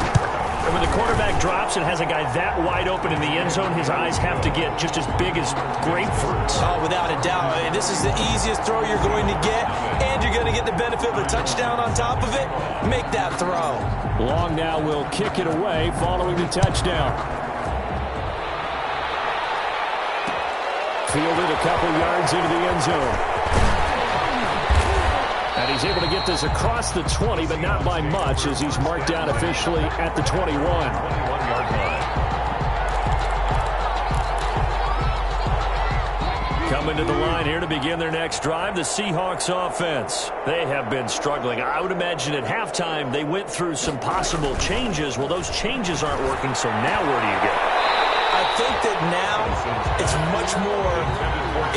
And when the quarterback drops and has a guy that wide open in the end zone, his eyes have to get just as big as grapefruits. Oh, without a doubt. I mean, this is the easiest throw you're going to get, and you're going to get the benefit of a touchdown on top of it. Make that throw. Long now will kick it away following the touchdown. Fielded a couple yards into the end zone. And he's able to get this across the 20, but not by much, as he's marked down officially at the 21. 21-yard line. Coming to the line here to begin their next drive, the Seahawks offense. They have been struggling. I would imagine at halftime they went through some possible changes. Well, those changes aren't working, so now where do you go? I think that now it's much more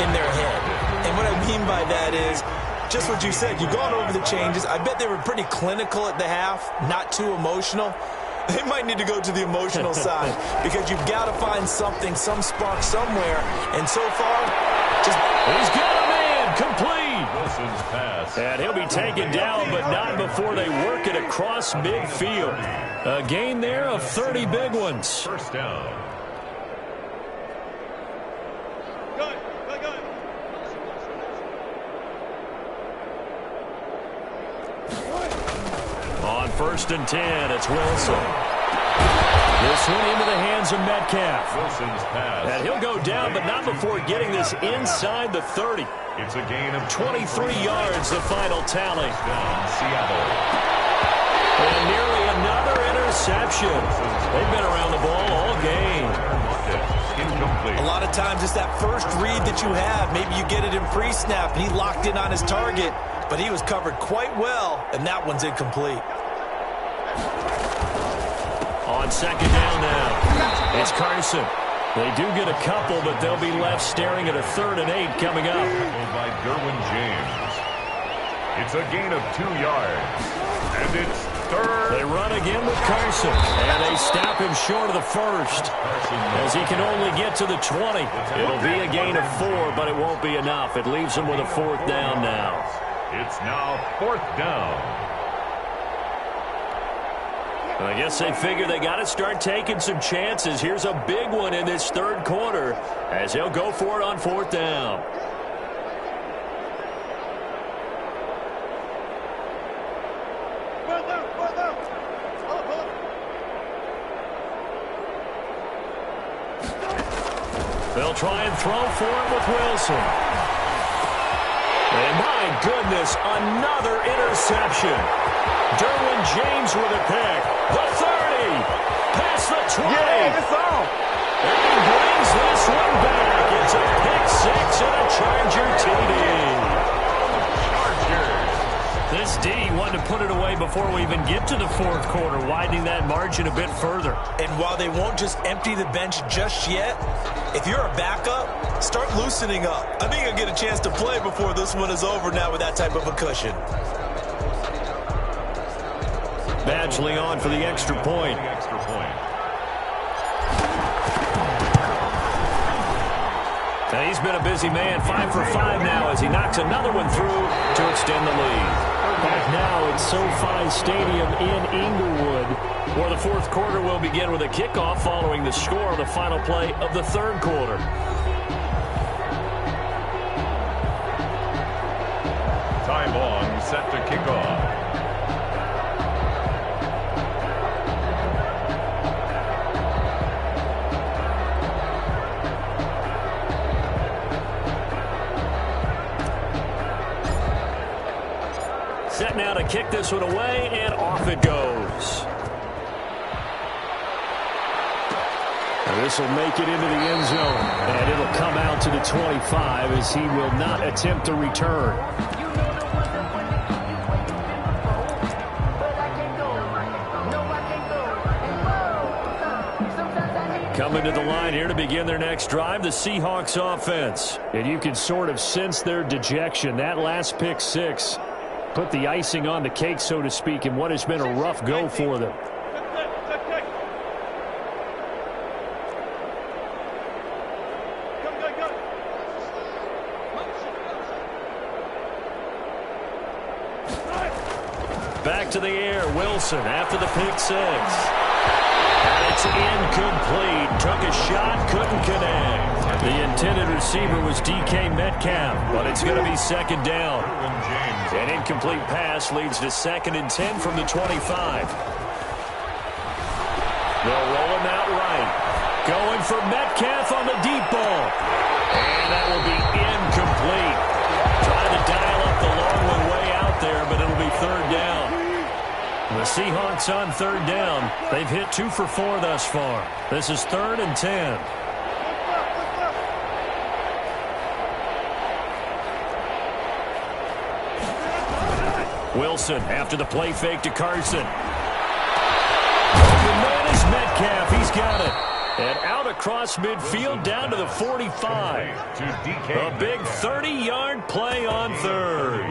in their head. And what I mean by that is, just what you said, you've gone over the changes. I bet they were pretty clinical at the half, not too emotional. They might need to go to the emotional side because you've got to find something, some spark somewhere. And so far, just... He's got a man, complete. Wilson's pass. And he'll be taken down, but not before they work it across midfield. A gain there of 30 big ones. First down. On 1st and 10, it's Wilson. This one into the hands of Metcalf. Wilson's pass. And he'll go down, but not before getting this inside the 30. It's a gain of 23 yards, the final tally. Down Seattle. And nearly another interception. They've been around the ball all game. Incomplete. A lot of times it's that first read that you have. Maybe you get it in pre-snap, and he locked in on his target, but he was covered quite well, and that one's incomplete. On 2nd down now, it's Carson. They do get a couple, but they'll be left staring at a 3rd and 8 coming up. By Derwin James. It's a gain of 2 yards. And it's 3rd. They run again with Carson. And they stop him short of the 1st. As he can only get to the 20. It'll be a gain of 4, but it won't be enough. It leaves him with a 4th down now. It's now 4th down. I guess they figure they got to start taking some chances. Here's a big one in this 3rd quarter as they'll go for it on 4th down. They'll try and throw for it with Wilson. And my goodness, another interception. Derwin James with a pick. The 30. Past the 20. Yeah, it's on. And he brings this one back. It's a pick 6 and a Charger TD. This D wanted to put it away before we even get to the 4th quarter, widening that margin a bit further. And while they won't just empty the bench just yet, if you're a backup, start loosening up. I think you'll get a chance to play before this one is over now with that type of a cushion. Badgley on for the extra point. And he's been a busy man, 5 for 5 now as he knocks another one through to extend the lead. Back now at SoFi Stadium in Inglewood, where the 4th quarter will begin with a kickoff following the score of the final play of the 3rd quarter. Time on, set to kick off. Set now to kick this one away, and off it goes. And this will make it into the end zone, and it'll come out to the 25 as he will not attempt to return. Coming to the line here to begin their next drive, the Seahawks offense. And you can sort of sense their dejection. That last pick six put the icing on the cake, so to speak, in what has been a rough go for them. Back to the air, Wilson after the pick six. And it's incomplete. Took a shot, couldn't connect. The intended receiver was DK Metcalf, but it's going to be second down. An incomplete pass leads to 2nd and 10 from the 25. They'll roll him out right. Going for Metcalf on the deep ball. And that will be incomplete. Trying to dial up the long one way out there, but it'll be third down. The Seahawks on third down. They've hit 2 for 4 thus far. This is 3rd and 10. Wilson after the play fake to Carson. The man is Metcalf. He's got it. And out across midfield down to the 45. A big 30-yard play on third.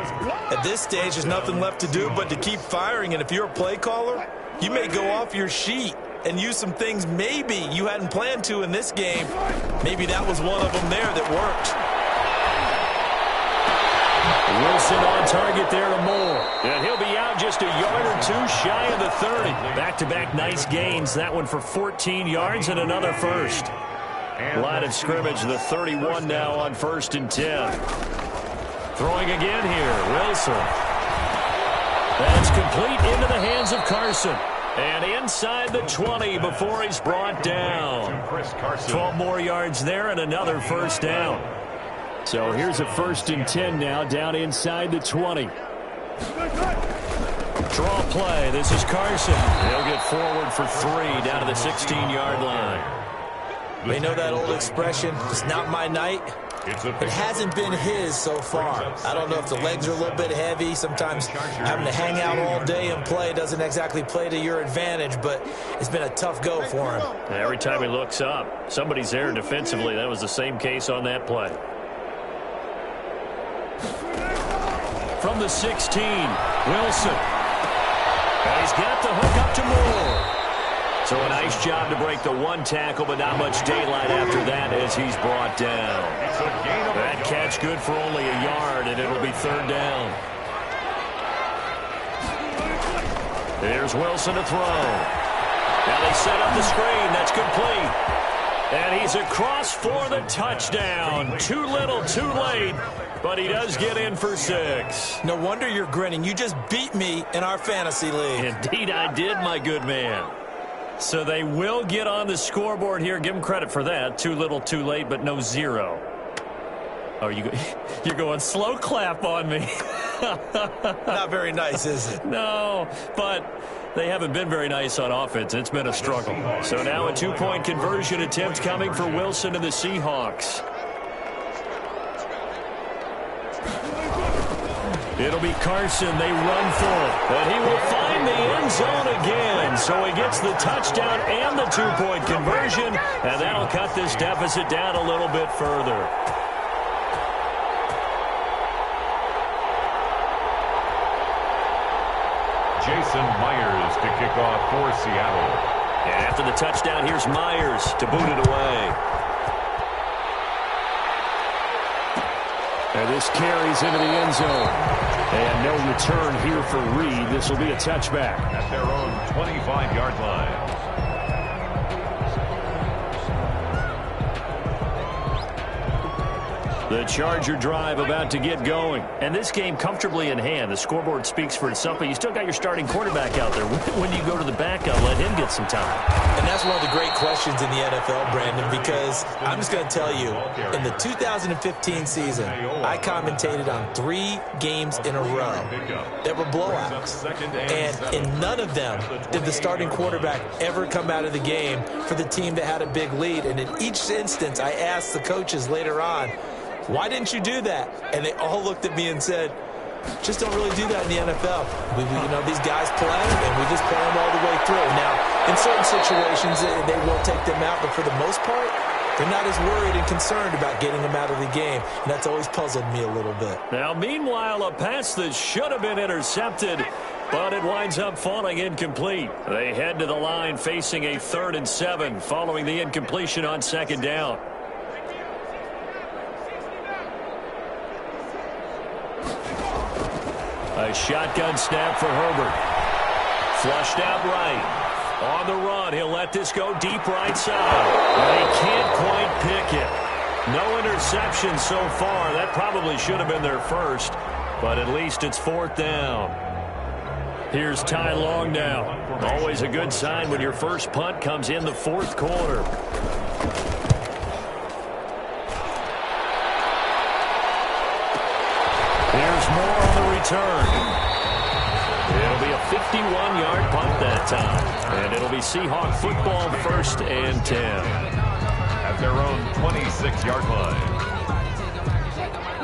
At this stage, there's nothing left to do but to keep firing. And if you're a play caller, you may go off your sheet and use some things maybe you hadn't planned to in this game. Maybe that was one of them there that worked. Wilson on target there to Moore. And he'll be out just a yard or 2 shy of the 30. Back-to-back nice gains. That one for 14 yards and another first. Line of scrimmage, the 31 now on 1st and 10. Throwing again here, Wilson. That's complete into the hands of Carson. And inside the 20 before he's brought down. 12 more yards there and another first down. So here's a 1st and 10 now, down inside the 20. Draw play. This is Carson. He'll get forward for 3 down to the 16-yard line. They know that old expression, it's not my night. It hasn't been his so far. I don't know if the legs are a little bit heavy. Sometimes having to hang out all day and play doesn't exactly play to your advantage, but it's been a tough go for him. Every time he looks up, somebody's there defensively. That was the same case on that play. From the 16, Wilson. And he's got the hook up to Moore. So a nice job to break the 1 tackle, but not much daylight after that as he's brought down. That catch good for only a yard, and it'll be third down. Here's Wilson to throw. Now they set up the screen. That's complete. And he's across for the touchdown. Too little, too late. But he does get in for 6. No wonder you're grinning. You just beat me in our fantasy league. Indeed I did, my good man. So they will get on the scoreboard here. Give them credit for that. Too little, too late, but no 0. Oh, you're going slow clap on me. Not very nice, is it? No, but they haven't been very nice on offense. It's been a struggle. So now a 2-point conversion attempt coming for Wilson and the Seahawks. It'll be Carson. They run for it. And he will find the end zone again. So he gets the touchdown and the 2-point conversion. And that'll cut this deficit down a little bit further. Jason Myers to kick off for Seattle. And after the touchdown, here's Myers to boot it away. And this carries into the end zone. And no return here for Reed. This will be a touchback. At their own 25-yard line. The Charger drive about to get going. And this game comfortably in hand. The scoreboard speaks for itself, but you still got your starting quarterback out there. When do you go to the backup, let him get some time? And that's one of the great questions in the NFL, Brandon, because I'm just going to tell you, in the 2015 season, I commentated on 3 games in a row that were blowouts. And in none of them did the starting quarterback ever come out of the game for the team that had a big lead. And in each instance, I asked the coaches later on, why didn't you do that? And they all looked at me and said, just don't really do that in the NFL. These guys play, and we just play them all the way through. Now, in certain situations, they will take them out, but for the most part, they're not as worried and concerned about getting them out of the game, and that's always puzzled me a little bit. Now, meanwhile, a pass that should have been intercepted, but it winds up falling incomplete. They head to the line facing a 3rd and 7 following the incompletion on 2nd down. A shotgun snap for Herbert. Flushed out right. On the run, he'll let this go deep right side. They can't quite pick it. No interception so far. That probably should have been their first, but at least it's 4th down. Here's Ty Long now. Always a good sign when your first punt comes in the 4th quarter. Here's more on the return. It'll be a 51-yard punt that time. And it'll be Seahawk football 1st and 10. At their own 26-yard line.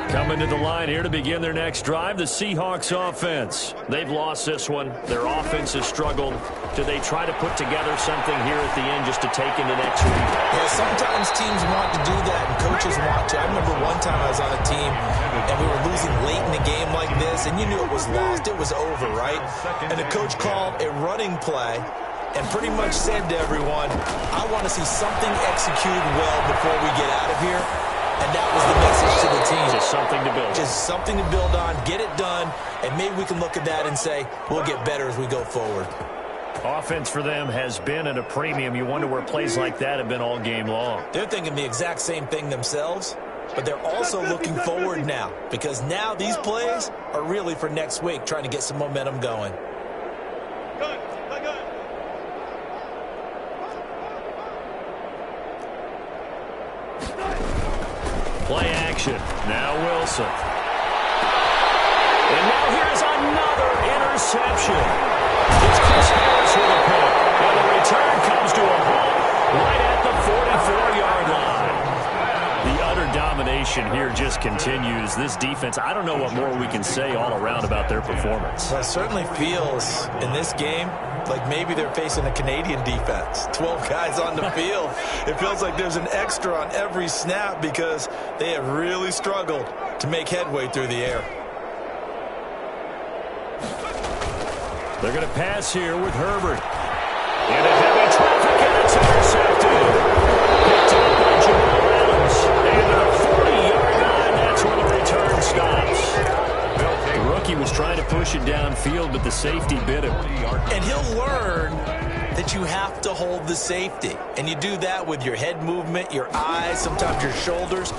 Coming to the line here to begin their next drive, the Seahawks offense. They've lost this one. Their offense has struggled. Do they try to put together something here at the end just to take into next week? Yeah, sometimes teams want to do that and coaches want to. I remember one time I was on a team and we were losing late in a game like this, and you knew it was lost. It was over, right? And the coach called a running play and pretty much said to everyone, I want to see something executed well before we get out of here. And that was the message to the team. Just something to build on. Just something to build on, get it done, and maybe we can look at that and say, we'll get better as we go forward. Offense for them has been at a premium. You wonder where plays like that have been all game long. They're thinking the exact same thing themselves, but they're also looking forward now, because now these plays are really for next week, trying to get some momentum going. Play action. Now Wilson. And now here's another interception. It's Chris Harris with a pick. And the return comes to a halt right at the 44-yard line. The utter domination here just continues. This defense, I don't know what more we can say all around about their performance. Well, it certainly feels in this game like maybe they're facing a Canadian defense. 12 guys on the field. It feels like there's an extra on every snap because they have really struggled to make headway through the air. They're going to pass here with Herbert. Into heavy traffic, and it's intercepted. Picked up by Jamal Adams. And at a 40-yard line, that's where the return stops. The rookie was trying to push it downfield, but the safety bit him. And he'll learn that you have to hold the safety. And you do that with your head movement, your eyes, sometimes your shoulders.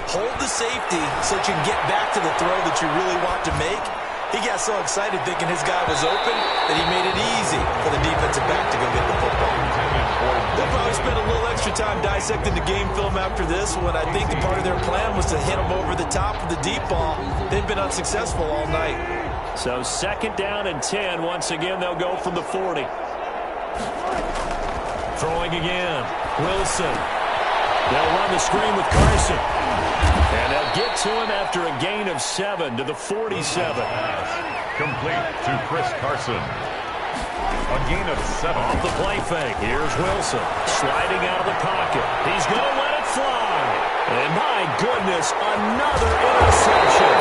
Hold the safety so that you can get back to the throw that you really want to make. He got so excited thinking his guy was open that he made it easy for the defensive back to go get the football. They'll probably spend a little extra time dissecting the game film after this one. I think the part of their plan was to hit him over the top of the deep ball. They've been unsuccessful all night. So 2nd down and 10. Once again, they'll go from the 40. Throwing again. Wilson. They'll run the screen with Carson. And they'll get to him after a gain of 7 to the 47. Complete to Chris Carson. A gain of 7. Off the play fake. Here's Wilson. Sliding out of the pocket. He's going to let it fly. And my goodness, another interception.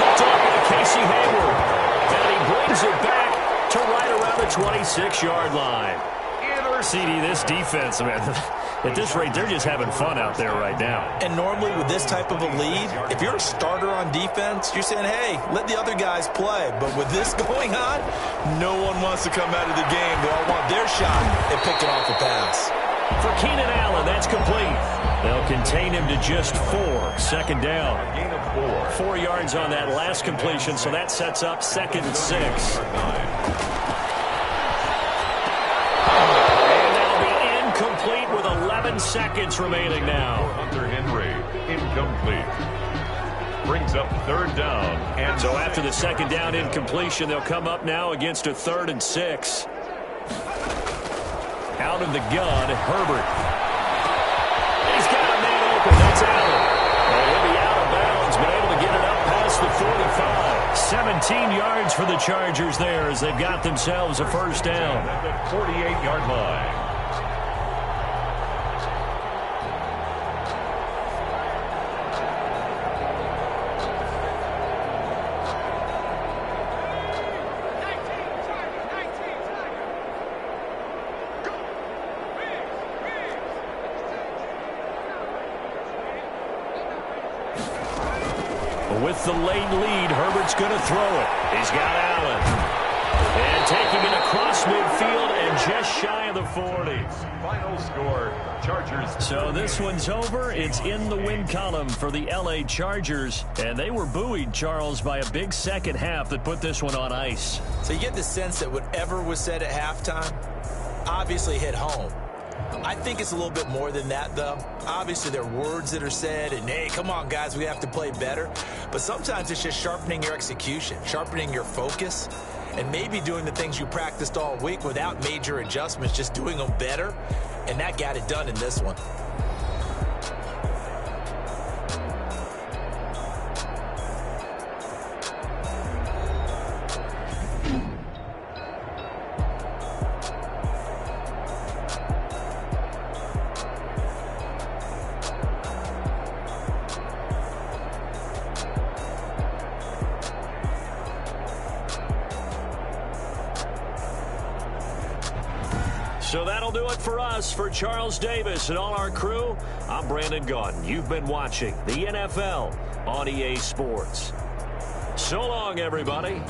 Picked up by Casey Hayward. And he brings it back to right around the 26-yard line. CD, this defense, man, at this rate, they're just having fun out there right now. And normally with this type of a lead, if you're a starter on defense, you're saying, hey, let the other guys play. But with this going on, no one wants to come out of the game. They all want their shot at picking off a pass. For Keenan Allen, that's complete. They'll contain him to just 4. Second down. Gain of 4. 4 yards on that last completion, so that sets up 2nd and 6. And that'll be incomplete with 11 seconds remaining now. Hunter Henry, incomplete. Brings up 3rd down. And so after the 2nd down incompletion, they'll come up now against a 3rd and 6. Out of the gun, Herbert. He's got a man open. That's Allen. And he'll be out of bounds, but able to get it up past the 45. 17 yards for the Chargers there as they've got themselves a first down. At the 48-yard line. With the late lead, Herbert's going to throw it. He's got Allen. And taking it across midfield and just shy of the 40. Final score, Chargers. So this one's over. It's in the win column for the L.A. Chargers. And they were buoyed, Charles, by a big second half that put this one on ice. So you get the sense that whatever was said at halftime obviously hit home. I think it's a little bit more than that, though. Obviously, there are words that are said, and, hey, come on, guys, we have to play better. But sometimes it's just sharpening your execution, sharpening your focus, and maybe doing the things you practiced all week without major adjustments, just doing them better. And that got it done in this one. So that'll do it for us. For Charles Davis and all our crew, I'm Brandon Gaudin. You've been watching the NFL on EA Sports. So long, everybody.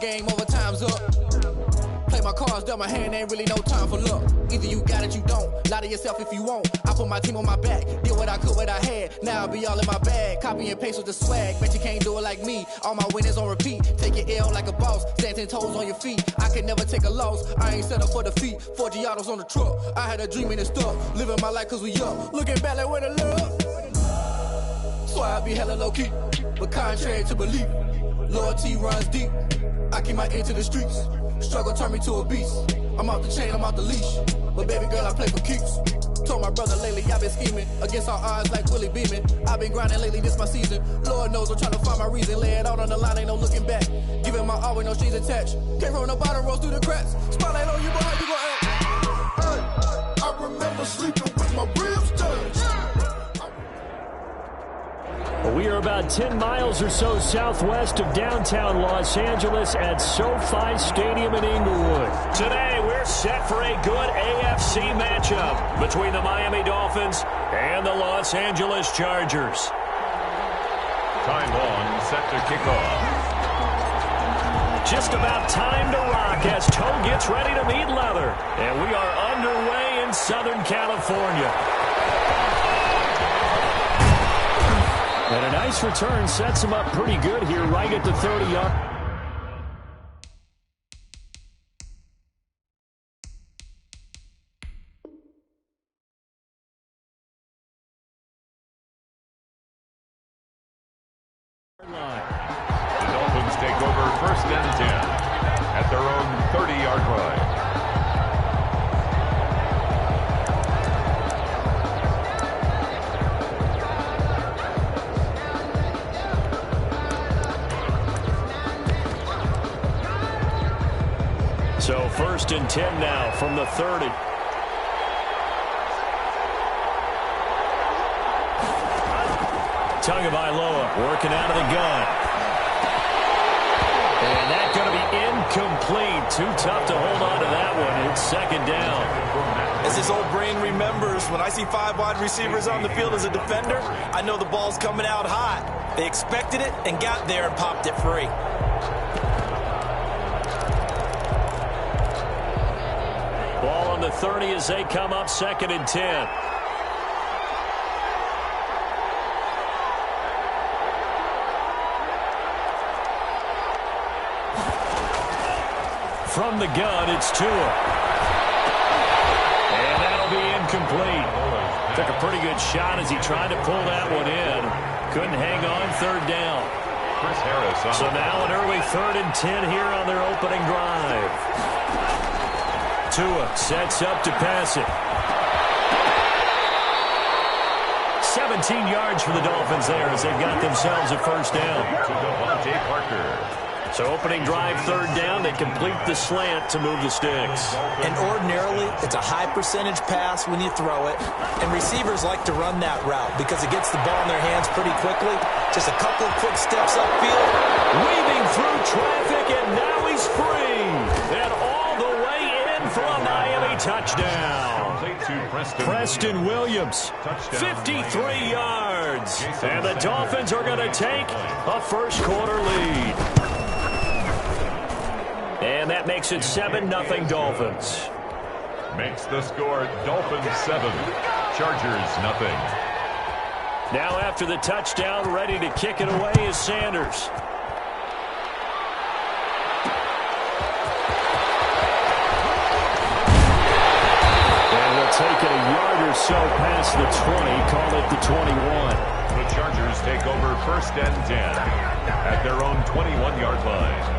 Game over, time's up. Play my cards, dealt my hand, ain't really no time for luck. Either you got it, you don't. Lie to yourself if you won't. I put my team on my back, did what I could, what I had. Now I'll be all in my bag. Copy and paste with the swag. Bet you can't do it like me. All my winners on repeat. Take your L like a boss. Stand 10 toes on your feet. I could never take a loss. I ain't set up for defeat. 4 Giottos on the truck. I had a dream and it stuck. Living my life cause we up. Looking back like where the love. So I be hella low key. But contrary to belief, loyalty runs deep. I keep my ear to the streets. Struggle turned me to a beast. I'm off the chain, I'm off the leash. But baby girl, I play for keeps. Told my brother lately, I've been scheming. Against all odds like Willie Beeman. I've been grinding lately, this my season. Lord knows I'm trying to find my reason. Lay it out on the line, ain't no looking back. Giving my all with no strings attached. Can't roll no bottom, rolls through the cracks. Spotlight on you, but how you gon' act? Hey, I remember sleeping with my ribs touched. We are about 10 miles or so southwest of downtown Los Angeles at SoFi Stadium in Inglewood. Today, we're set for a good AFC matchup between the Miami Dolphins and the Los Angeles Chargers. Time long, set to kick off. Just about time to rock as Toe gets ready to meet leather. And we are underway in Southern California. And a nice return sets him up pretty good here right at the 30-yard. The Dolphins take over 1st and 10 at their own 30-yard line. So 1st and 10 now from the 30. Tagovailoa working out of the gun. And that's going to be incomplete. Too tough to hold on to that one. It's 2nd down. As his old brain remembers, when I see 5 wide receivers on the field as a defender, I know the ball's coming out hot. They expected it and got there and popped it free. Ball on the 30 as they come up 2nd and 10. From the gun, it's Tua. And that'll be incomplete. Took a pretty good shot as he tried to pull that one in. Couldn't hang on 3rd down. Chris Harris. So now an early 3rd and 10 here on their opening drive. Tua sets up to pass it. 17 yards for the Dolphins there as they've got themselves a 1st down. To Devontae Parker. So opening drive 3rd down, they complete the slant to move the sticks. And ordinarily, it's a high percentage pass when you throw it. And receivers like to run that route because it gets the ball in their hands pretty quickly. Just a couple of quick steps upfield. Weaving through traffic, and now he's free. And all the way in for a Miami touchdown. Preston Williams, 53 yards. And the Dolphins are going to take a 1st quarter lead. And that makes it 7-0 Dolphins. Makes the score Dolphins 7, Chargers 0. Now after the touchdown, ready to kick it away is Sanders. And we'll take it a yard or so past the 20, call it the 21. The Chargers take over 1st and 10 at their own 21-yard line.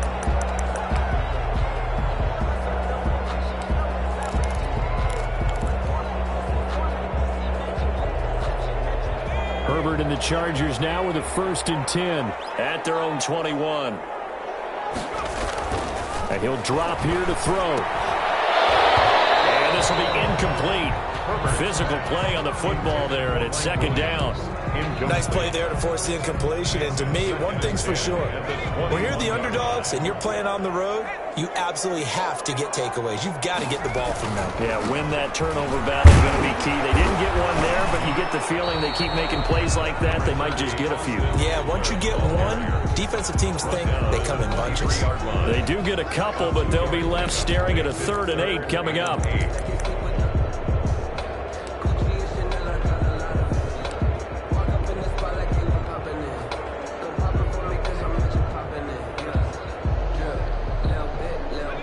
Herbert and the Chargers now with a 1st and 10 at their own 21. And he'll drop here to throw. And this will be incomplete. Physical play on the football there, and it's 2nd down. Nice play there to force the incompletion. And to me, one thing's for sure. When you're the underdogs and you're playing on the road, you absolutely have to get takeaways. You've got to get the ball from them. Yeah, win that turnover battle is going to be key. They didn't get one there, but you get the feeling they keep making plays like that, they might just get a few. Yeah, once you get one, defensive teams think they come in bunches. They do get a couple, but they'll be left staring at a 3rd and 8 coming up.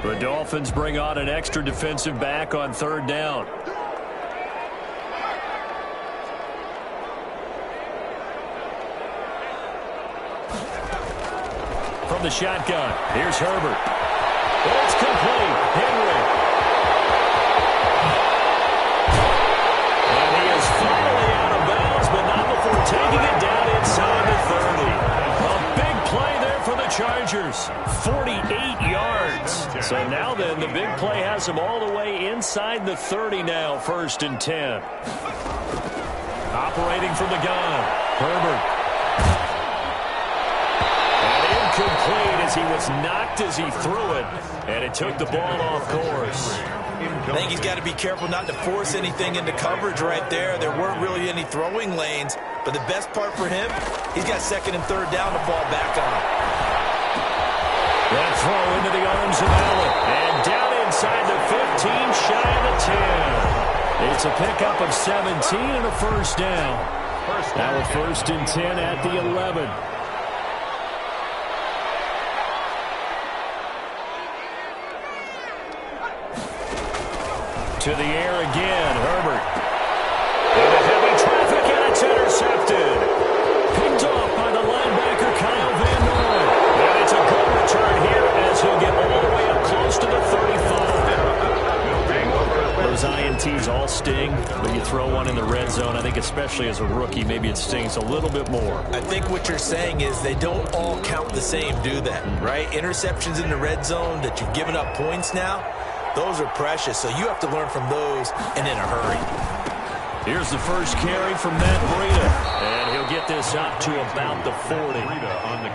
The Dolphins bring on an extra defensive back on 3rd down. From the shotgun, here's Herbert. It's complete. Henry. And he is finally out of bounds, but not before taking it down inside the 30. A big play there for the Chargers. 48 yards. So now then, the big play has them all the way inside the 30 now, 1st and 10. Operating from the gun, Herbert. And incomplete as he was knocked as he threw it, and it took the ball off course. I think he's got to be careful not to force anything into coverage right there. There weren't really any throwing lanes, but the best part for him, he's got 2nd and 3rd down to fall back on. That throw into the arms of Allen. And down inside the 15, shy of the 10. It's a pickup of 17 and a 1st down. Now a 1st and 10 at the 11. To the air again, Herbert. Into heavy traffic, and it's intercepted. Picked off by the linebacker, Kyle Van Noy. And it's a good return here as he'll get all the way up close to the 35. Those INTs all sting. But you throw one in the red zone, I think especially as a rookie, maybe it stings a little bit more. I think what you're saying is they don't all count the same, do they? Right? Interceptions in the red zone that you've given up points now, those are precious. So you have to learn from those and in a hurry. Here's the first carry from Matt Breida. And he'll get this up to about the 40.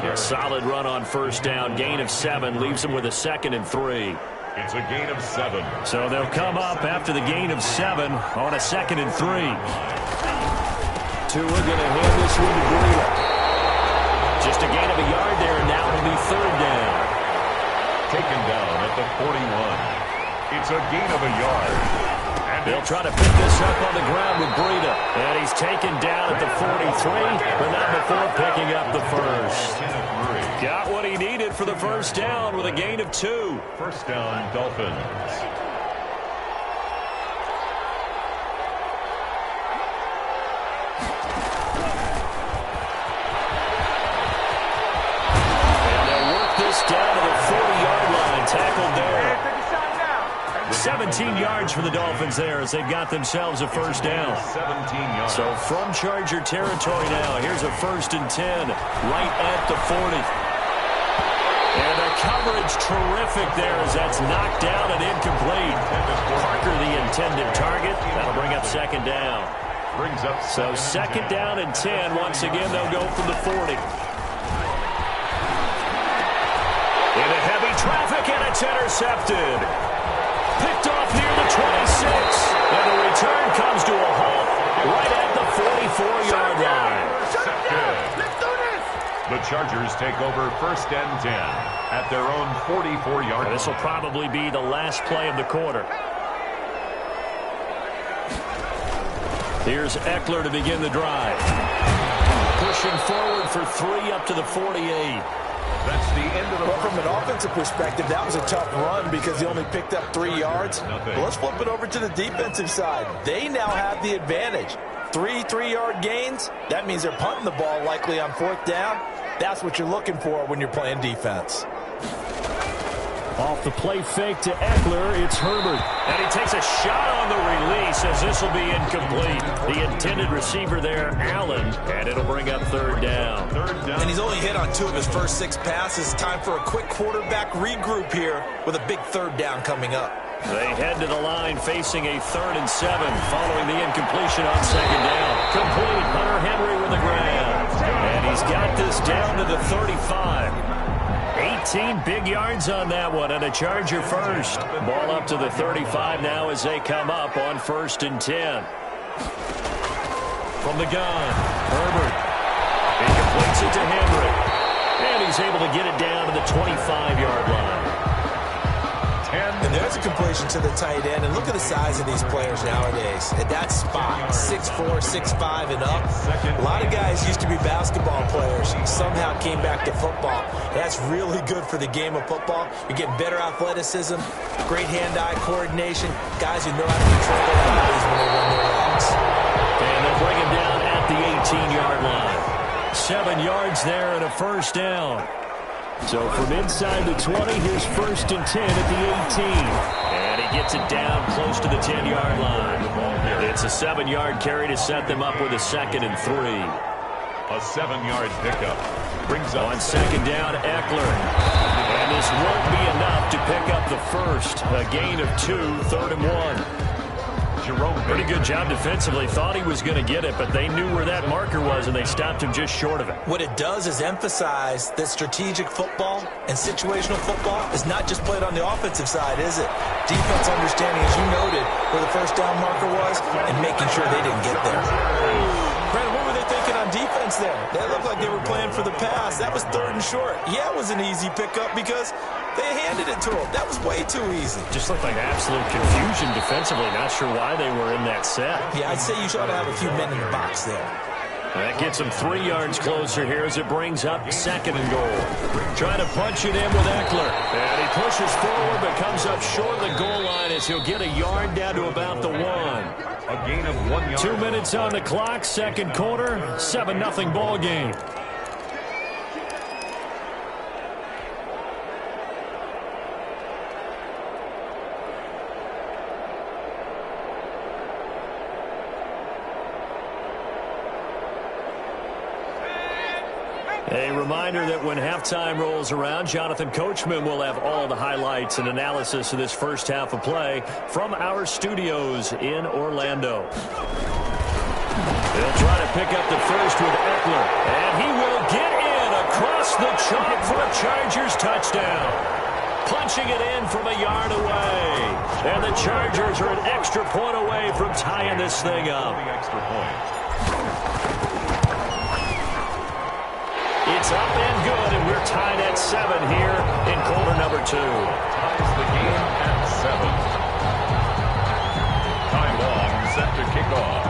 A solid run on first down. Gain of 7 leaves him with a 2nd and 3. It's a gain of 7. So they'll come up after the gain of 7 on a 2nd and 3. Tua going to hand this one to Breida. Just a gain of a yard there, and now it'll be 3rd down. Taken down at the 41. It's a gain of a yard. And they'll try to pick this up on the ground with Breida. And he's taken down at the 43, but not before picking up the first. Got what he needed for the first down with a gain of 2. First down, Dolphins. Down to the 40-yard line, tackled there. 17 yards for the Dolphins there as they've got themselves a first down. 17 yards. So from Charger territory now, here's a 1st and 10, right at the 40. And the coverage terrific there as that's knocked down and incomplete. Parker the intended target. That'll bring up 2nd down. So 2nd down and 10. Once again, they'll go from the 40. Into heavy traffic, and it's intercepted. Picked off near the 26. And the return comes to a halt right at the 44-yard line. Let's do this. The Chargers take over 1st and 10 at their own 44-yard line. This will probably be the last play of the quarter. Here's Eckler to begin the drive. Pushing forward for 3 up to the 48. That's the end of the Well, from an offensive perspective, that was a tough run because he only picked up 3 yards. But let's flip it over to the defensive side. They now have the advantage. 3 3-yard gains. That means they're punting the ball likely on 4th down. That's what you're looking for when you're playing defense. Off the play fake to Eckler, it's Herbert. And he takes a shot on the release as this will be incomplete. The intended receiver there, Allen, and it'll bring up 3rd down. And he's only hit on 2 of his first 6 passes. Time for a quick quarterback regroup here with a big 3rd down coming up. They head to the line facing a 3rd and 7 following the incompletion on 2nd down. Complete, Hunter Henry with the ground. And he's got this down to the 35. 18 big yards on that one, and a Charger first. Ball up to the 35 now as they come up on 1st and 10. From the gun, Herbert. He completes it to Henry. And he's able to get it down to the 25-yard line. And there's a completion to the tight end. And look at the size of these players nowadays. At that spot, 6'4", 6'5", and up. A lot of guys used to be basketball players. Somehow came back to football. That's really good for the game of football. You're getting better athleticism, great hand-eye coordination. Guys who know how to control their bodies when they run their routes. And they'll bring him down at the 18-yard line. 7 yards there and a first down. So from inside the 20, here's 1st and 10 at the 18. And he gets it down close to the 10-yard line. It's a 7-yard carry to set them up with a 2nd and 3. A 7-yard pickup. Brings up on 2nd down, Eckler. And this won't be enough to pick up the first. A gain of 2, 3rd and 1. Pretty good job defensively. Thought he was going to get it, but they knew where that marker was, and they stopped him just short of it. What it does is emphasize that strategic football and situational football is not just played on the offensive side, is it? Defense understanding, as you noted, where the first down marker was and making sure they didn't get there. Brandon, what were they thinking on defense there? They looked like they were playing for the pass. That was 3rd and short. Yeah, it was an easy pickup because they handed it to him. That was way too easy. Just looked like absolute confusion defensively. Not sure why they were in that set. Yeah, I'd say you should have a few men in the box there. That gets him 3 yards closer here as it brings up 2nd and goal. Trying to punch it in with Eckler. And he pushes forward but comes up short of the goal line as he'll get a yard down to about the 1. A gain of 1 yard. 2 minutes on the clock, 2nd quarter, 7-0 ball game. A reminder that when halftime rolls around, Jonathan Coachman will have all the highlights and analysis of this first half of play from our studios in Orlando. They'll try to pick up the first with Eckler, and he will get in across the chalk for a Chargers touchdown. Punching it in from a yard away. And the Chargers are an extra point away from tying this thing up. Extra point. It's up and good, and we're tied at 7 here in quarter number 2. Ties the game at 7. Ty Long set to kick off.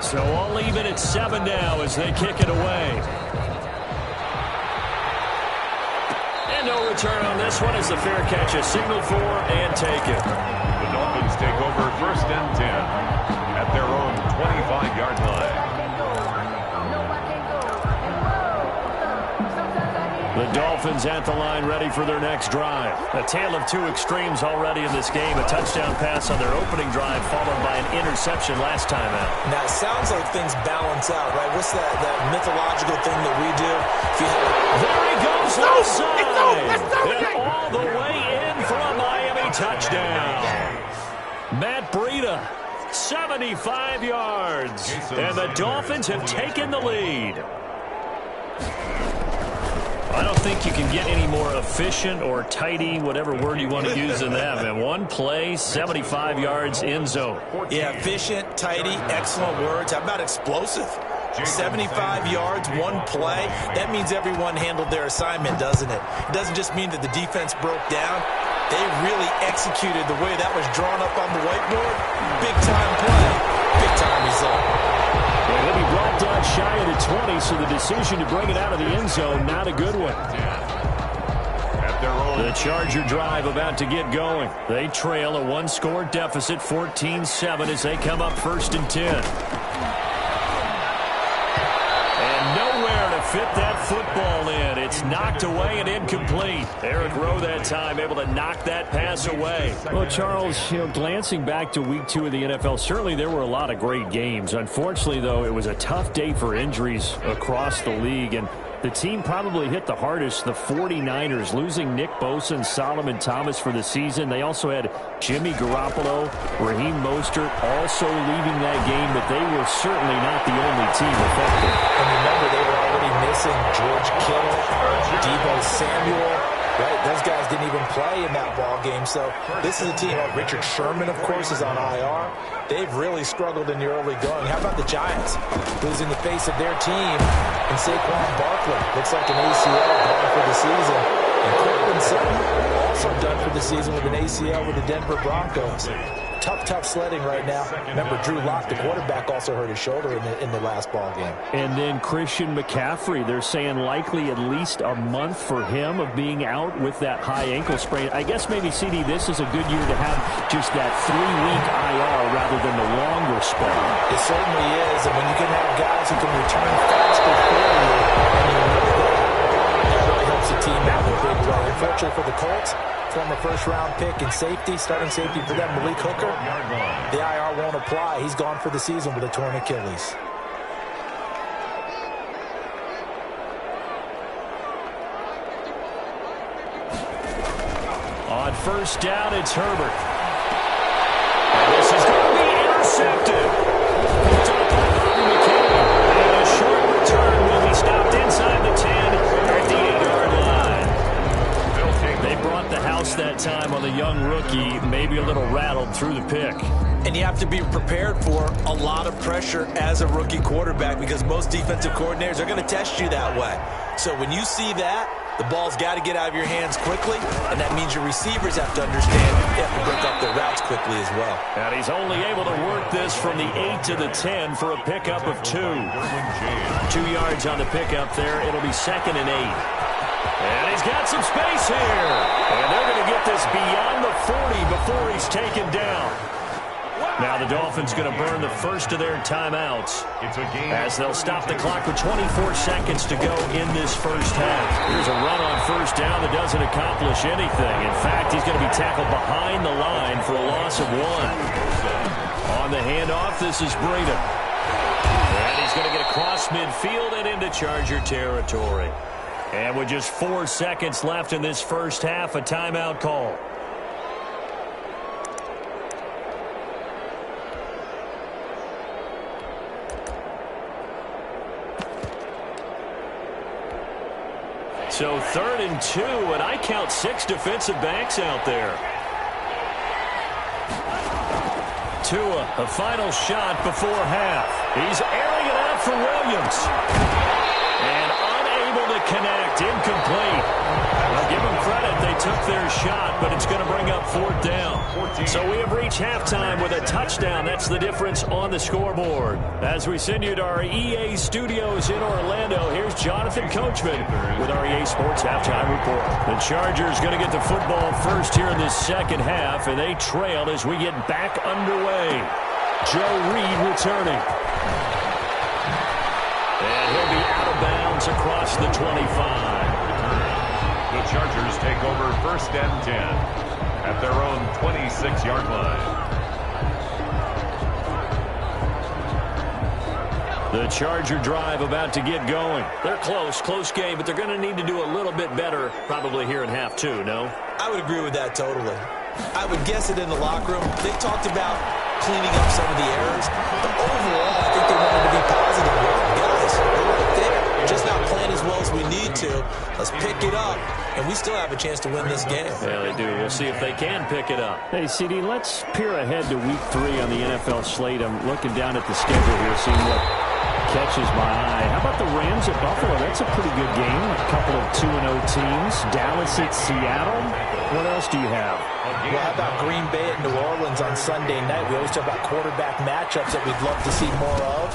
So all even at 7 now as they kick it away. And no return on this one as the fair catch is signaled for and taken. The Dolphins take over 1st and 10 at their own 25-yard line. The Dolphins at the line ready for their next drive. A tale of two extremes already in this game. A touchdown pass on their opening drive followed by an interception last time out. Now, it sounds like things balance out, right? What's that mythological thing that we do? If you there he goes left side. And all the way in for a Miami touchdown. Matt Breida, 75 yards. And the Dolphins have taken the lead. I don't think you can get any more efficient or tidy, whatever word you want to use in that, man. One play, 75 yards, end zone. Yeah, efficient, tidy, excellent words. How about explosive? 75 yards, one play. That means everyone handled their assignment, doesn't it? It doesn't just mean that the defense broke down. They really executed the way that was drawn up on the whiteboard. Big-time play, big-time result. And he'll be brought down shy of the 20, so the decision to bring it out of the end zone, not a good one. The Charger drive about to get going. They trail a one-score deficit, 14-7, as they come up 1st and 10. And nowhere to fit that football in. It's knocked away and incomplete. Eric Rowe that time able to knock that pass away. Well, Charles, glancing back to week 2 of the NFL, certainly there were a lot of great games. Unfortunately, though, it was a tough day for injuries across the league, and the team probably hit the hardest, the 49ers, losing Nick Bosa and Solomon Thomas for the season. They also had Jimmy Garoppolo, Raheem Mostert also leaving that game, but they were certainly not the only team affected. And remember, they were already missing George Kittle, Deebo Samuel. Right, those guys didn't even play in that ball game. So this is a team. Richard Sherman, of course, is on IR. They've really struggled in the early going. How about the Giants, losing the face of their team and Saquon Barkley? Looks like an ACL gone for the season. And Cortland Sutton also done for the season with an ACL with the Denver Broncos. Tough sledding right now. Remember, Drew Lock, the quarterback, also hurt his shoulder in the last ball game. And then Christian McCaffrey, they're saying likely at least a month for him of being out with that high ankle sprain. I guess maybe, CD, this is a good year to have just that 3-week IR rather than the longer spell. It certainly is, and when you can have guys who can return faster for you, and you know that really helps the team out in a big way. Unfortunately for the Colts, former first-round pick and safety, starting safety for them, Malik Hooker, the IR won't apply. He's gone for the season with a torn Achilles. On 1st down, it's Herbert. And this is going to be intercepted. Picked up by Bobby McCain. And a short return will be stopped inside the 10 at the 8-yard line. They brought the house that time on the young rookie, maybe a little rattled through the pick. And you have to be prepared for a lot of pressure as a rookie quarterback because most defensive coordinators are going to test you that way. So when you see that, the ball's got to get out of your hands quickly, and that means your receivers have to understand they have to break up their routes quickly as well. And he's only able to work this from the 8 to the 10 for a pickup of 2. 2 yards on the pickup there. It'll be 2nd and 8. And he's got some space here. And they're going to get this beyond the 40 before he's taken down. Now the Dolphins going to burn the first of their timeouts as they'll stop the clock with 24 seconds to go in this first half. Here's a run on first down that doesn't accomplish anything. In fact, he's going to be tackled behind the line for a loss of 1. On the handoff, this is Breida. And he's going to get across midfield and into Charger territory. And with just 4 seconds left in this first half, a timeout call. So 3rd and 2, and I count 6 defensive backs out there. Tua, a final shot before half. He's airing it out for Williams. And unable to connect, incomplete. Well, give them credit, they took their shot, but it's going to bring up 4th down. So we have reached halftime with a touchdown. That's the difference on the scoreboard. As we send you to our EA studios in Orlando, here's Jonathan Coachman with our EA Sports Halftime Report. The Chargers going to get the football first here in this second half, and they trailed as we get back underway. Joe Reed returning. And he'll be out of bounds across the 25. The Chargers take over 1st and 10 at their own 26-yard line. The Charger drive about to get going. They're close game, but they're going to need to do a little bit better probably here in half 2, no? I would agree with that totally. I would guess it in the locker room. They talked about cleaning up some of the errors, but overall, I think they wanted to be positive with them. Guys, we're right there. Just not playing as well as we need to. Let's pick it up, and we still have a chance to win this game. Yeah, they do. We'll see if they can pick it up. Hey, CD, let's peer ahead to Week 3 on the NFL slate. I'm looking down at the schedule here, seeing what catches my eye. How about the Rams at Buffalo? That's a pretty good game. A couple of 2-0 teams. Dallas at Seattle. What else do you have? Well, how about Green Bay at New Orleans on Sunday night? We always talk about quarterback matchups that we'd love to see more of.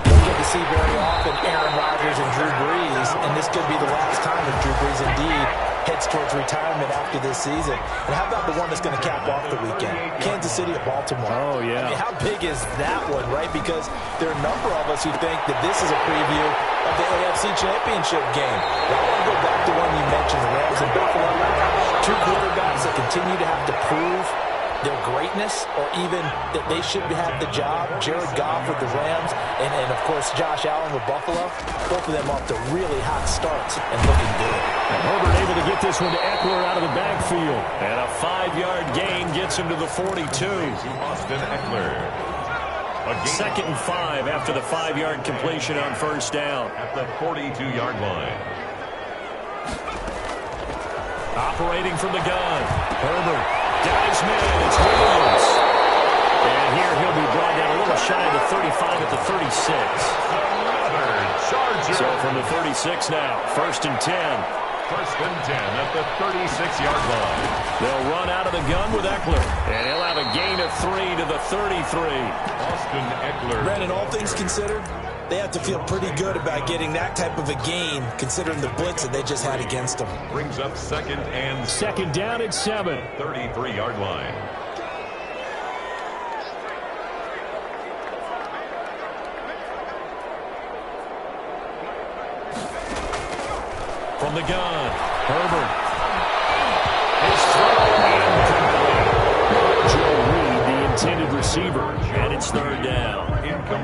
Don't get to see very often Aaron Rodgers and Drew Brees, and this could be the last time if Drew Brees indeed heads towards retirement after this season. And how about the one that's going to cap off the weekend? Kansas City at Baltimore. Oh, yeah. I mean, how big is that one, right? Because there are a number of us who think that this is a preview of the AFC Championship game. Well, I want to go back to one you mentioned, the Rams and Buffalo. 2 quarterbacks that continue to have to prove their greatness or even that they should have the job. Jared Goff with the Rams and of course, Josh Allen with Buffalo. Both of them off to really hot starts and looking good. And Herbert able to get this one to Eckler out of the backfield. And a 5-yard gain gets him to the 42. Austin Eckler. 2nd and 5 after the 5-yard completion on first down. At the 42-yard line. Operating from the gun. Herbert dives man. It's Williams. And here he'll be brought down a little shy of the 35 at the 36. So from the 36 now, 1st and 10. 1st and 10 at the 36-yard line. They'll run out of the gun with Eckler. And he'll have a gain of 3 to the 33. Austin Eckler. Brandon, all things considered, they have to feel pretty good about getting that type of a gain, considering the blitz that they just had against them. Brings up 2nd and 2nd down at 7. 33-yard line. From the gun, Herbert. His throw incomplete. Joe Reed, the intended receiver, and it's 3rd down.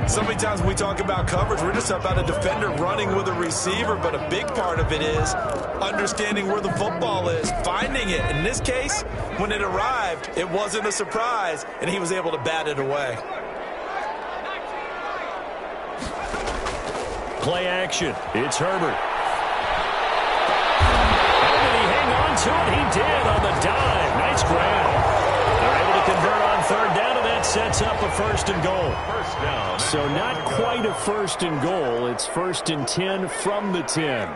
So many times when we talk about coverage, we're just about a defender running with a receiver, but a big part of it is understanding where the football is, finding it. In this case, when it arrived, it wasn't a surprise, and he was able to bat it away. Play action. It's Herbert. To it, he did on the dive. Nice grab. They're able to convert on 3rd down, and that sets up a 1st and goal. First down. So not quite a 1st and goal. It's 1st and 10 from the 10.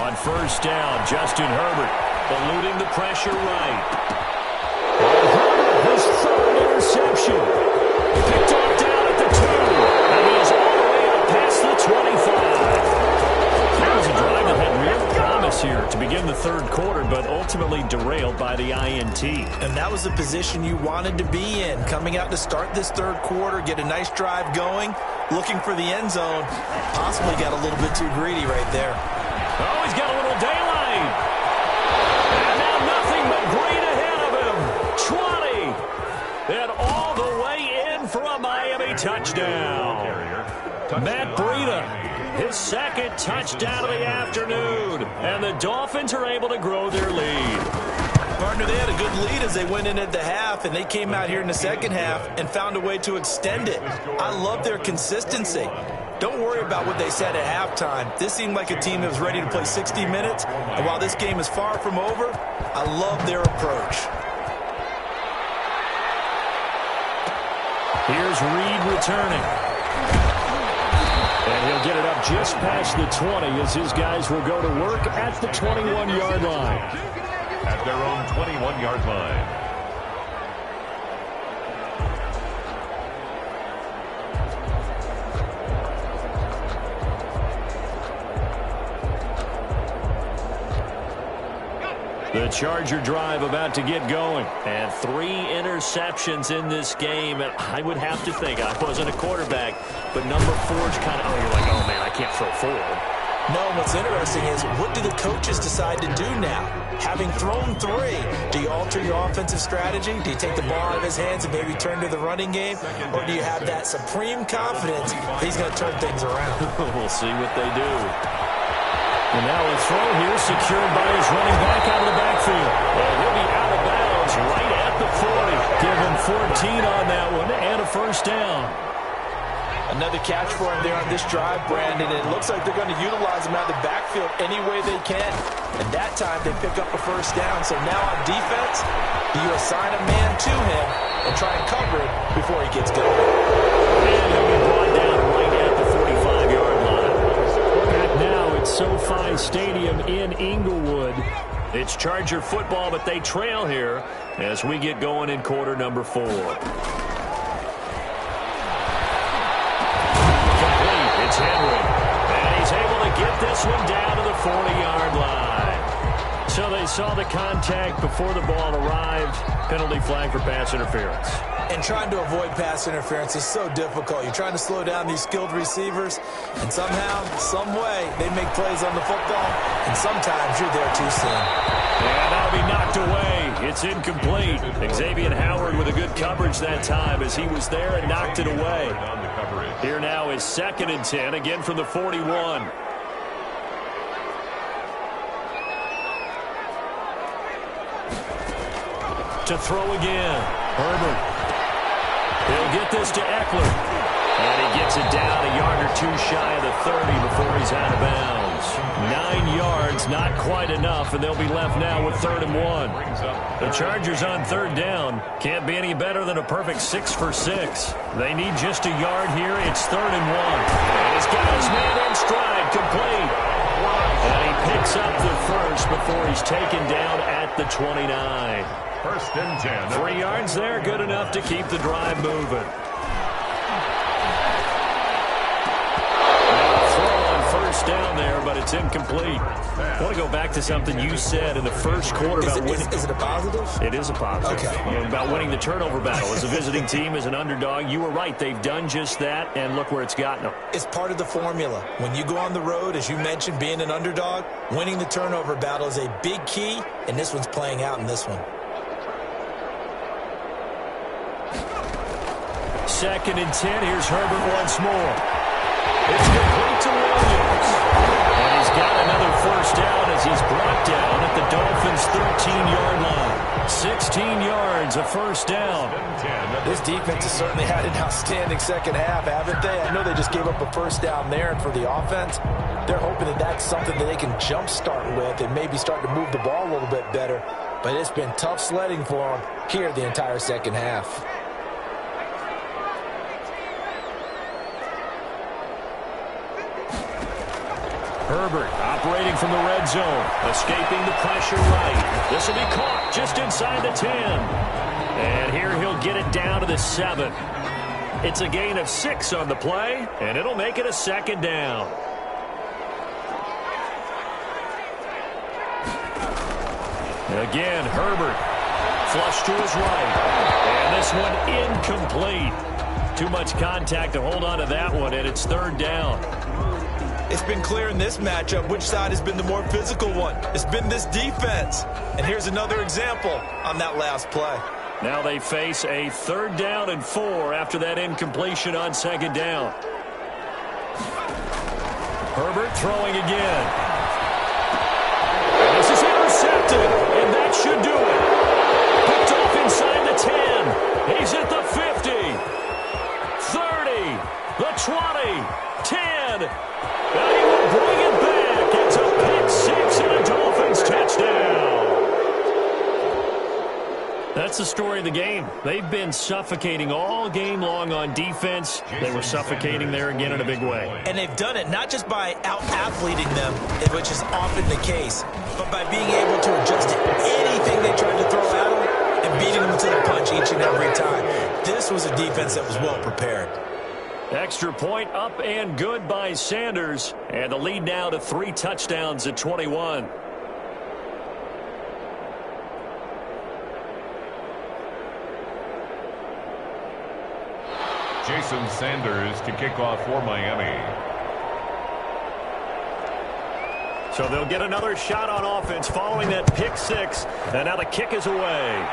On 1st down, Justin Herbert eluding the pressure right. And Herbert, his 3rd interception. Picked off down at the 2. And he is all the way up past the 25. That was a drive that had real promise here to begin the third quarter, but ultimately derailed by the INT. And that was the position you wanted to be in, coming out to start this third quarter, get a nice drive going, looking for the end zone. Possibly got a little bit too greedy right there. Oh, he's got a little daylight. And now nothing but green ahead of him. 20. And all the way in for a Miami touchdown. Matt Breida, his second touchdown of the afternoon. And the Dolphins are able to grow their lead. Partner, they had a good lead as they went in at the half, and they came out here in the second half and found a way to extend it. I love their consistency. Don't worry about what they said at halftime. This seemed like a team that was ready to play 60 minutes. And while this game is far from over, I love their approach. Here's Reed returning. And he'll get it up just past the 20 as his guys will go to work at the 21-yard line. At their own 21-yard line. The Charger drive about to get going. And 3 interceptions in this game. And I would have to think, I wasn't a quarterback, but number 4's kind of, you're like, oh, man, I can't throw forward. No, what's interesting is, what do the coaches decide to do now? Having thrown 3, do you alter your offensive strategy? Do you take the ball out of his hands and maybe turn to the running game? Or do you have that supreme confidence he's going to turn things around? We'll see what they do. And now a throw here secured by his running back out of the backfield. And he'll be out of bounds right at the 40. Give him 14 on that one and a first down. Another catch for him there on this drive, Brandon. And it looks like they're going to utilize him out of the backfield any way they can. And that time they pick up a first down. So now on defense, you assign a man to him and try and cover it before he gets going. And he'll be brought down right at the 45-yard line. Back now at SoFi Stadium in Inglewood. It's Charger football, but they trail here as we get going in quarter number 4. It's Henry, and he's able to get this one down to the 40-yard line. So they saw the contact before the ball arrived. Penalty flag for pass interference. And trying to avoid pass interference is so difficult. You're trying to slow down these skilled receivers, and somehow, some way, they make plays on the football, and sometimes you're there too soon. And that'll be knocked away. It's incomplete. Xavier Howard with a good coverage that time as he was there and knocked it away. Here now is 2nd and 10, again from the 41. To throw again. Herbert. He'll get this to Eckler. And he gets it down a yard or 2 shy of the 30 before he's out of bounds. 9 yards, not quite enough, and they'll be left now with 3rd and 1. The Chargers on 3rd down. Can't be any better than a perfect 6 for 6. They need just a yard here. It's 3rd and 1. And he's got his man in stride, complete. And he picks up the first before he's taken down at the 29. 1st and 10. 3 yards there, good enough to keep the drive moving. First down there, but it's incomplete. I want to go back to something you said in the first quarter about winning. Is it a positive? It is a positive. Okay. About winning the turnover battle as a visiting team, as an underdog. You were right. They've done just that, and look where it's gotten them. It's part of the formula. When you go on the road, as you mentioned, being an underdog, winning the turnover battle is a big key, and this one's playing out in this one. 2nd and 10. Here's Herbert once more. It's complete to Williams. And he's got another first down as he's brought down at the Dolphins' 13-yard line. 16 yards, a first down. This defense has certainly had an outstanding second half, haven't they? I know they just gave up a first down there, and for the offense, they're hoping that that's something that they can jumpstart with and maybe start to move the ball a little bit better. But it's been tough sledding for them here the entire second half. Herbert operating from the red zone, escaping the pressure right. This will be caught just inside the 10. And here he'll get it down to the 7. It's a gain of 6 on the play, and it'll make it a 2nd down. Again, Herbert. Flush to his right. And this one incomplete. Too much contact to hold on to that one, and it's third down. It's been clear in this matchup which side has been the more physical one. It's been this defense. And here's another example on that last play. Now they face a 3rd down and 4 after that incompletion on 2nd down. Herbert throwing again. And this is intercepted, and that should do it. Picked off inside the 10. He's at the 50, 30, the 20, 10. And he will bring it back. It's a pick 6 and a Dolphins touchdown. That's the story of the game. They've been suffocating all game long on defense. They were suffocating there again in a big way. And they've done it not just by out-athleting them, which is often the case, but by being able to adjust to anything they tried to throw at them and beating them to the punch each and every time. This was a defense that was well prepared. Extra point up and good by Sanders. And the lead now to 3 touchdowns at 21. Jason Sanders to kick off for Miami. So they'll get another shot on offense following that pick 6. And now the kick is away.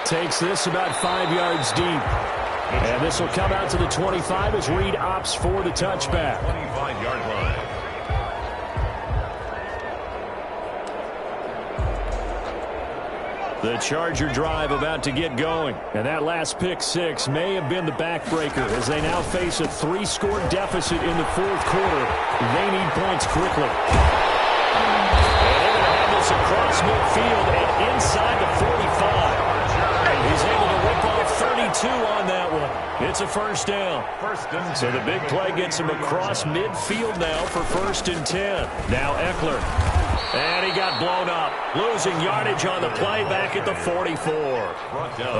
Takes this about 5 yards deep. And this will come out to the 25 as Reed opts for the touchback. 25-yard line. The Charger drive about to get going. And that last pick 6 may have been the backbreaker as they now face a 3-score deficit in the 4th quarter. They need points quickly. And they're going to have this across midfield and inside the 45. He's able to rip off 32 on that one. It's a 1st down. So the big play gets him across midfield now for 1st and 10. Now Eckler. And he got blown up. Losing yardage on the play back at the 44.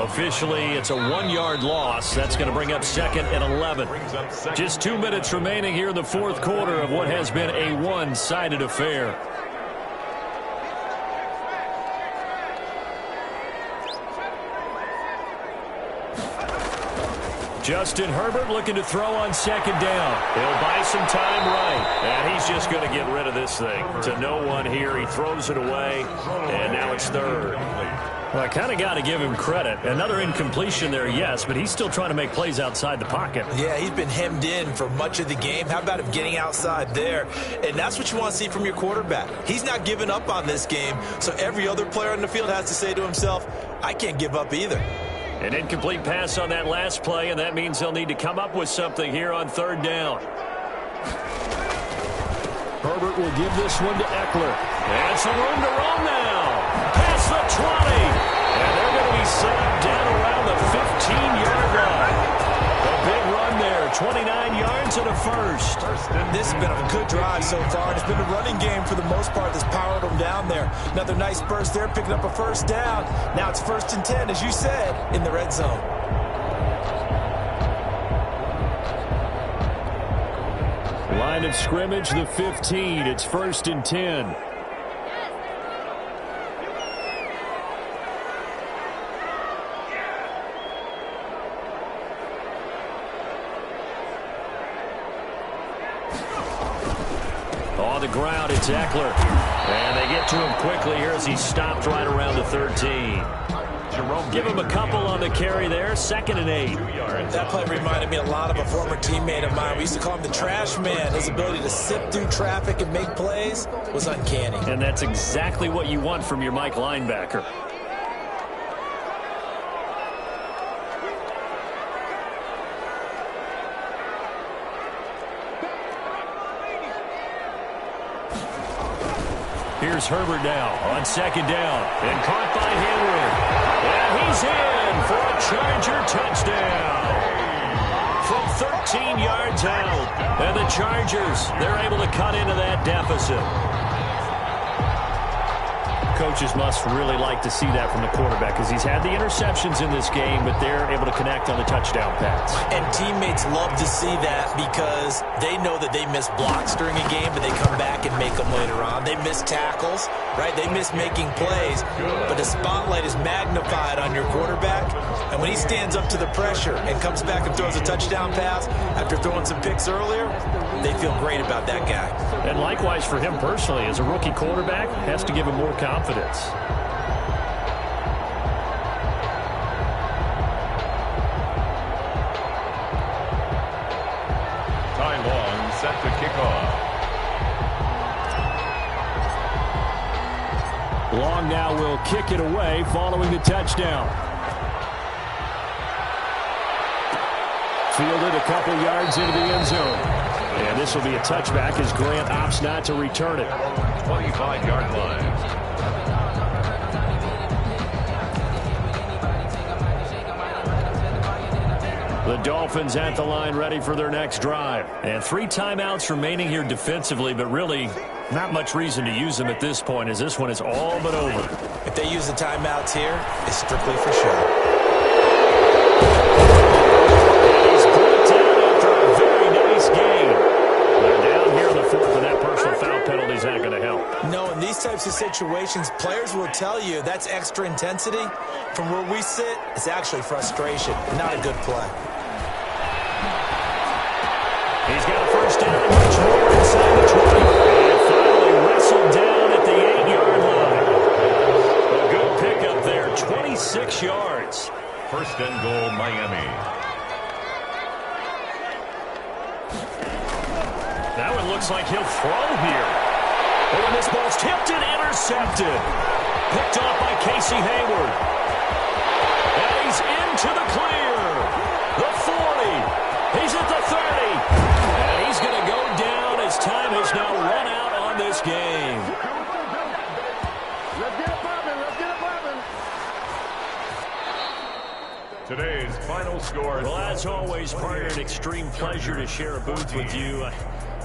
Officially, it's a 1-yard loss. That's going to bring up 2nd and 11. Just 2 minutes remaining here in the 4th quarter of what has been a one-sided affair. Justin Herbert looking to throw on 2nd down. He'll buy some time right. And he's just going to get rid of this thing. To no one here. He throws it away. And now it's 3rd. Well, I kind of got to give him credit. Another incompletion there, yes, but he's still trying to make plays outside the pocket. Yeah, he's been hemmed in for much of the game. How about him getting outside there? And that's what you want to see from your quarterback. He's not giving up on this game, so every other player on the field has to say to himself, I can't give up either. An incomplete pass on that last play, and that means they'll need to come up with something here on 3rd down. Herbert will give this one to Eckler. And some room to roam now. Past the 20. And they're going to be set up down around the 15-yard line. A big run there. 29 yards and a 1st. This has been a good drive so far. It's been a running game for the most part that's powered them down there. Another nice burst there, picking up a 1st down. Now it's 1st and 10, as you said, in the red zone. Line of scrimmage, the 15. It's 1st and 10. On the ground, it's Eckler. And they get to him quickly here as he stopped right around the 13. Give him a couple on the carry there. 2nd and 8. That play reminded me a lot of a former teammate of mine. We used to call him the trash man. His ability to sift through traffic and make plays was uncanny. And that's exactly what you want from your Mike linebacker. Here's Herbert now on 2nd down. And caught by Henry. And he's in for a Charger touchdown. From 13 yards out. And the Chargers, they're able to cut into that deficit. coaches must really like to see that from the quarterback because he's had the interceptions in this game, but they're able to connect on the touchdown pass. And teammates love to see that because they know that they miss blocks during a game, but they come back and make them later on. They miss tackles, right? They miss making plays, but the spotlight is magnified on your quarterback, and when he stands up to the pressure and comes back and throws a touchdown pass after throwing some picks earlier, they feel great about that guy. And likewise for him personally, as a rookie quarterback, has to give him more confidence. Ty Long set to kick off. Long now will kick it away following the touchdown. Fielded a couple yards into the end zone. And this will be a touchback as Grant opts not to return it. 25-yard line. The Dolphins at the line ready for their next drive. And 3 timeouts remaining here defensively, but really not much reason to use them at this point as this one is all but over. If they use the timeouts here, it's strictly for show. He's brought down after a very nice game. They're down here in the 4th, and that personal foul penalty is not going to help. No, in these types of situations, players will tell you that's extra intensity. From where we sit, it's actually frustration, not a good play. He's got a first down, much more inside the 20. And finally wrestled down at the 8-yard line. A good pickup there, 26 yards. First and goal, Miami. Now it looks like he'll throw here. Oh, and this ball's tipped and intercepted. Picked off by Casey Hayward. And he's into the clear. The 40. He's at the 30. And he's going to go down as time has now run out on this game. Let's get it poppin'. Let's get it poppin'. Today's final score. Well, as always, partner, an extreme pleasure to share a booth with you.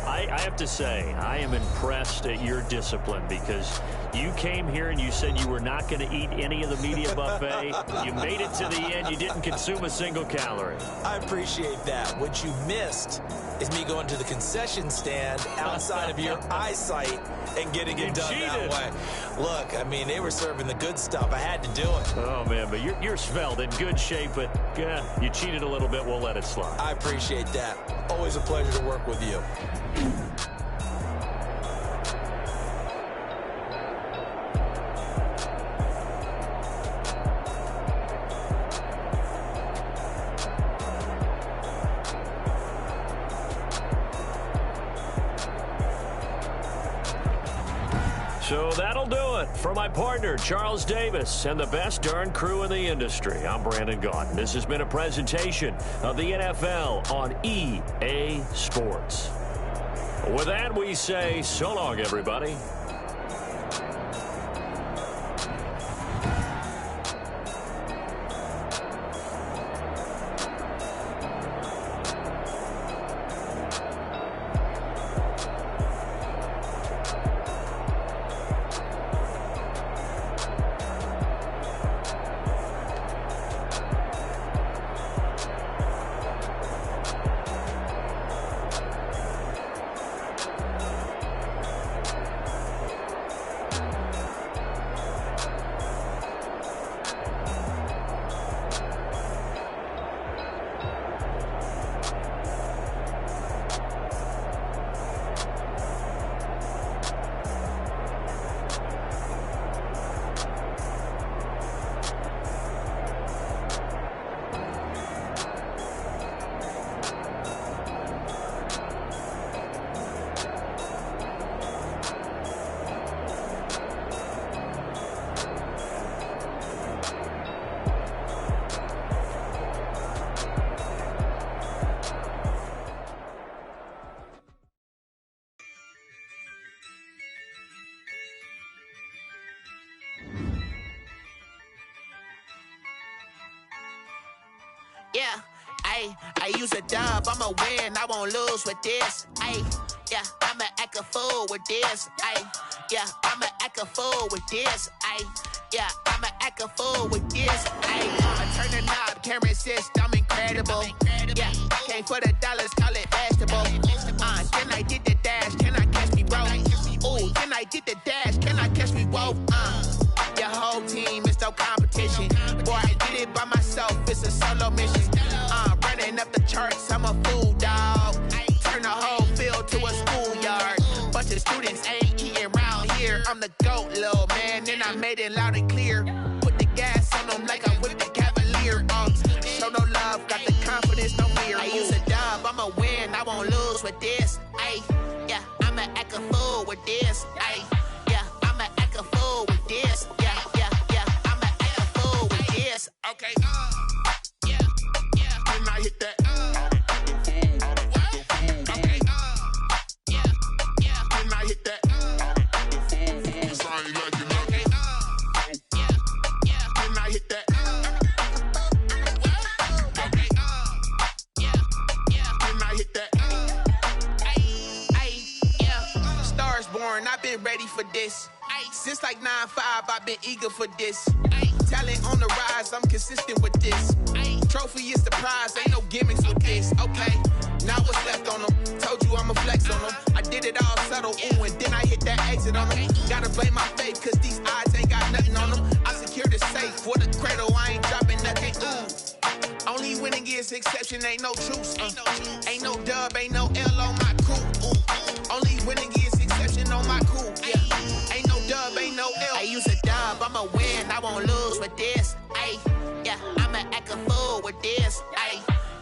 I have to say, I am impressed at your discipline because you came here and you said you were not going to eat any of the media buffet. You made it to the end. You didn't consume a single calorie. I appreciate that. What you missed is me going to the concession stand outside of your eyesight and getting it done that way. Look, I mean, they were serving the good stuff. I had to do it. Oh, man, but you're svelte, in good shape, but you cheated a little bit. We'll let it slide. I appreciate that. Always a pleasure to work with you. So that'll do it for my partner, Charles Davis, and the best darn crew in the industry. I'm Brandon Gaudin. This has been a presentation of the NFL on EA Sports. With that, we say so long, everybody. Yeah, I use a dub, I'ma win, I won't lose with this. Yeah, I'ma act a fool with this. Yeah, I'ma act a fool with this. Yeah, I'ma act a fool with this. I turn the knob, camera assist, I'm incredible. Yeah, came for the dollars, call it vegetable. Then I did the dash, can I catch me, bro? Ooh, then I did the dash, can I catch me, whoa? Your whole team is no competition. Boy, I did it by myself, it's a solo mission. Running up the charts, I'm a fool, dog. Turn the whole field to a schoolyard. Bunch of students ain't eating round here. I'm the GOAT, little man, and I made it loud and clear. Put the gas on them like I'm with the Cavalier. Show no love, got the confidence, no fear. I use a dub, I'ma win, I won't lose with this. Yeah, I'ma act a fool with this. Yeah, I'ma act a fool with this. Yeah, I'ma act a fool with this. Okay, yeah, can I hit that? Okay, yeah, can I hit that? Cause I ain't like it. Okay, yeah, can I hit that? Okay, yeah, can I hit that? Yeah, Stars born, I've been ready for this. Since like 9-5, I've been eager for this. Talent on the rise, I'm consistent with this. Trophy is the prize, ain't no gimmicks with this. Okay, now what's left on them? Told you I'ma flex on them. I did it all subtle, ooh, and then I hit that exit on them. Gotta blame my faith, cause these odds ain't got nothing on them. I secure the safe for the cradle, I ain't dropping nothing, ooh. Only winning is exception, ain't no truce. Ain't no dub, ain't no L on my crew. Only winning is exception on my crew. Yeah, ain't no dub, ain't no L. I use a dub, I'ma win, I won't lose with this. Yeah, I'ma act a fool with this.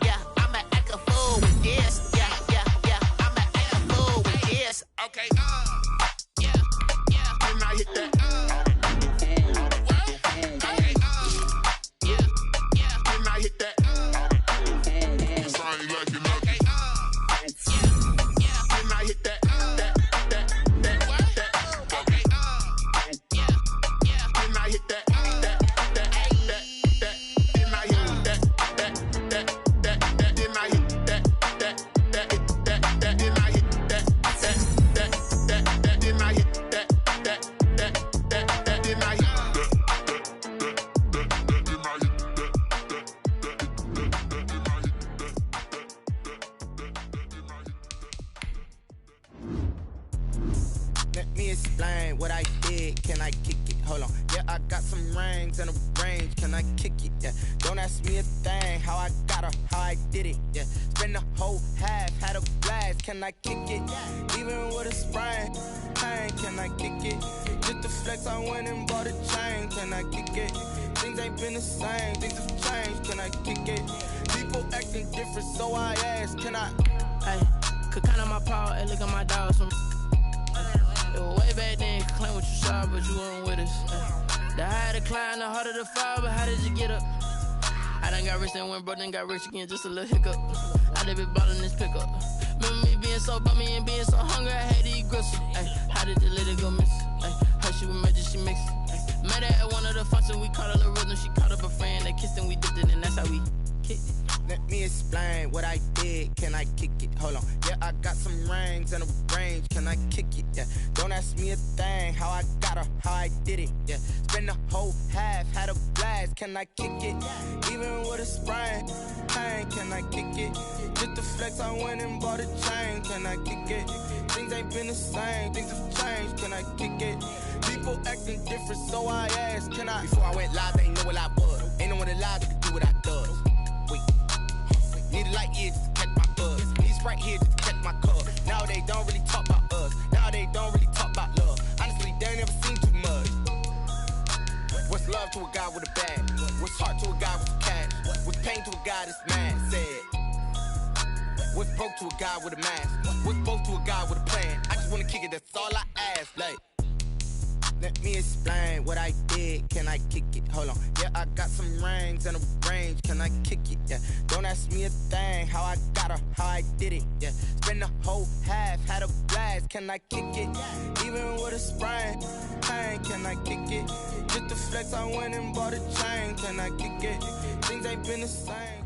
Yeah, I'ma act a fool with this. Yeah, I'ma act a fool with this. Okay, yeah, can I hit that? Okay, yeah, can I hit that? Cause I ain't like it. Okay, yeah, can I hit that? Okay, yeah, can I hit that? Let me explain what I did. Can I kick it? Hold on. Yeah, I got some rings and a range. Can I kick it? Yeah. Don't ask me a thing. How I got her, how I did it. Yeah. Spend the whole half, had a blast. Can I kick it? Even with a sprain. Pain, can I kick it? Just to flex, I went and bought a chain. Can I kick it? Things ain't been the same. Things have changed. Can I kick it? People acting different, so I ask. Can I? Hey, could count on my paw and look at my dogs from. It was way back then, could claim what you saw, but you weren't with us. The higher the climb, the harder the fall, but how did you get up? I done got rich and went broke, then got rich again, just a little hiccup. I done been ballin' this pickup. Remember me being so bummy and being so hungry, I had to eat gristle. How did the lady go miss? Her she was magic, she mixed. Met her at one of the functions, we caught a little rhythm, she caught up a friend, they kissed and we dipped it, and that's how we kicked it. Let me explain what I did. Can I kick it? Hold on. Yeah, I got some rings and a range. Can I kick it? Yeah. Don't ask me a thing. How I got her, how I did it. Yeah. Spend the whole half, had a blast. Can I kick it? Even with a sprain. Pain, can I kick it? Just to flex, I went and bought a chain. Can I kick it? Things ain't been the same. Things have changed. Can I kick it? People acting different, so I asked. Can I? Before I went live, they ain't know what I was. Ain't no one alive that could do what I does. Wait. Need a light here just to catch my buzz. Need Sprite here just to catch my cup. Now they don't really talk about us. Now they don't really talk about love. Honestly, they ain't never seen too much. What's love to a guy with a bag? What's heart to a guy with cash? What's pain to a guy that's mad? Said. What's broke to a guy with a mask? What's broke to a guy with a plan? I just wanna kick it, that's all I ask. Like, let me explain what I did. Can I kick it? Hold on. Yeah, I got some rings and a range. Can I kick it? Yeah. Don't ask me a thing. How I got her, how I did it. Yeah. Spend the whole half, had a blast. Can I kick it? Even with a sprain. Pain, can I kick it? Just to flex, I went and bought a chain. Can I kick it? Things ain't been the same.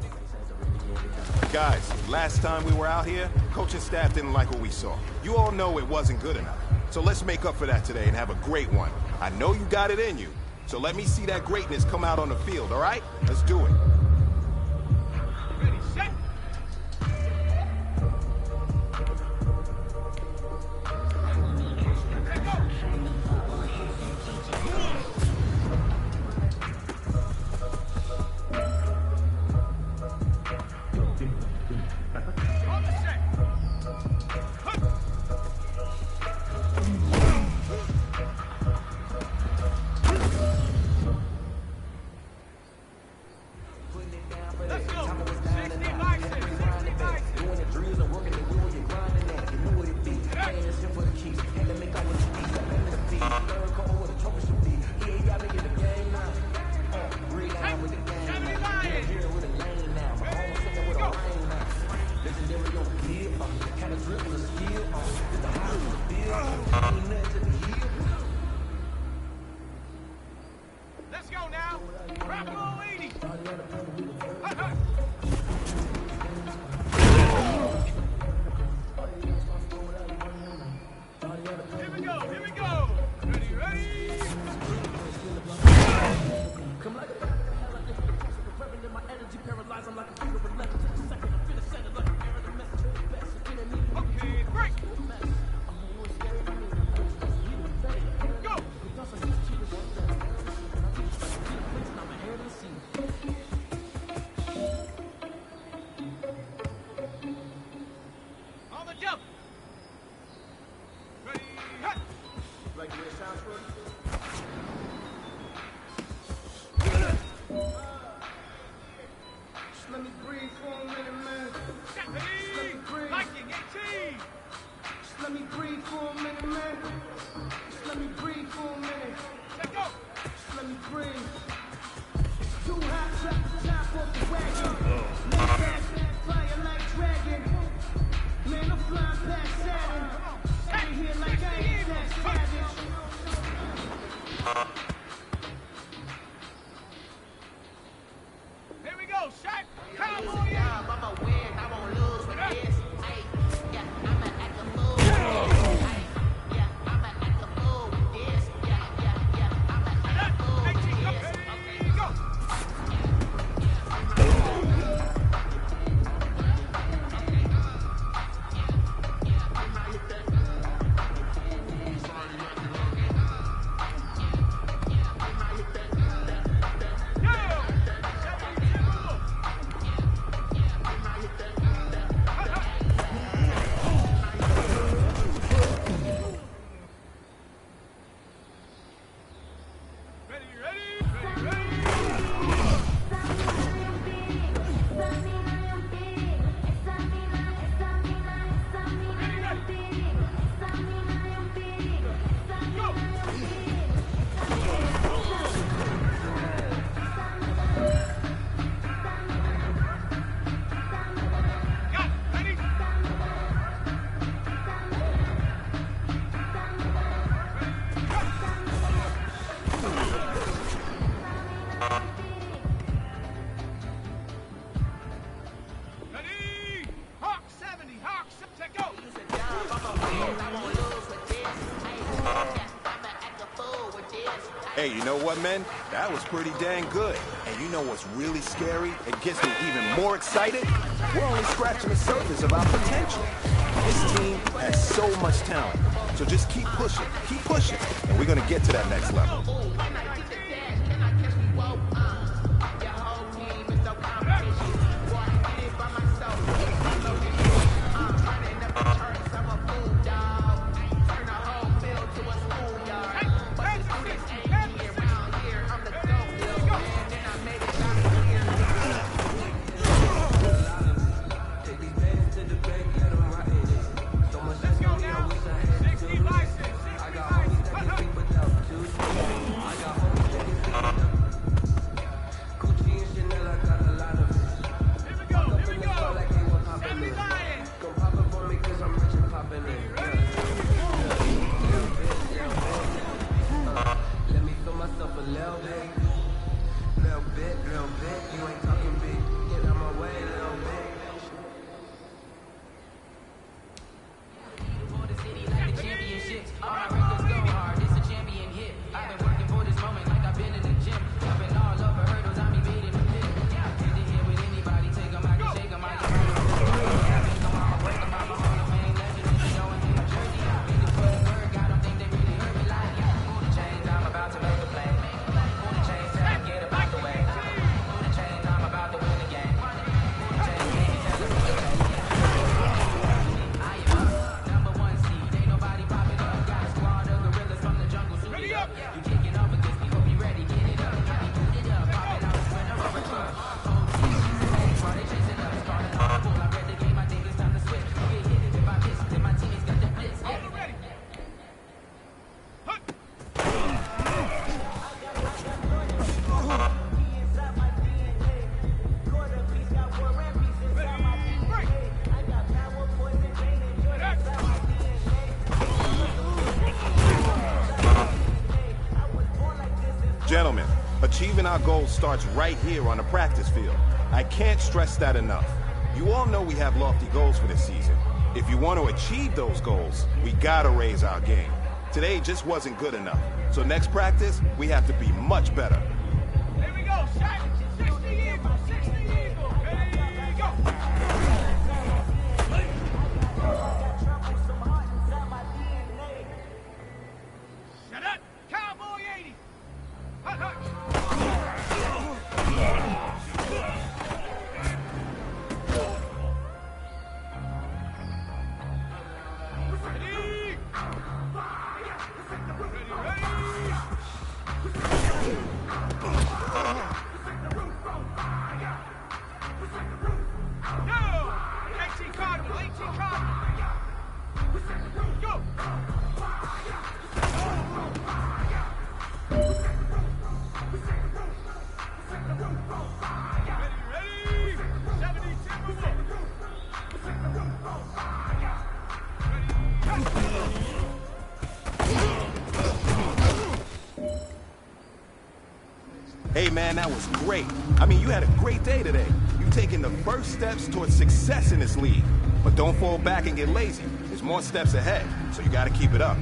Guys, last time we were out here, coaching staff didn't like what we saw. You all know it wasn't good enough. So let's make up for that today and have a great one. I know you got it in you. So let me see that greatness come out on the field, all right? Let's do it. Ready, set. Let's go now. Rock a little 80. Here we go. Here we go. Ready, ready. Come like my energy paralyzed. I'm like a finger with leverage. Second, I'm feeling set like a mirror. The message to the best. Okay, break. Go. On the jump. Ready, hut. Like the way it sounds for you? Just let me breathe for a minute, man. Just let me breathe. Viking 18. Just let me breathe for a minute, man. Just let me breathe for a minute. Let's go. Just let me breathe. It's too hot, drop the top off the wagon. Lay back, fire like dragon. Man, I'm flying past Saturn. Stay here like I ain't that savage. Here we go, Shaq. Cowboy. Yeah, I'ma win, I won't lose with this. Hey, yeah, I'ma act a fool. Hey, yeah, I'ma act a fool with this. Yeah, I'ma act a fool with this. Okay, go. Ready, ready, ready, ready. Ready? Hawk 70, Hawk 70, go. Hey, you know what, men? That was pretty dang good. And you know what's really scary? It gets me even more excited. We're only scratching the surface of our potential. This team has so much talent. So just keep pushing, and we're gonna get to that next level. All my records go hard, this a champion hit. I've been Achieving our goals starts right here on the practice field. I can't stress that enough. You all know we have lofty goals for this season. If you want to achieve those goals, we gotta raise our game. Today just wasn't good enough. So next practice, we have to be much better. Here we go, shot. 60 Eagle, 60 Eagle. Ready, go. Shut up, Cowboy 80. Hut, hut. Hey man, that was great. I mean, you had a great day today. You've taken the first steps towards success in this league. But don't fall back and get lazy. There's more steps ahead, so you gotta keep it up.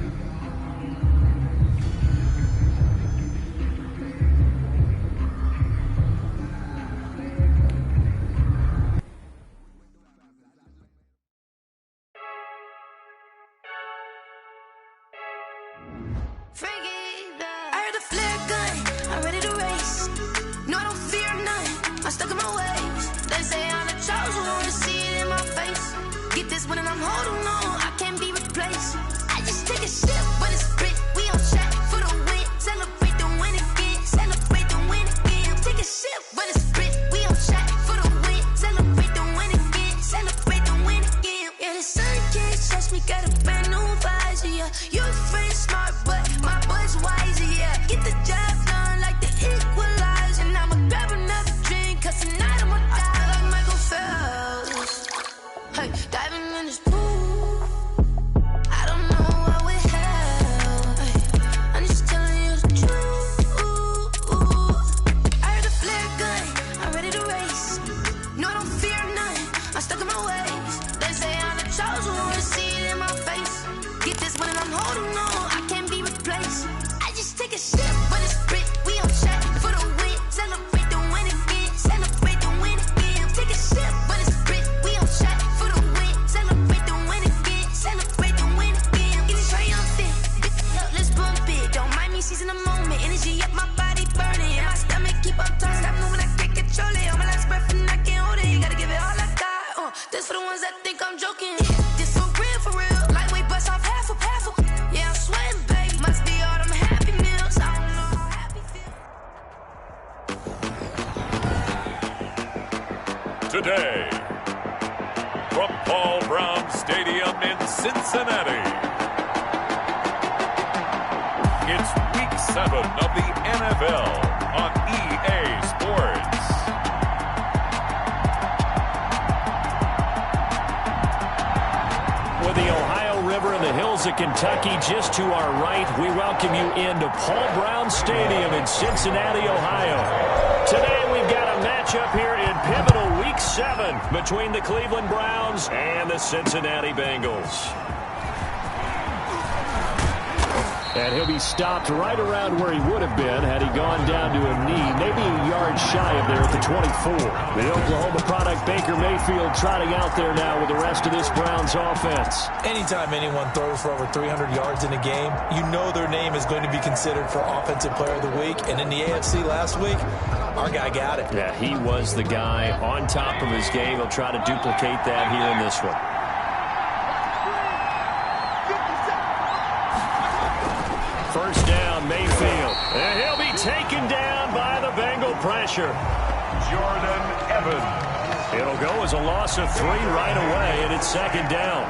Today, from Paul Brown Stadium in Cincinnati, it's Week 7 of the NFL on EA Sports. With the Ohio River and the hills of Kentucky just to our right, we welcome you into Paul Brown Stadium in Cincinnati, Ohio. Today we've got a matchup here in pivotal Week 7 between the Cleveland Browns and the Cincinnati Bengals. And he'll be stopped right around where he would have been had he gone down to a knee, maybe a yard shy of there at the 24. The Oklahoma product, Baker Mayfield, trotting out there now with the rest of this Browns offense. Anytime anyone throws for over 300 yards in a game, you know their name is going to be considered for Offensive Player of the Week. And in the AFC last week, our guy got it. Yeah, he was the guy on top of his game. He'll try to duplicate that here in this one. First down, Mayfield. And he'll be taken down by the Bengal pressure. Jordan Evans. It'll go as a loss of 3 right away, and it's second down.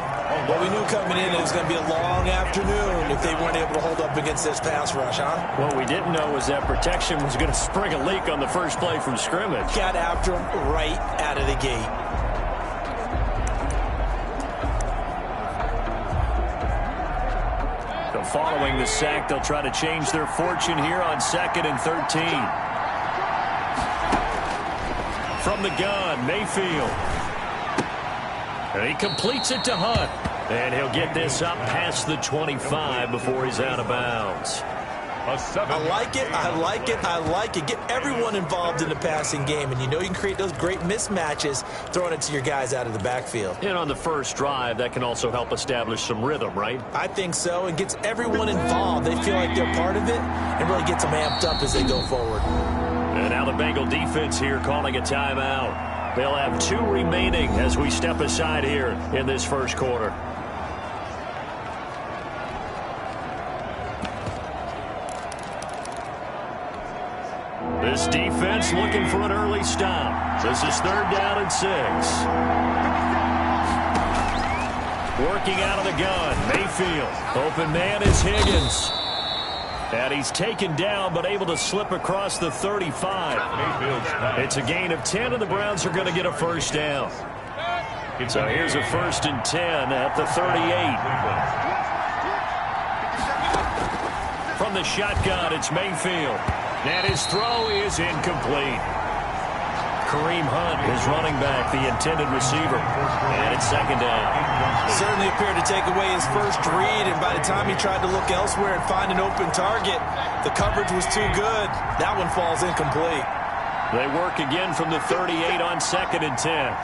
Well, we knew coming in it was going to be a long afternoon if they weren't able to hold up against this pass rush, huh? What we didn't know was that protection was going to spring a leak on the first play from scrimmage. Got after him right out of the gate. So following the sack, they'll try to change their fortune here on 2nd and 13. From the gun, Mayfield. And he completes it to Hunt. And he'll get this up past the 25 before he's out of bounds. I like it, I like it, I like it. Get everyone involved in the passing game, and you know you can create those great mismatches throwing it to your guys out of the backfield. And on the first drive, that can also help establish some rhythm, right? I think so. It gets everyone involved. They feel like they're part of it and really gets them amped up as they go forward. And now the Bengal defense here calling a timeout. They'll have 2 remaining as we step aside here in this first quarter. This defense looking for an early stop. This is 3rd down and 6. Working out of the gun, Mayfield. Open man is Higgins. And he's taken down, but able to slip across the 35. It's a gain of 10, and the Browns are going to get a first down. So here's a 1st and 10 at the 38. From the shotgun, it's Mayfield. And his throw is incomplete. Kareem Hunt is running back, the intended receiver. And it's 2nd down. Certainly appeared to take away his first read, and by the time he tried to look elsewhere and find an open target, the coverage was too good. That one falls incomplete. They work again from the 38 on 2nd and 10.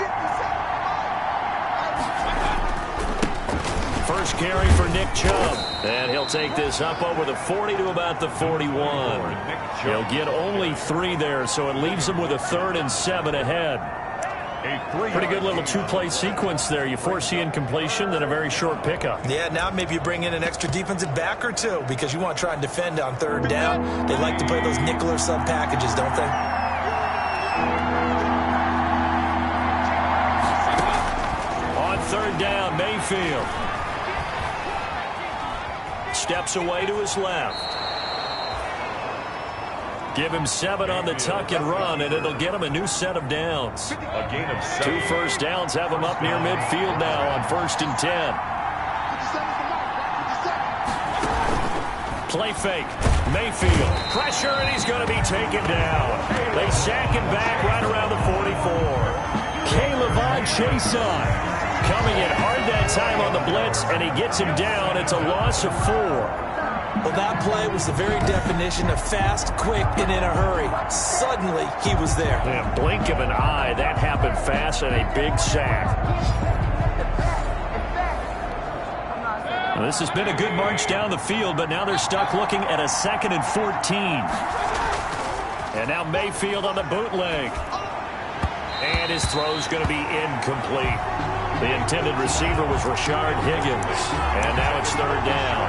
First carry for Nick Chubb. And he'll take this up over the 40 to about the 41. He'll get only 3 there, so it leaves him with a 3rd and 7 ahead. Pretty good little 2-play sequence there. You force the incompletion, then a very short pickup. Yeah, now maybe you bring in an extra defensive back or 2 because you want to try and defend on 3rd down. They like to play those nickel or sub packages, don't they? On 3rd down, Mayfield. Steps away to his left. Give him 7 on the tuck and run, and it'll get him a new set of downs. A gain of 7. 2 first downs have him up near midfield now on 1st and 10. Play fake. Mayfield. Pressure, and he's going to be taken down. They sack him back right around the 44. K'Lavon Chaisson coming in hard that time on the blitz, and he gets him down. It's a loss of 4. Well, that play was the very definition of fast, quick, and in a hurry. Suddenly, he was there. Yeah, blink of an eye, that happened fast, and a big sack. Well, this has been a good march down the field, but now they're stuck looking at a 2nd and 14. And now Mayfield on the bootleg. And his throw's going to be incomplete. The intended receiver was Rashard Higgins. And now it's 3rd down.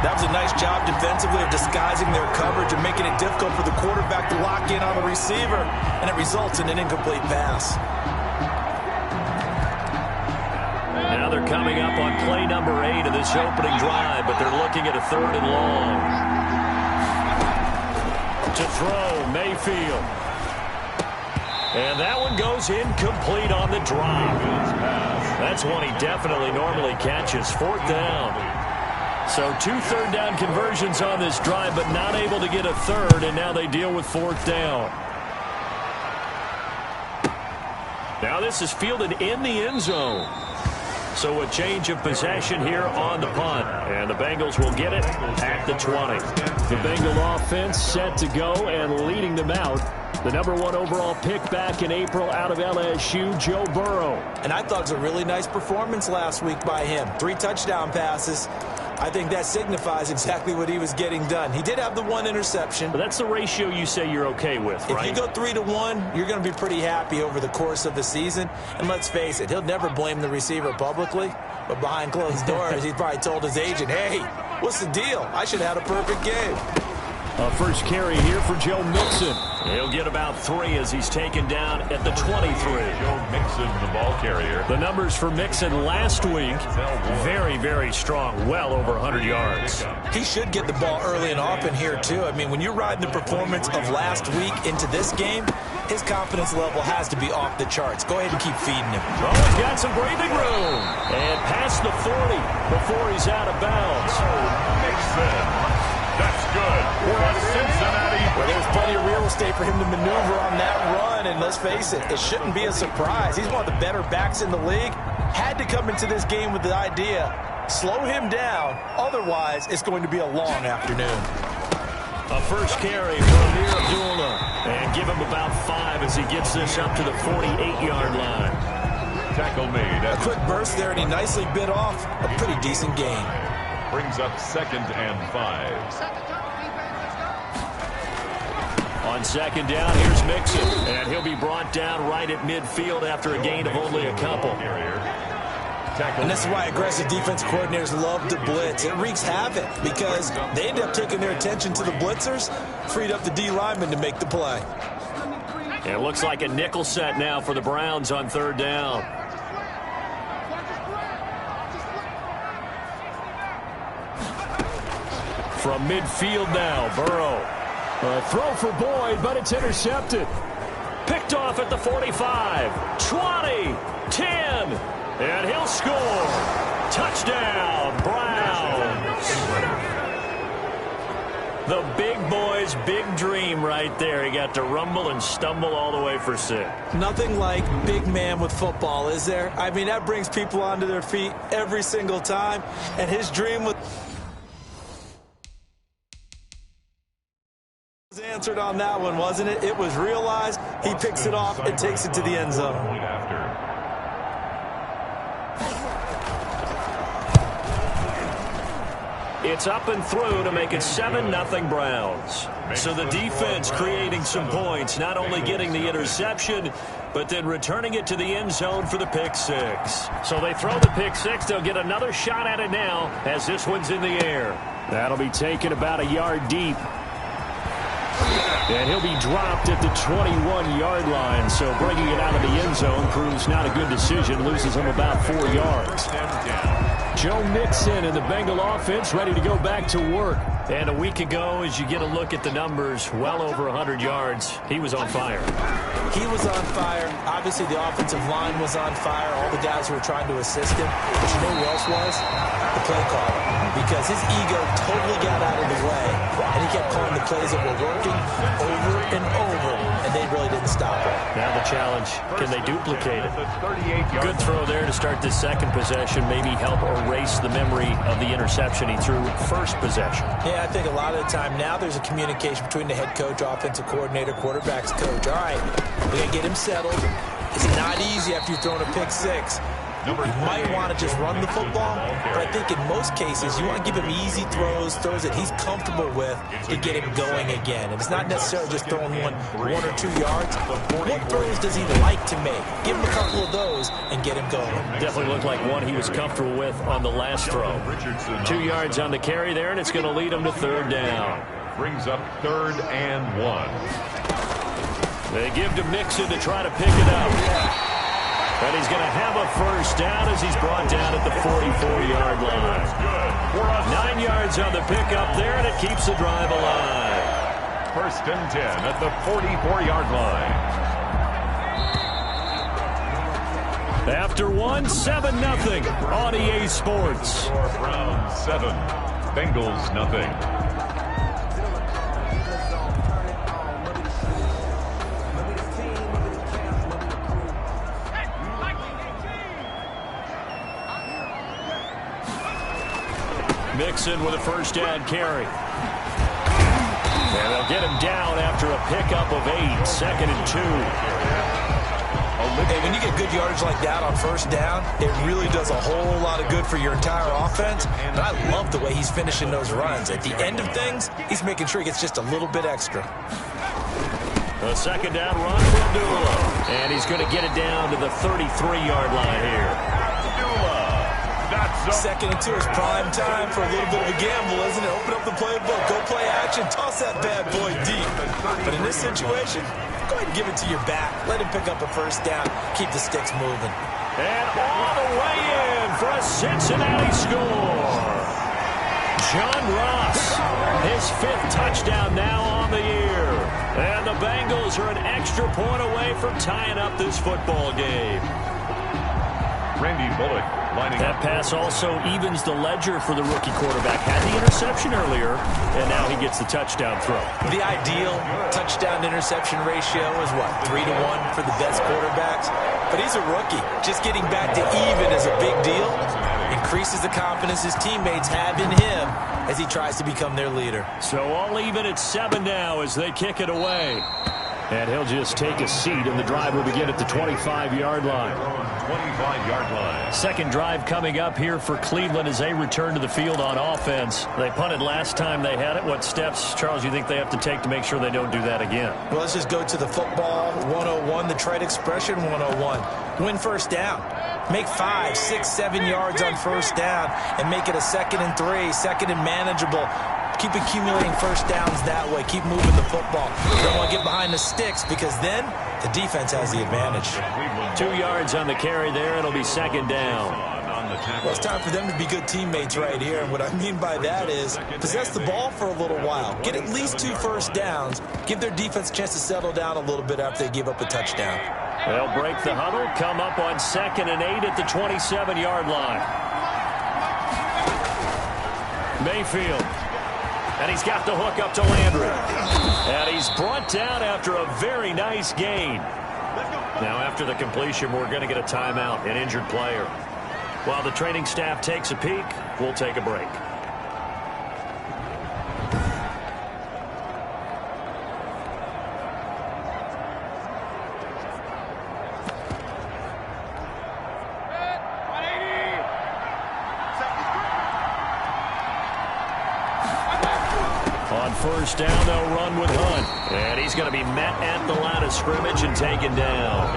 That was a nice job defensively of disguising their coverage and making it difficult for the quarterback to lock in on the receiver. And it results in an incomplete pass. Now they're coming up on play number 8 of this opening drive, but they're looking at a 3rd and long. To throw, Mayfield. And that one goes incomplete on the drop. That's one he definitely normally catches. 4th down. So 2 3rd down conversions on this drive, but not able to get a 3rd, and now they deal with 4th down. Now this is fielded in the end zone. So a change of possession here on the punt. And the Bengals will get it at the 20. The Bengal offense set to go and leading them out. The number 1 overall pick back in April out of LSU, Joe Burrow. And I thought it was a really nice performance last week by him. 3 touchdown passes. I think that signifies exactly what he was getting done. He did have the 1 interception. But that's the ratio you say you're okay with, right? If you go 3-1, you're going to be pretty happy over the course of the season. And let's face it, he'll never blame the receiver publicly. But behind closed doors, he probably told his agent, hey, what's the deal? I should have had a perfect game. A first carry here for Joe Mixon. He'll get about 3 as he's taken down at the 23. Joe Mixon, the ball carrier. The numbers for Mixon last week, very, very strong, well over 100 yards. He should get the ball early and often here, too. I mean, when you're riding the performance of last week into this game, his confidence level has to be off the charts. Go ahead and keep feeding him. Oh, he's got some breathing room. And past the 40 before he's out of bounds. Mixon. That's good for a Cincinnati. Well, there's plenty of real estate for him to maneuver on that run, and let's face it, it shouldn't be a surprise. He's one of the better backs in the league. Had to come into this game with the idea, slow him down, otherwise it's going to be a long afternoon. A first carry for Amir Abdullah, and give him about 5 as he gets this up to the 48-yard line. Tackle made. A quick burst there, and he nicely bit off a pretty decent gain. Brings up 2nd and 5. On second down, here's Mixon, and he'll be brought down right at midfield after a gain of only a couple. And this is why aggressive defense coordinators love to blitz. It wreaks havoc because they end up taking their attention to the blitzers, freed up the D lineman to make the play. It looks like a nickel set now for the Browns on third down. From midfield now, Burrow. A throw for Boyd, but it's intercepted. Picked off at the 45, 20, 10, and he'll score. Touchdown, Browns. The big boy's big dream right there. He got to rumble and stumble all the way for 6. Nothing like big man with football, is there? I mean, that brings people onto their feet every single time, and his dream was answered on that one, wasn't it? It was realized. He picks it off and takes it to the end zone. It's up and through to make it 7-0 Browns. So the defense creating some points, not only getting the interception, but then returning it to the end zone for the pick 6. So they throw the pick 6. They'll get another shot at it now as this one's in the air. That'll be taken about a yard deep. And he'll be dropped at the 21-yard line. So bringing it out of the end zone proves not a good decision. Loses him about 4 yards. Joe Mixon and the Bengal offense ready to go back to work. And a week ago, as you get a look at the numbers, well over 100 yards, he was on fire. He was on fire. Obviously, the offensive line was on fire. All the guys who were trying to assist him. But you know who else was? The play caller. Because his ego totally got out of the way. And he kept calling the plays that were working over and over. And they really didn't stop it. Now the challenge, can they duplicate it? Good throw there to start this second possession. Maybe help erase the memory of the interception he threw first possession. Yeah, I think a lot of the time now there's a communication between the head coach, offensive coordinator, quarterback's coach. All right, we're going to get him settled. It's not easy after you've thrown a pick 6. You might want to just run the football, but I think in most cases you want to give him easy throws that he's comfortable with to get him going again. And it's not necessarily just throwing one or 2 yards. What throws does he like to make? Give him a couple of those and get him going. Definitely looked like one he was comfortable with on the last throw. 2 yards on the carry there, and it's going to lead him to third down. Brings up 3rd and 1. They give to Mixon to try to pick it up. And he's going to have a first down as he's brought down at the 44-yard line. 9 yards on the pickup there, and it keeps the drive alive. 1st and 10 at the 44-yard line. After 7-0 on EA Sports. Browns 7, Bengals nothing. Mixon with a first down carry. And they'll get him down after a pickup of 8, 2nd and 2. Hey, when you get good yardage like that on first down, it really does a whole lot of good for your entire offense. And I love the way he's finishing those runs. At the end of things, he's making sure he gets just a little bit extra. A second down run for Abdullah. And he's going to get it down to the 33-yard line here. 2nd and 2 is prime time for a little bit of a gamble, isn't it? Open up the playbook, go play action, toss that bad boy deep. But in this situation, go ahead and give it to your back. Let him pick up a first down. Keep the sticks moving. And all the way in for a Cincinnati score. John Ross, his 5th touchdown now on the year. And the Bengals are an extra point away from tying up this football game. Randy Bullock That pass also evens the ledger for the rookie quarterback. Had the interception earlier, and now he gets the touchdown throw. The ideal touchdown-interception ratio is what, 3-to-1 for the best quarterbacks? But he's a rookie. Just getting back to even is a big deal. Increases the confidence his teammates have in him as he tries to become their leader. So all even at 7 now as they kick it away. And he'll just take a seat, and the drive will begin at the 25-yard line. 25-yard line. Second drive coming up here for Cleveland as they return to the field on offense. They punted last time they had it. What steps, Charles, you think they have to take to make sure they don't do that again? Well, let's just go to the football 101, the trade expression 101. Win first down. Make 5, 6, 7 yards on first down and make it a 2nd and 3, 2nd and manageable. Keep accumulating first downs that way. Keep moving the football. You don't want to get behind the sticks because then the defense has the advantage. 2 yards on the carry there. It'll be 2nd down. Well, it's time for them to be good teammates right here. And what I mean by that is possess the ball for a little while. Get at least 2 first downs. Give their defense a chance to settle down a little bit after they give up a touchdown. They'll break the huddle, come up on 2nd and 8 at the 27-yard line. Mayfield. And he's got the hook up to Landry. And he's brought down after a very nice gain. Now, after the completion, we're going to get a timeout, an injured player. While the training staff takes a peek, we'll take a break. First down, they'll run with Hunt. And he's going to be met at the line of scrimmage and taken down.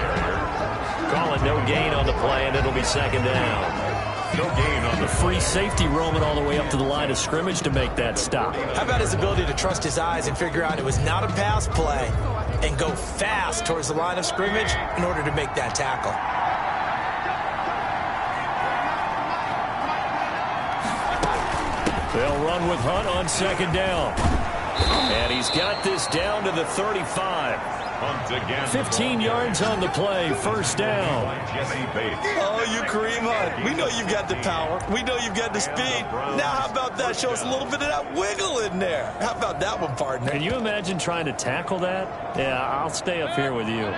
Call it no gain on the play, and it'll be 2nd down. No gain on the free safety roaming all the way up to the line of scrimmage to make that stop. How about his ability to trust his eyes and figure out it was not a pass play and go fast towards the line of scrimmage in order to make that tackle. They'll run with Hunt on 2nd down. And he's got this down to the 35. 15 yards on the play, first down. Oh, you Kareem Hunt. We know you've got the power. We know you've got the speed. Now how about that? Show us a little bit of that wiggle in there. How about that one, partner? Can you imagine trying to tackle that? Yeah, I'll stay up here with you.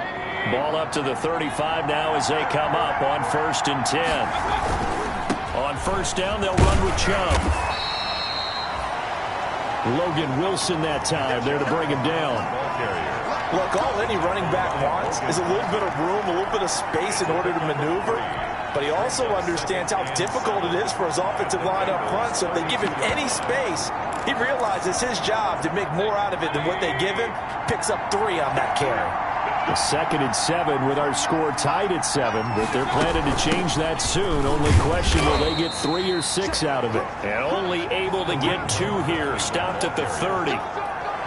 Ball up to the 35 now as they come up on 1st and 10. On first down, they'll run with Chubb. Logan Wilson that time there to bring him down. Look, all any running back wants is a little bit of room, a little bit of space in order to maneuver. But he also understands how difficult it is for his offensive line up front. So if they give him any space, he realizes his job to make more out of it than what they give him. Picks up 3 on that carry. A 2nd and 7 with our score tied at 7, but they're planning to change that soon. Only question, will they get 3 or 6 out of it? And only able to get 2 here. Stopped at the 30.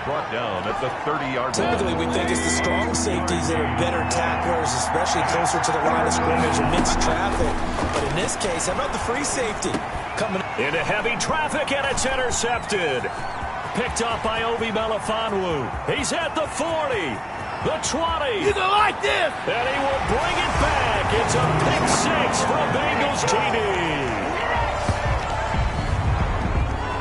Brought down at the 30-yard line. Typically, we think it's the strong safeties that are better tacklers, especially closer to the line of scrimmage amidst traffic. But in this case, how about the free safety? Coming into heavy traffic, and it's intercepted. Picked up by Obi Melifonwu. He's at the 40. The 20. You don't like this. And he will bring it back. It's a pick 6 for Bengals TD.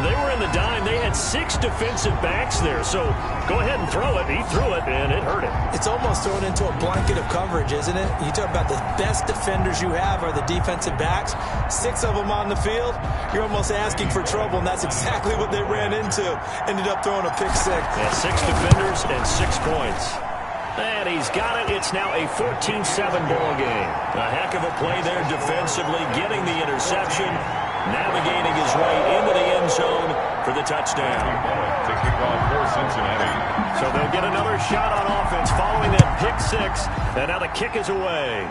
They were in the dime. They had 6 defensive backs there. So go ahead and throw it. He threw it, and it hurt him. It's almost thrown into a blanket of coverage, isn't it? You talk about the best defenders you have are the defensive backs. 6 of them on the field. You're almost asking for trouble, and that's exactly what they ran into. Ended up throwing a pick 6. Yeah, 6 defenders and 6 points. And he's got it. It's now a 14-7 ball game. A heck of a play there defensively, getting the interception, navigating his way into the end zone for the touchdown. To kick off for Cincinnati. So they'll get another shot on offense following that pick 6. And now the kick is away.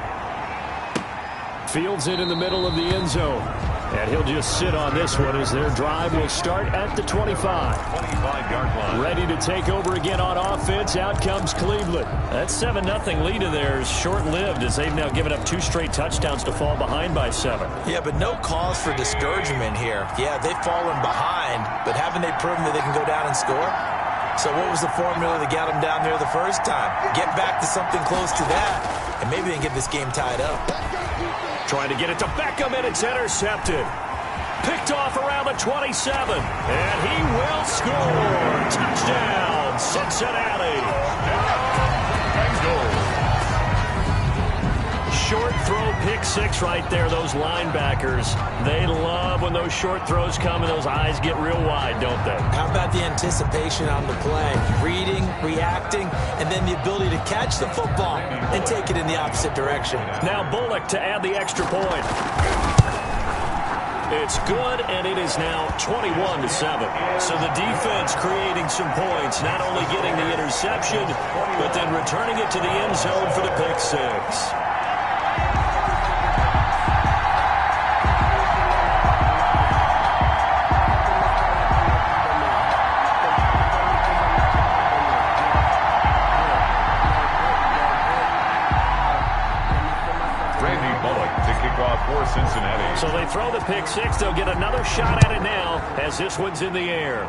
Fields it in the middle of the end zone. And he'll just sit on this one as their drive will start at the 25. 25-yard line. Ready to take over again on offense. Out comes Cleveland. That 7-0 lead of theirs short-lived as they've now given up 2 straight touchdowns to fall behind by 7. Yeah, but no cause for discouragement here. Yeah, they've fallen behind, but haven't they proven that they can go down and score? So what was the formula that got them down there the first time? Get back to something close to that, and maybe they can get this game tied up. Trying to get it to Beckham, and it's intercepted. Picked off around the 27, and he will score. Touchdown, Cincinnati. Bengals. Short throw, pick six right there. Those linebackers, they love when those short throws come and those eyes get real wide, don't they? How about the anticipation on the play? Reading, reacting, and then the ability to catch the football and take it in the opposite direction. Now Bullock to add the extra point. It's good, and it is now 21-7. So the defense creating some points, not only getting the interception, but then returning it to the end zone for the pick six. For Cincinnati. So they throw the pick six. They'll get another shot at it now as this one's in the air.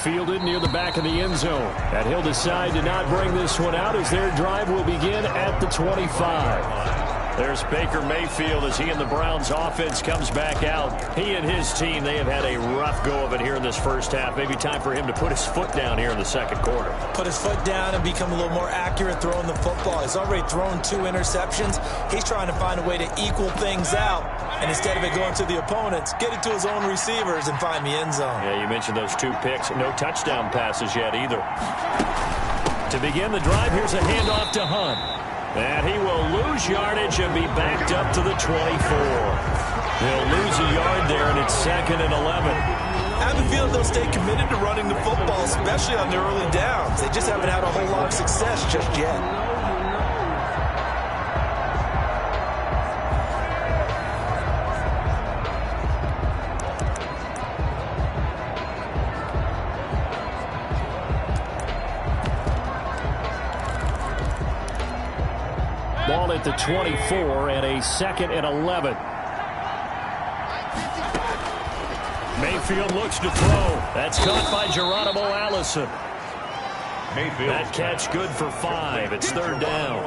Fielded near the back of the end zone. And he'll decide to not bring this one out as their drive will begin at the 25. There's Baker Mayfield as he and the Browns offense comes back out. He and his team, they have had a rough go of it here in this first half. Maybe time for him to put his foot down here in the second quarter. Put his foot down and become a little more accurate throwing the football. He's already thrown 2 interceptions. He's trying to find a way to equal things out. And instead of it going to the opponents, get it to his own receivers and find the end zone. Yeah, you mentioned those 2 picks. No touchdown passes yet either. To begin the drive, here's a handoff to Hunt. And he will lose yardage and be backed up to the 24. He'll lose a yard there, and it's 2nd and 11. I have a feeling they'll stay committed to running the football, especially on their early downs. They just haven't had a whole lot of success just yet. Ball at the 24 and a 2nd and 11. Mayfield looks to throw. That's caught by Geronimo Allison. That catch good for 5. It's 3rd down.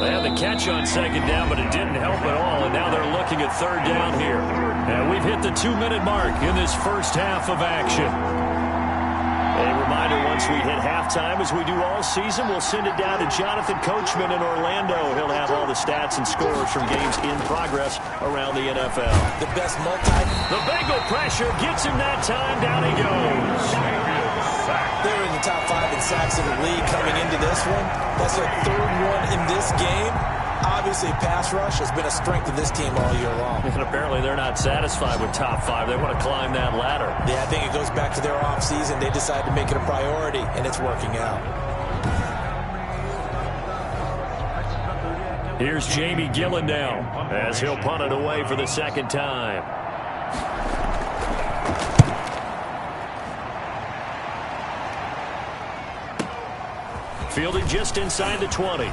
They had the catch on 2nd down, but it didn't help at all, and now they're looking at 3rd down here. And we've hit the 2-minute mark in this first half of action. A reminder, once we hit halftime, as we do all season, we'll send it down to Jonathan Coachman in Orlando. He'll have all the stats and scores from games in progress around the NFL. The best The Bengal pressure gets him that time. Down he goes. They're in the top 5 in sacks in the league coming into this one. That's their 3rd one in this game. Obviously, pass rush has been a strength of this team all year long. And apparently they're not satisfied with top 5. They want to climb that ladder. Yeah, I think it goes back to their offseason. They decided to make it a priority, and it's working out. Here's Jamie Gillen now as he'll punt it away for the 2nd time. Fielded just inside the 20.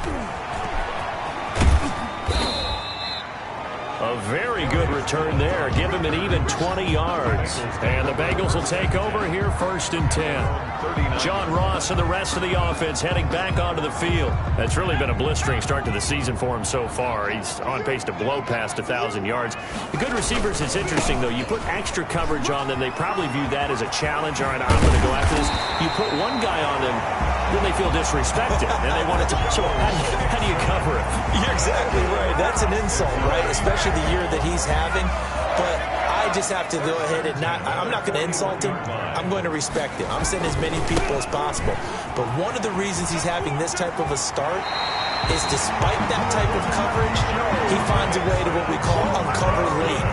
A very good return there. Give him an even 20 yards. And the Bengals will take over here 1st and 10. John Ross and the rest of the offense heading back onto the field. That's really been a blistering start to the season for him so far. He's on pace to blow past 1,000 yards. The good receivers, it's interesting, though. You put extra coverage on them, they probably view that as a challenge. All right, I'm going to go after this. You put one guy on them, then they feel disrespected, and they want to. So how do you cover it? You're exactly right. That's an insult, right? Especially the year that he's having. But I just have to go ahead and I'm not going to insult him. I'm going to respect him. I'm sending as many people as possible. But one of the reasons he's having this type of a start is despite that type of coverage, he finds a way to what we call uncover late.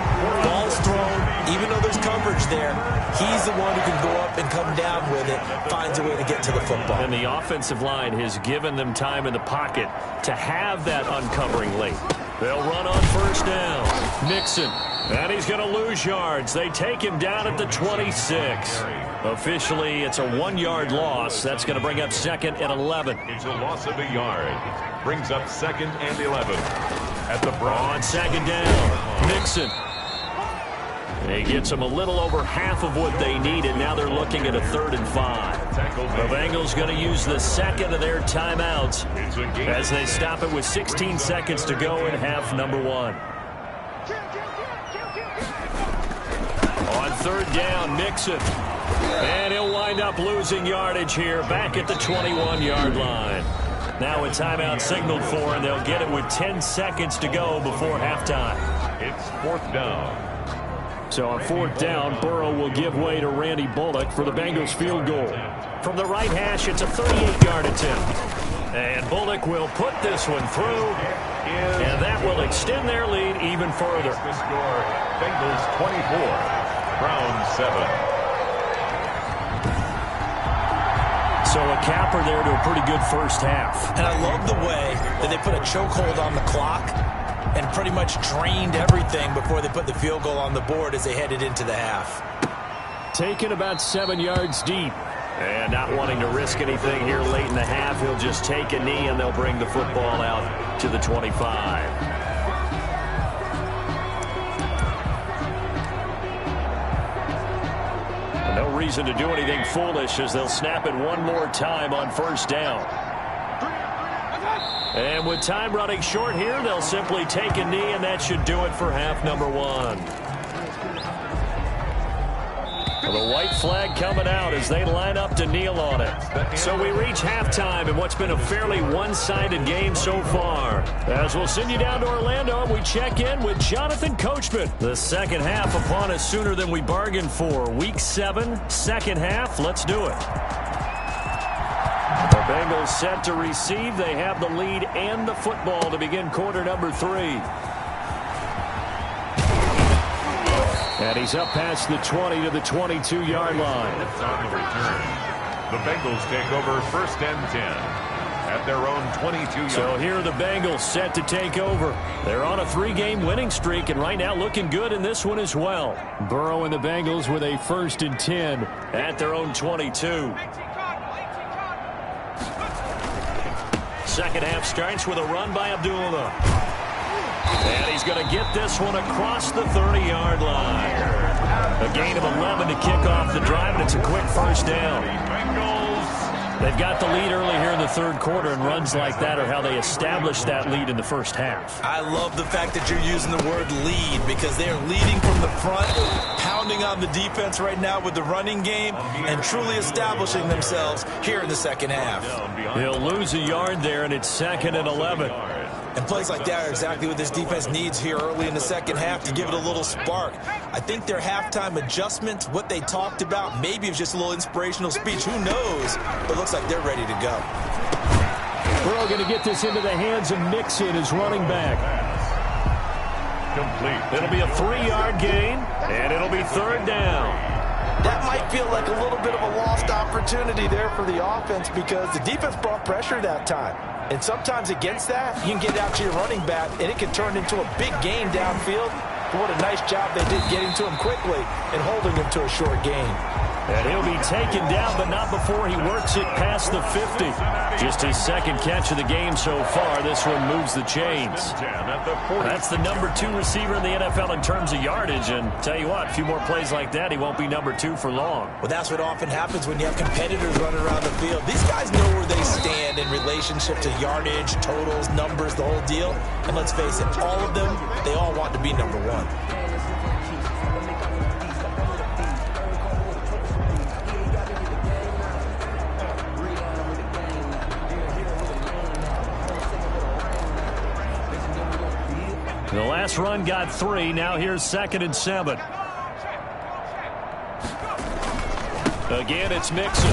Ball's thrown, even though there's coverage there, he's the one who can go up and come down with it, finds a way to get to the football. And the offensive line has given them time in the pocket to have that uncovering late. They'll run on 1st down. Nixon. And he's going to lose yards. They take him down at the 26. Officially, it's a 1-yard loss. That's going to bring up 2nd and 11. It's a loss of a yard. Brings up 2nd and 11. At the Browns. On 2nd down, Nixon. He gets them a little over half of what they needed. Now they're looking at a 3rd and 5. The Bengals going to use the second of their timeouts as they stop it with 16 seconds to go in half number 1. On third down, Mixon. And he'll wind up losing yardage here back at the 21-yard line. Now a timeout signaled for, and they'll get it with 10 seconds to go before halftime. It's fourth down. So on fourth down, Burrow will give way to Randy Bullock for the Bengals field goal. From the right hash, it's a 38-yard attempt. And Bullock will put this one through, and that will extend their lead even further. The score, Bengals 24, Browns 7. So a capper there to a pretty good first half. And I love the way that they put a chokehold on the clock and pretty much drained everything before they put the field goal on the board as they headed into the half. Taken about 7 yards deep. And not wanting to risk anything here late in the half, he'll just take a knee and they'll bring the football out to the 25. No reason to do anything foolish as they'll snap it one more time on first down. And with time running short here, they'll simply take a knee, and that should do it for half number 1. Well, the white flag coming out as they line up to kneel on it. So we reach halftime in what's been a fairly one-sided game so far. As we'll send you down to Orlando, we check in with Jonathan Coachman. The second half upon us sooner than we bargained for. Week 7, second half. Let's do it. The Bengals set to receive. They have the lead and the football to begin quarter number 3. And he's up past the 20 to the 22-yard line. It's on the return. The Bengals take over first and 10 at their own 22-yard. So here are the Bengals set to take over. They're on a 3-game winning streak and right now looking good in this one as well. Burrow and the Bengals with a first and 10 at their own 22. Second half starts with a run by Abdullah. And he's going to get this one across the 30-yard line. A gain of 11 to kick off the drive, and it's a quick first down. They've got the lead early here in the third quarter, and runs like that are how they established that lead in the first half. I love the fact that you're using the word lead because they are leading from the front, pounding on the defense right now with the running game, and truly establishing themselves here in the second half. He'll lose a yard there, and it's second and 11. And plays like that are exactly what this defense needs here early in the second half to give it a little spark. I think their halftime adjustments, what they talked about, maybe it was just a little inspirational speech. Who knows? But it looks like they're ready to go. Burrow going to get this into the hands of Mixon, his running back. Complete. It'll be a 3-yard gain, and it'll be third down. That might feel like a little bit of a lost opportunity there for the offense because the defense brought pressure that time. And sometimes against that, you can get out to your running back, and it can turn into a big gain downfield. But what a nice job they did getting to him quickly and holding him to a short gain. And he'll be taken down, but not before he works it past the 50. Just his second catch of the game so far. This one moves the chains. That's the number 2 receiver in the NFL in terms of yardage. And tell you what, a few more plays like that, he won't be number 2 for long. Well, that's what often happens when you have competitors running around the field. These guys know where they stand in relationship to yardage, totals, numbers, the whole deal. And let's face it, all of them, they all want to be number 1. The last run got 3. Now here's second and 7. Again, it's Mixon.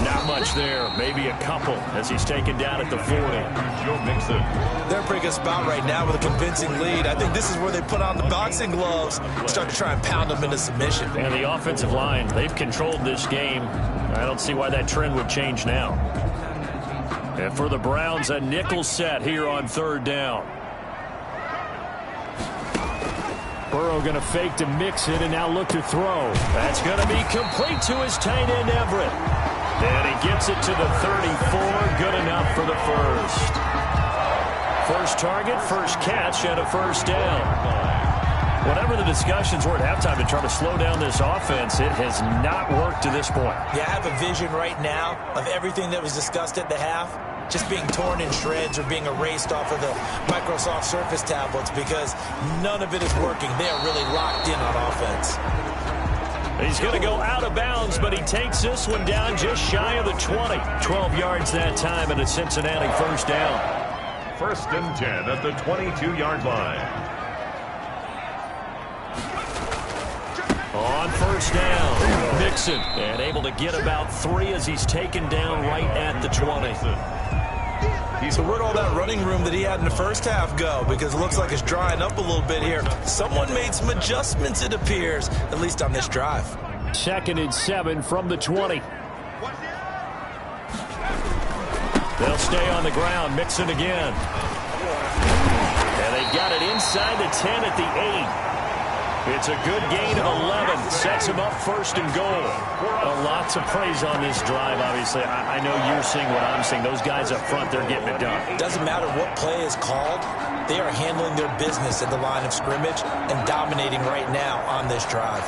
Not much there. Maybe a couple as he's taken down at the 40. Joe Mixon. They're in a pretty good spot right now with a convincing lead. I think this is where they put on the boxing gloves and start to try and pound them into submission. And the offensive line, they've controlled this game. I don't see why that trend would change now. And for the Browns, a nickel set here on third down. Burrow going to fake to Mixon and now look to throw. That's going to be complete to his tight end, Everett. And he gets it to the 34. Good enough for the first. First target, first catch, and a first down. Whatever the discussions were at halftime to try to slow down this offense, it has not worked to this point. Yeah, I have a vision right now of everything that was discussed at the half just being torn in shreds or being erased off of the Microsoft Surface tablets because none of it is working. They are really locked in on offense. He's going to go out of bounds, but he takes this one down just shy of the 20. 12 yards that time, and a Cincinnati first down. 1st and 10 at the 22-yard line. On first down, Mixon, and able to get about 3 as he's taken down right at the 20. So where'd all that running room that he had in the first half go? Because it looks like it's drying up a little bit here. Someone made some adjustments, it appears, at least on this drive. 2nd and 7 from the 20. They'll stay on the ground. Mixon again. And they got it inside the 10 at the 8. It's a good gain of 11. Sets him up 1st and goal. Lots of praise on this drive, obviously. I know you're seeing what I'm seeing. Those guys up front, they're getting it done. It doesn't matter what play is called. They are handling their business at the line of scrimmage and dominating right now on this drive.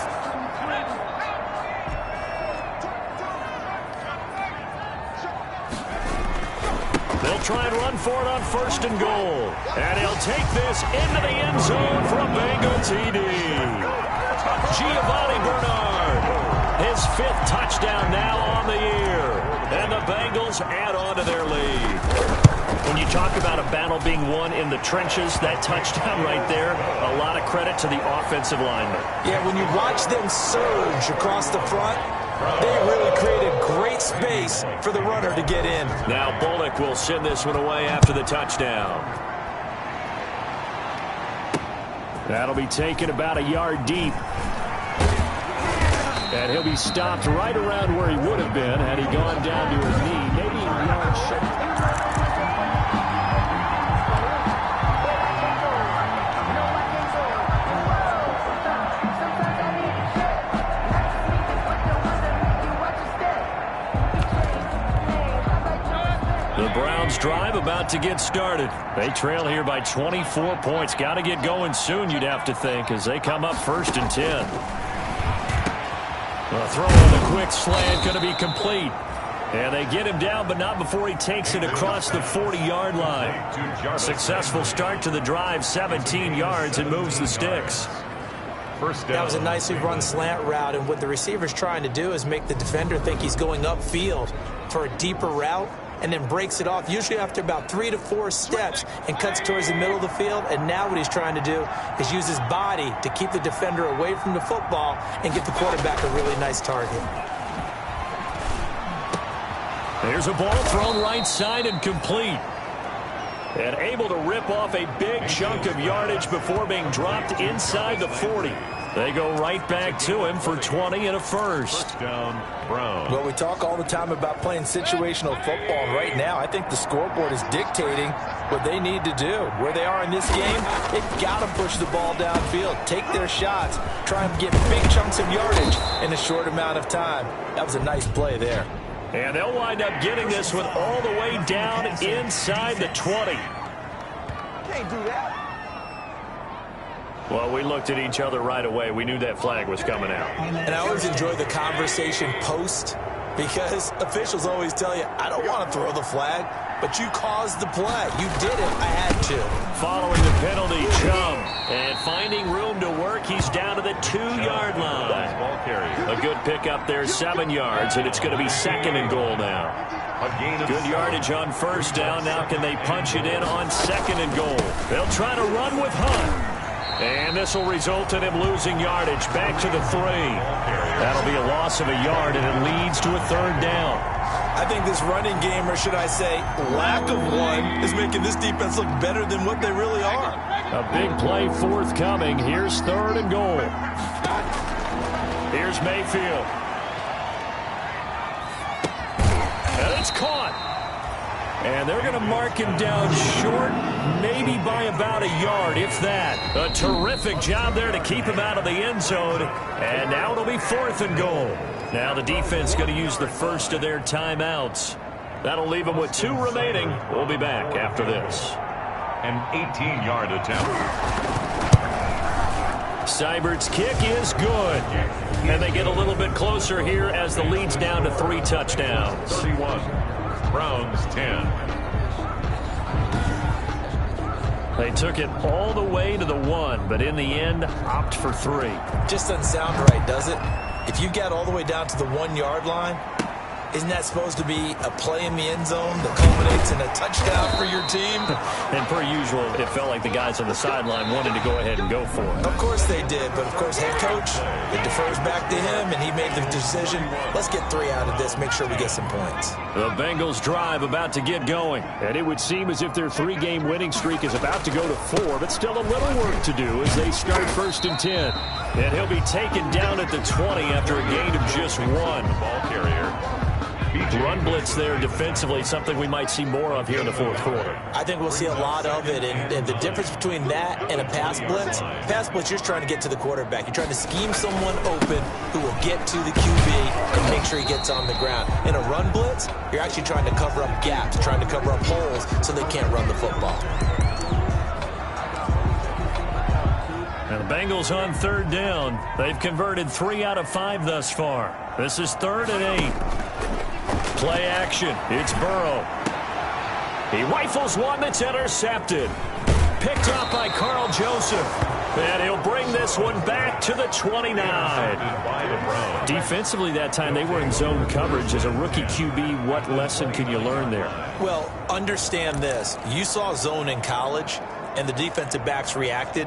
They'll try and run for it on 1st and goal. And he'll take this into the end zone for a Bengal TD. Giovanni Bernard, his 5th touchdown now on the year. And the Bengals add on to their lead. When you talk about a battle being won in the trenches, that touchdown right there, a lot of credit to the offensive linemen. Yeah, when you watch them surge across the front, they really created great space for the runner to get in. Now Bullock will send this one away after the touchdown. That'll be taken about a yard deep. And he'll be stopped right around where he would have been had he gone down to his knee. Maybe a yard short. The Browns drive about to get started. They trail here by 24 points. Got to get going soon, you'd have to think, as they come up 1st and 10. A throw on the quick slant going to be complete. And they get him down, but not before he takes it across the 40-yard line. Successful start to the drive, 17 yards, and moves the sticks. That was a nicely run slant route, and what the receiver's trying to do is make the defender think he's going upfield for a deeper route, and then breaks it off, usually after about 3 to 4 steps, and cuts towards the middle of the field. And now what he's trying to do is use his body to keep the defender away from the football and get the quarterback a really nice target. There's a ball thrown right side and complete. And able to rip off a big chunk of yardage before being dropped inside the 40. They go right back to him for 20 and a first. Down, Brown. Well, we talk all the time about playing situational football, and right now I think the scoreboard is dictating what they need to do. Where they are in this game, they've got to push the ball downfield, take their shots, try and get big chunks of yardage in a short amount of time. That was a nice play there. And they'll wind up getting this one all the way down inside the 20. Can't do that. Well, we looked at each other right away. We knew that flag was coming out. And I always enjoy the conversation post, because officials always tell you, I don't want to throw the flag, but you caused the play. You did it. I had to. Following the penalty, Chum. And finding room to work, he's down to the 2-yard line. A good pickup there, 7 yards, and it's going to be 2nd and goal now. Good yardage on first down. Now can they punch it in on 2nd and goal? They'll try to run with Hunt. And this will result in him losing yardage back to the 3. That'll be a loss of a yard, and it leads to a 3rd down. I think this running game, or should I say lack of one, is making this defense look better than what they really are. A big play forthcoming. Here's 3rd and goal. Here's Mayfield. And it's caught. And they're going to mark him down short, maybe by about a yard, if that. A terrific job there to keep him out of the end zone. And now it'll be 4th and goal. Now the defense going to use the first of their timeouts. That'll leave them with 2 remaining. We'll be back after this. An 18-yard attempt. Seibert's kick is good. And they get a little bit closer here as the lead's down to 3 touchdowns. 31. Browns 10. They took it all the way to the 1, but in the end, opt for 3. Just doesn't sound right, does it? If you get all the way down to the 1-yard line, isn't that supposed to be a play in the end zone that culminates in a touchdown for your team? And per usual, it felt like the guys on the sideline wanted to go ahead and go for it. Of course they did, but of course head coach, it defers back to him, and he made the decision, let's get 3 out of this, make sure we get some points. The Bengals drive about to get going, and it would seem as if their 3-game winning streak is about to go to 4, but still a little work to do as they start 1st and 10. And he'll be taken down at the 20 after a gain of just 1. Ball carrier. Run blitz there defensively, something we might see more of here in the 4th quarter. I think we'll see a lot of it, and the difference between that and a pass blitz, you're trying to get to the quarterback. You're trying to scheme someone open who will get to the QB and make sure he gets on the ground. In a run blitz, you're actually trying to cover up gaps, trying to cover up holes so they can't run the football. And the Bengals on 3rd down. They've converted 3 out of 5 thus far. This is 3rd and 8. Play action. It's Burrow. He rifles one that's intercepted. Picked up by Carl Joseph. And he'll bring this one back to the 29. Defensively that time, they were in zone coverage. As a rookie QB, what lesson can you learn there? Well, understand this. You saw zone in college, and the defensive backs reacted,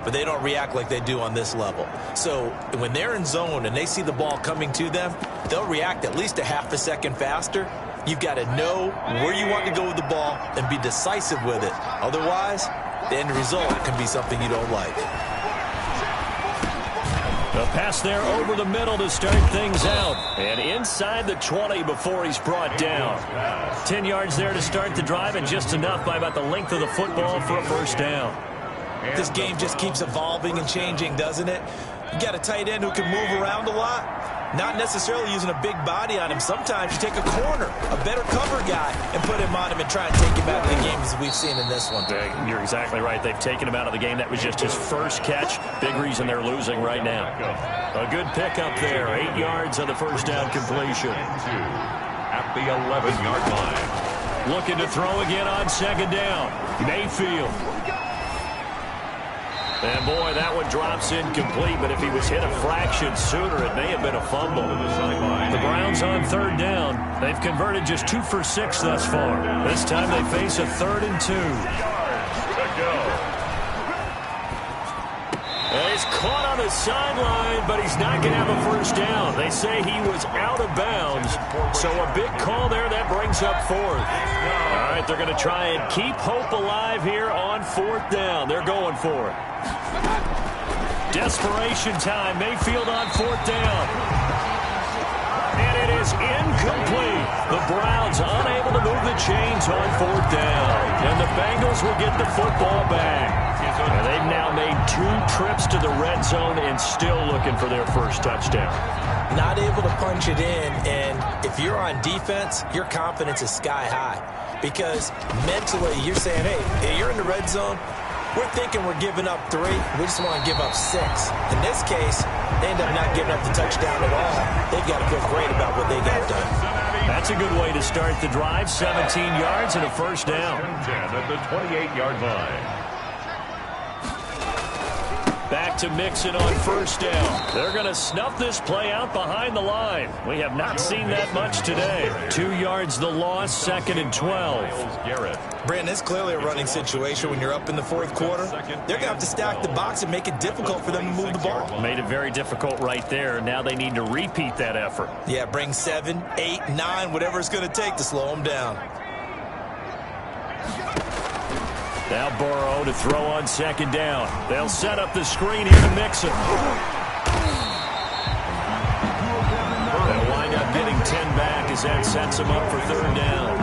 but they don't react like they do on this level. So when they're in zone and they see the ball coming to them, they'll react at least a half a second faster. You've got to know where you want to go with the ball and be decisive with it. Otherwise, the end result can be something you don't like. The pass there over the middle to start things out. And inside the 20 before he's brought down. 10 yards there to start the drive, and just enough by about the length of the football for a 1st down. This game just keeps evolving and changing, doesn't it? You got a tight end who can move around a lot, not necessarily using a big body on him. Sometimes you take a corner, a better cover guy, and put him on him and try and take him out of the game as we've seen in this one. You're exactly right. They've taken him out of the game. That was just his first catch. Big reason they're losing right now. A good pickup there. 8 yards on the 1st down completion. At the 11-yard line. Looking to throw again on 2nd down. Mayfield. And, boy, that one drops incomplete, but if he was hit a fraction sooner, it may have been a fumble. The Browns on 3rd down. They've converted just 2 for 6 thus far. This time they face a 3rd and 2. And he's caught on the sideline, but he's not going to have a 1st down. They say he was out of bounds, so a big call there that brings up 4th. All right, they're going to try and keep hope alive here on 4th down. They're going for it. Desperation time. Mayfield on 4th down. And it is incomplete. The Browns unable to move the chains on 4th down. And the Bengals will get the football back. And they've now made 2 trips to the red zone and still looking for their 1st touchdown. Not able to punch it in, and if you're on defense, your confidence is sky high. Because mentally, you're saying, hey, you're in the red zone. We're thinking we're giving up 3. We just want to give up 6. In this case, they end up not giving up the touchdown at all. They've got to feel great about what they got done. That's a good way to start the drive. 17 yards and a 1st down. 10 at the 28-yard line. Back to Mixon on 1st down. They're going to snuff this play out behind the line. We have not seen that much today. 2 yards the loss, 2nd and 12. Brandon, it's clearly a running situation when you're up in the 4th quarter. They're going to have to stack the box and make it difficult for them to move the ball. Made it very difficult right there. Now they need to repeat that effort. Yeah, bring 7, 8, 9, whatever it's going to take to slow them down. Now Burrow to throw on 2nd down. They'll set up the screen here to Mixon. They'll wind up getting 10 back as that sets them up for 3rd down.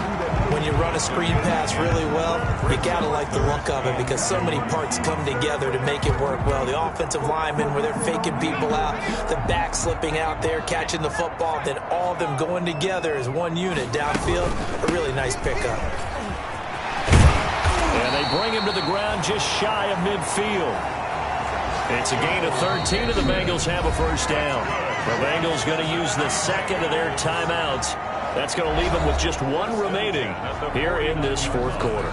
When you run a screen pass really well, you got to like the look of it because so many parts come together to make it work well. The offensive linemen, where they're faking people out, the back slipping out there, catching the football, then all of them going together as one unit downfield. A really nice pickup. And they bring him to the ground just shy of midfield. It's a gain of 13, and the Bengals have a first down. The Bengals going to use the second of their timeouts. That's going to leave them with just one remaining here in this fourth quarter.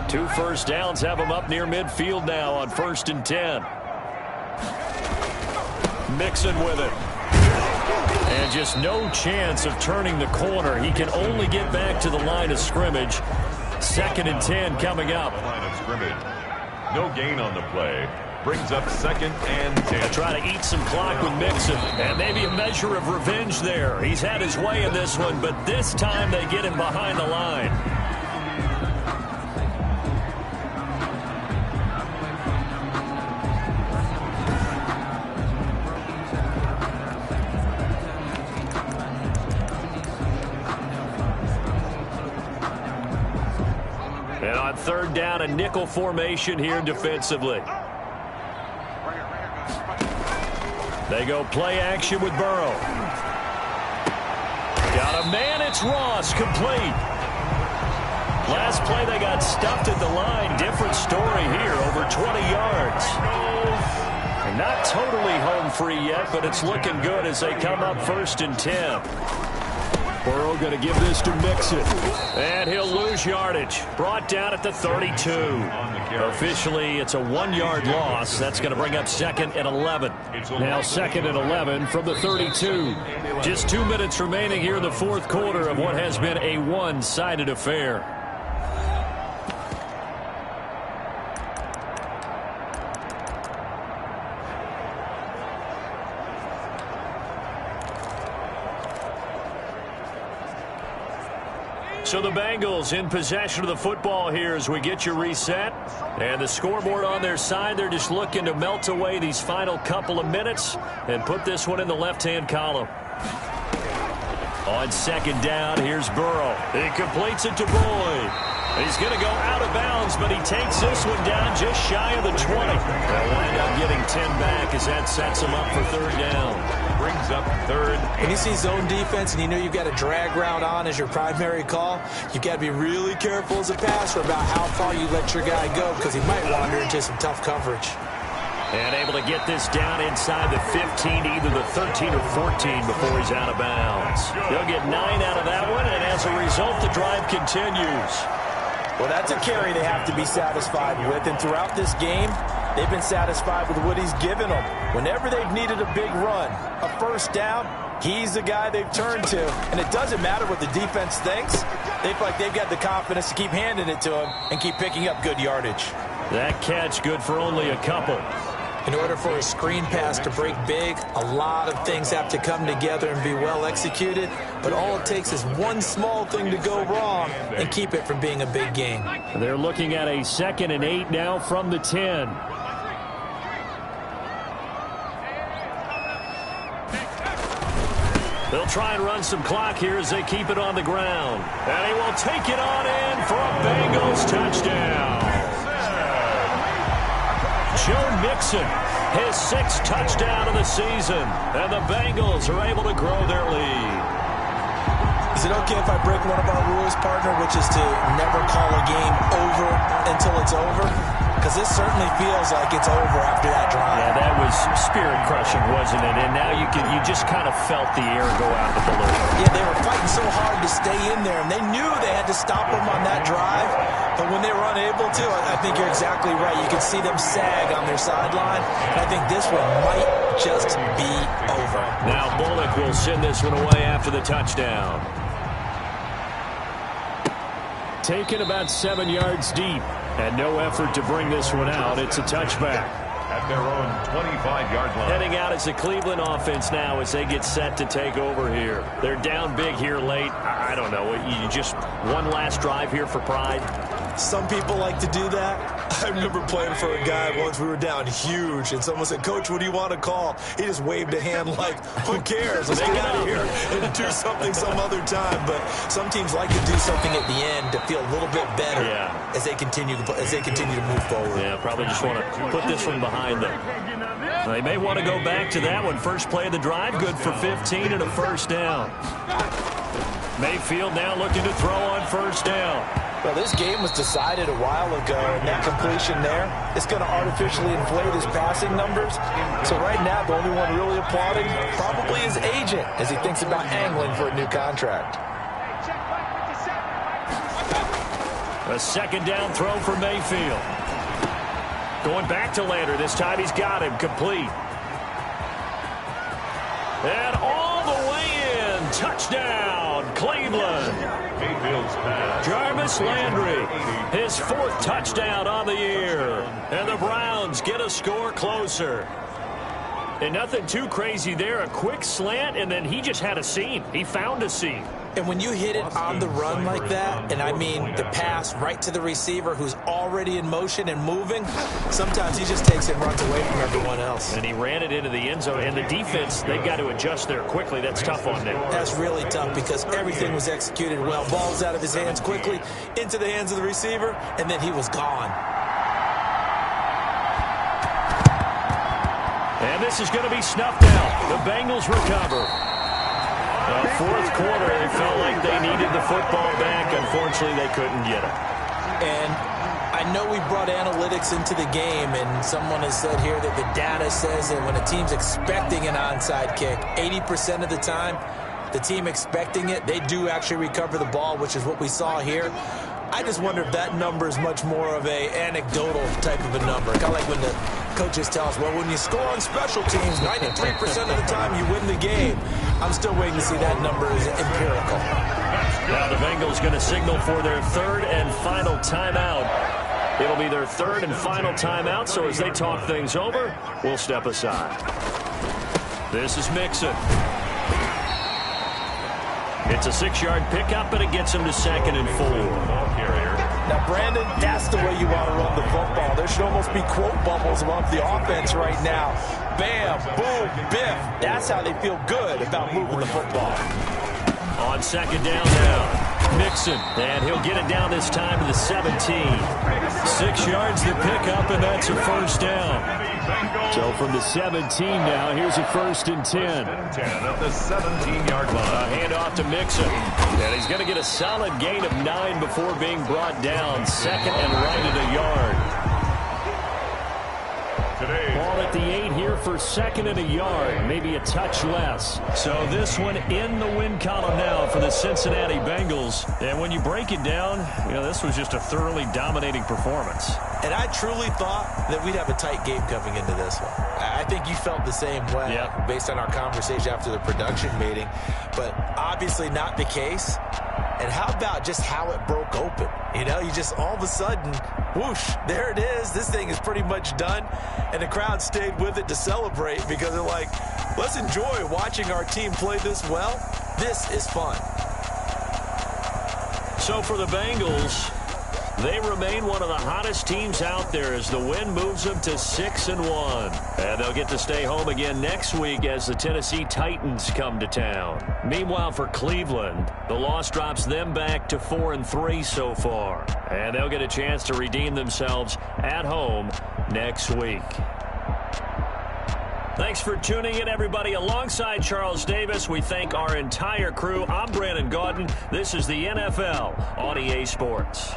Two first downs have them up near midfield now on 1st and 10. Mixon with it. And just no chance of turning the corner. He can only get back to the line of scrimmage. 2nd and 10 coming up. Line of scrimmage. No gain on the play. Brings up 2nd and 10. They try to eat some clock with Mixon. And maybe a measure of revenge there. He's had his way in this one, but this time they get him behind the line. And on 3rd down, a nickel formation here defensively. They go play action with Burrow. Got a man, it's Ross, complete. Last play they got stuffed at the line. Different story here, over 20 yards. And not totally home free yet, but it's looking good as they come up 1st and 10. Burrow going to give this to Mixon. And he'll lose yardage. Brought down at the 32. Officially, it's a 1-yard loss. That's going to bring up 2nd and 11. Now 2nd and 11 from the 32. Just 2 minutes remaining here in the fourth quarter of what has been a one-sided affair. So the Bengals in possession of the football here as we get you reset. And the scoreboard on their side, they're just looking to melt away these final couple of minutes and put this one in the left-hand column. On 2nd down, here's Burrow. He completes it to Boyd. He's going to go out of bounds, but he takes this one down just shy of the 20. They'll wind up getting 10 back as that sets him up for 3rd down. Brings up 3rd. When you see zone defense and you know you've got a drag route on as your primary call, you've got to be really careful as a passer about how far you let your guy go because he might wander into some tough coverage. And able to get this down inside the 15, either the 13 or 14 before he's out of bounds. They'll get 9 out of that one, and as a result, the drive continues. Well, that's a carry they have to be satisfied with, and throughout this game, they've been satisfied with what he's given them. Whenever they've needed a big run, a first down, he's the guy they've turned to. And it doesn't matter what the defense thinks. They feel like they've got the confidence to keep handing it to him and keep picking up good yardage. That catch good for only a couple. In order for a screen pass to break big, a lot of things have to come together and be well executed. But all it takes is one small thing to go wrong and keep it from being a big game. They're looking at a 2nd and 8 now from the 10. They'll try and run some clock here as they keep it on the ground. And he will take it on in for a Bengals touchdown. Joe Mixon, his 6th touchdown of the season. And the Bengals are able to grow their lead. Is it okay if I break one of our rules, partner, which is to never call a game over until it's over? Because this certainly feels like it's over after that drive. Yeah, that was spirit-crushing, wasn't it? And now you just kind of felt the air go out the balloon. Yeah, they were fighting so hard to stay in there, and they knew they had to stop them on that drive. But when they were unable to, I think you're exactly right. You could see them sag on their sideline. And I think this one might just be over. Now Bullock will send this one away after the touchdown. Taken about 7 yards deep. And no effort to bring this one out. It's a touchback. At their own 25-yard line. Heading out as the Cleveland offense now as they get set to take over here. They're down big here late. I don't know. You just one last drive here for pride. Some people like to do that. I remember playing for a guy once. We were down huge, and someone said, "Coach, what do you want to call?" He just waved a hand like, "Who cares? Let's get out of here and do something some other time." But some teams like to do something at the end to feel a little bit better as they continue to move forward. Yeah, probably just want to put this one behind them. They may want to go back to that one. First play of the drive, good for 15 and a first down. Mayfield now looking to throw on first down. Well, this game was decided a while ago, and that completion there is going to artificially inflate his passing numbers. So right now, the only one really applauding probably his agent as he thinks about angling for a new contract. A second down throw for Mayfield. Going back to Lander. This time he's got him complete. And all the way in. Touchdown, Cleveland. Jarvis Landry, his 4th touchdown on the year. And the Browns get a score closer. And nothing too crazy there. A quick slant, and then he just had a seam. He found a seam. And when you hit it on the run like that, and I mean the pass right to the receiver who's already in motion and moving, sometimes he just takes it and runs away from everyone else. And he ran it into the end zone. And the defense, they've got to adjust there quickly. That's tough on them. That's really tough because everything was executed well. Ball's out of his hands quickly, into the hands of the receiver, and then he was gone. And this is going to be snuffed out. The Bengals recover. Fourth quarter, they felt like they needed the football back. Unfortunately, they couldn't get it. And I know we brought analytics into the game, and someone has said here that the data says that when a team's expecting an onside kick, 80% of the time, the team expecting it, they do actually recover the ball, which is what we saw here. I just wonder if that number is much more of a anecdotal type of a number. Kind of like when the coaches tell us, well, when you score on special teams, 93% of the time you win the game. I'm still waiting to see that number is empirical. Now the Bengals going to signal for their 3rd and final timeout. It'll be their 3rd and final timeout, so as they talk things over, we'll step aside. This is Mixon. It's a 6-yard pickup, and it gets him to 2nd and 4. Now, Brandon, that's the way you want to run the football. There should almost be quote bubbles above the offense right now. Bam, boom, biff. That's how they feel good about moving the football. On 2nd down now, Mixon, and he'll get it down this time to the 17. 6 yards to pick up, and that's a first down. So from the 17 now, here's a 1st and 10. 10 at the 17-yard line. A handoff to Mixon. And he's going to get a solid gain of 9 before being brought down. 2nd and right at a yard. Ball at the 8 here for 2nd and a yard. Maybe a touch less. So this one in the win column now for the Cincinnati Bengals. And when you break it down, you know, this was just a thoroughly dominating performance. And I truly thought that we'd have a tight game coming into this one. I think you felt the same way based on our conversation after the production meeting. But obviously not the case. And how about just how it broke open? You know, you just all of a sudden, whoosh, there it is. This thing is pretty much done. And the crowd stayed with it to celebrate because they're like, let's enjoy watching our team play this well. This is fun. So for the Bengals, they remain one of the hottest teams out there as the win moves them to 6-1. And they'll get to stay home again next week as the Tennessee Titans come to town. Meanwhile, for Cleveland, the loss drops them back to 4-3 so far. And they'll get a chance to redeem themselves at home next week. Thanks for tuning in, everybody. Alongside Charles Davis, we thank our entire crew. I'm Brandon Gaudin. This is the NFL on EA Sports.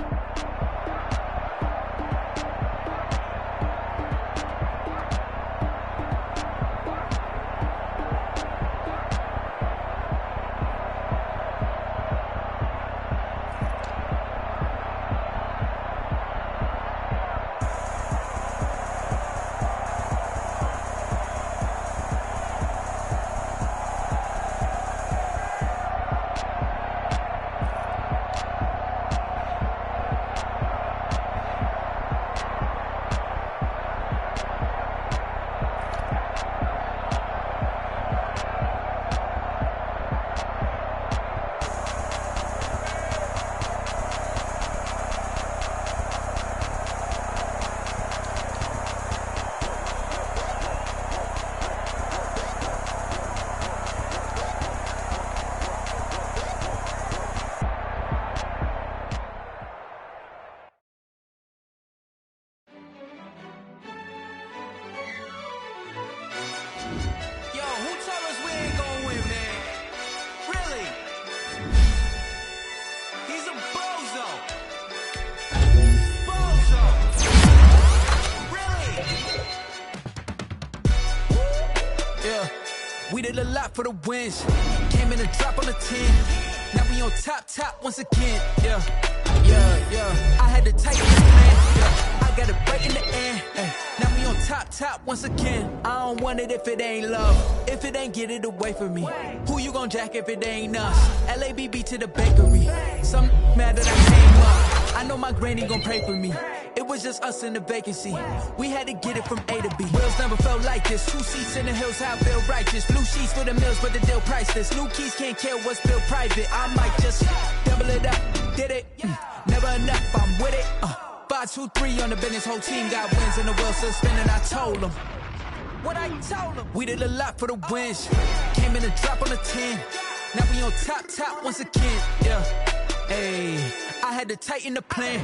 did a lot for the wins. Came in a drop on the 10. Now we on top once again. Yeah. I had to tighten the plan. Yeah. I got it right in the end. Now we on top once again. I don't want it if it ain't love. If it ain't, get it away from me. Who you gon' jack if it ain't us? LABB to the bakery. Some mad that I came up. I know my granny gon' pray for me. It was just us in the vacancy. We had to get it from A to B. Wheels never felt like this. 2 seats in the hills, how I feel righteous. Blue sheets for the mills, but the deal priceless. New keys can't kill what's built private. I might just double it up. Did it? Never enough, I'm with it. 5, 2, 3 on the business. Whole team got wins and the wheels still spinning. I told them. What I told them. We did a lot for the wins. Came in a drop on the 10. Now we on top once again. Yeah. Hey, I had to tighten the plan.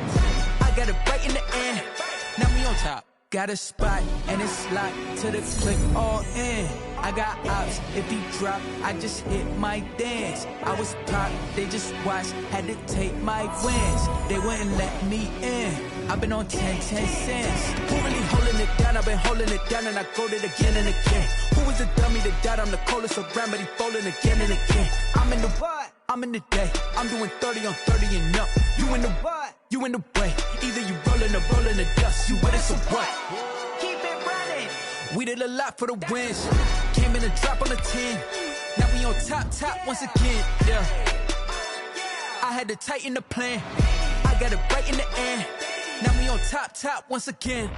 I got it right in the end. Now we on top. Got a spot and it's locked to the click all in. I got ops, if he drop, I just hit my dance. I was pop, they just watched, had to take my wins. They wouldn't let me in. I've been on 10 cents. Who really holding it down? I've been holding it down and I go it again and again. Who was the dummy that died? I'm the coldest around, but he falling again and again. I'm in the what? I'm in the day. I'm doing 30 on 30 and up. You in the what? You in the way. Either you rolling or rolling the dust. You with us or what? Keep it running. We did a lot for the wins. Came in a drop on the 10. Now we on top once again. Yeah. I had to tighten the plan. I got it right in the end. Now we on top once again.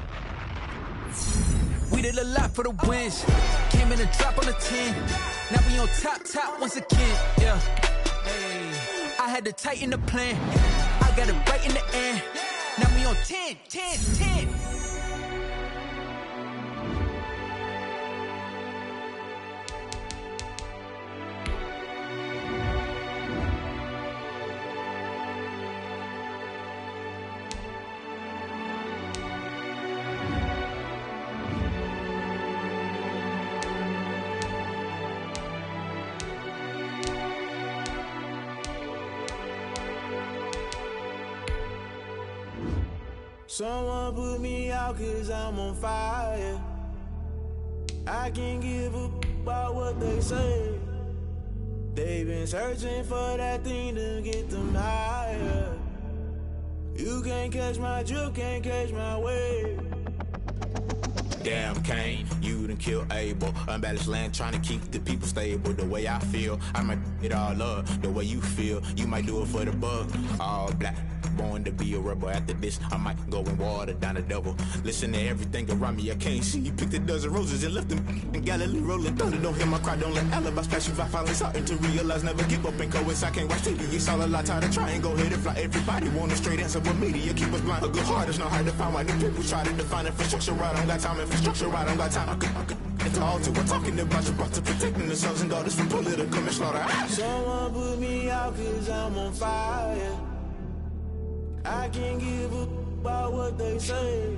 We did a lot for the wins. Came in a drop on the 10. Now we on top once again. Yeah. Hey, I had to tighten the plan. I got it right in the end. Now we on 10. Someone put me out 'cause I'm on fire. I can't give a about what they say. They've been searching for that thing to get them higher. You can't catch my drift, can't catch my wave. Damn Kane, you done killed Abel. Unbalanced land trying to keep the people stable. The way I feel, I might it all up. The way you feel, you might do it for the bug. All black, born to be a rebel. After this, I might go and water down the devil. Listen to everything around me, I can't see. You picked a dozen roses and left them in Galilee rolling thunder. Don't hear my cry, don't let alibis pass you. I finally starting to realize, never give up and coincide. I can't watch TV, it's all a lot. Tired of trying, go ahead and fly. Everybody want a straight answer, but media keep us blind. A good heart is not hard to find. Why the people try to define infrastructure right? I don't got time, infrastructure right? I don't got time. I could into all to. We're talking about you, brought to protecting the sons and daughters from political and slaughter. Someone put me out 'cause I'm on fire. I can't give a about what they say.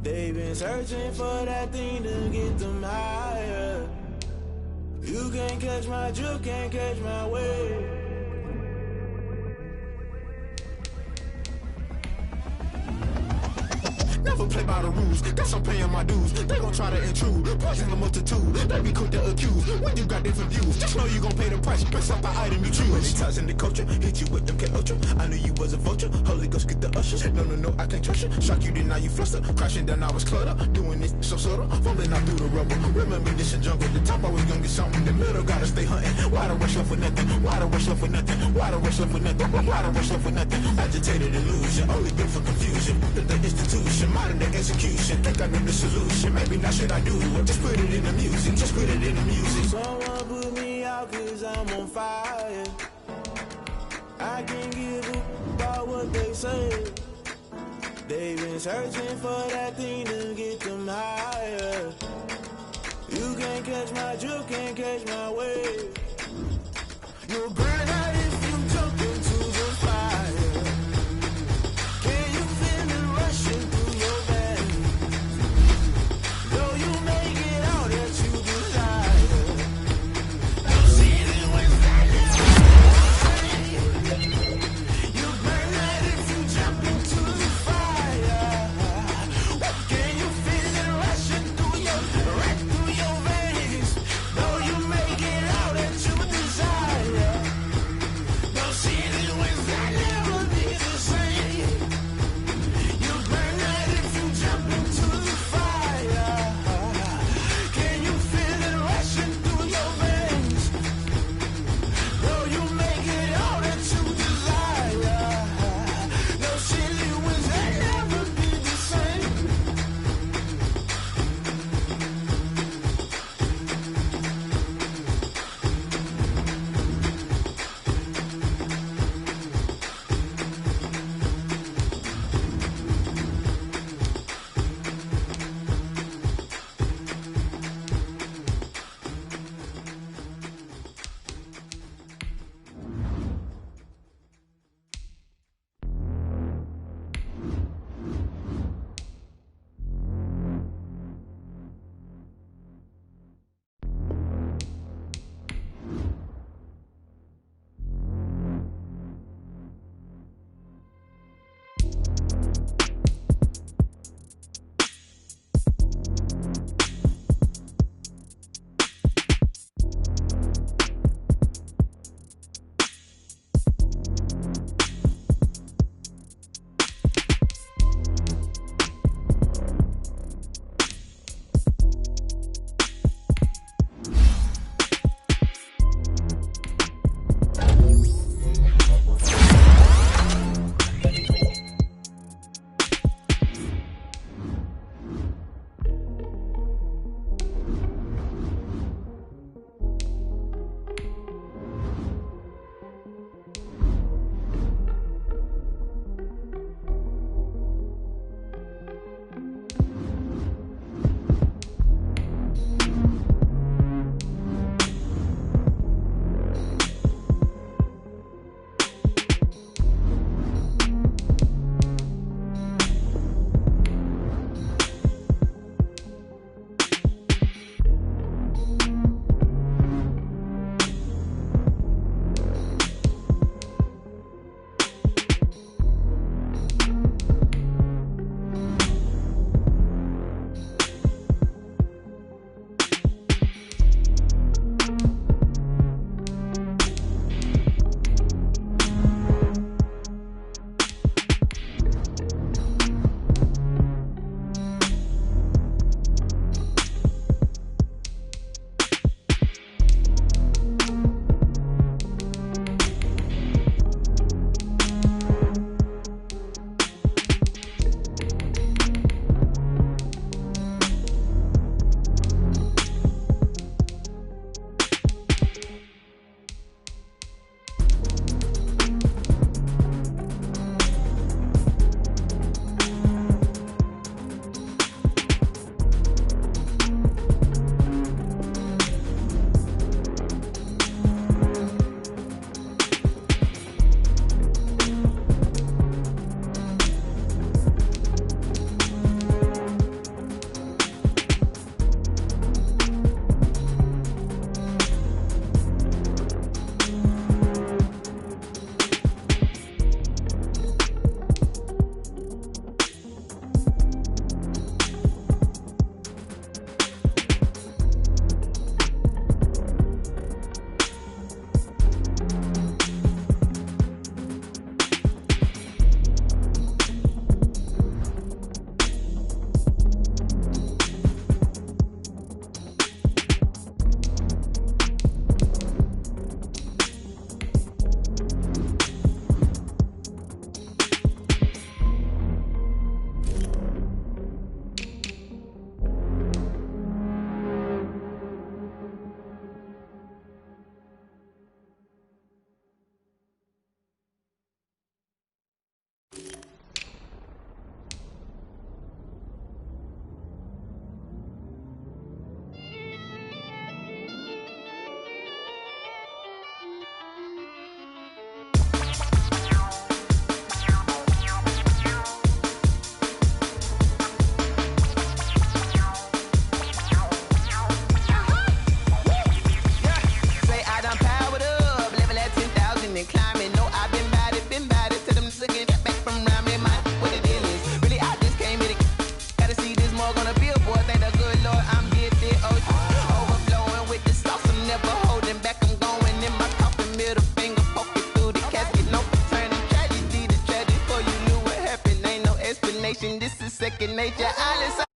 They've been searching for that thing to get them higher. You can't catch my drift, can't catch my wave. Never play by the rules, guess I'm paying my dues. They gon' try to intrude, poison the multitude. They be quick to accuse, when you got different views. Just know you gon' pay the price, press up the item you choose. Many times in the culture, hit you with them K-Ultra. I knew you was a vulture, Holy Ghost get the ushers. No, I can't trust you. Shock you, then now you fluster. Crashing down, I was cluttered. Doing this so subtle, fumbling out through the rubble. Remember this a jungle, the top always gonna get something. The middle gotta stay hunting. Why the rush left for nothing? Why the rush left for nothing? Why the rush left for nothing? Why the rush left for nothing? Agitated illusion, only built for confusion. The institution, modern day execution. Think I know the solution, maybe not should I do it. Just put it in the music, just put it in the music. Someone put me out 'cause I'm on fire. I can't give a about what they say. They've been searching for that thing to get them higher. You can't catch my drift, can't catch my wave. You'll burn out if you jump into the fire. Can you feel it rushing through your veins? Though you make it out that you desire. I'm seeing it when you burn out if you jump into the fire. Can you feel it rushing through your veins? Though you explanation. This is second nature. Alice,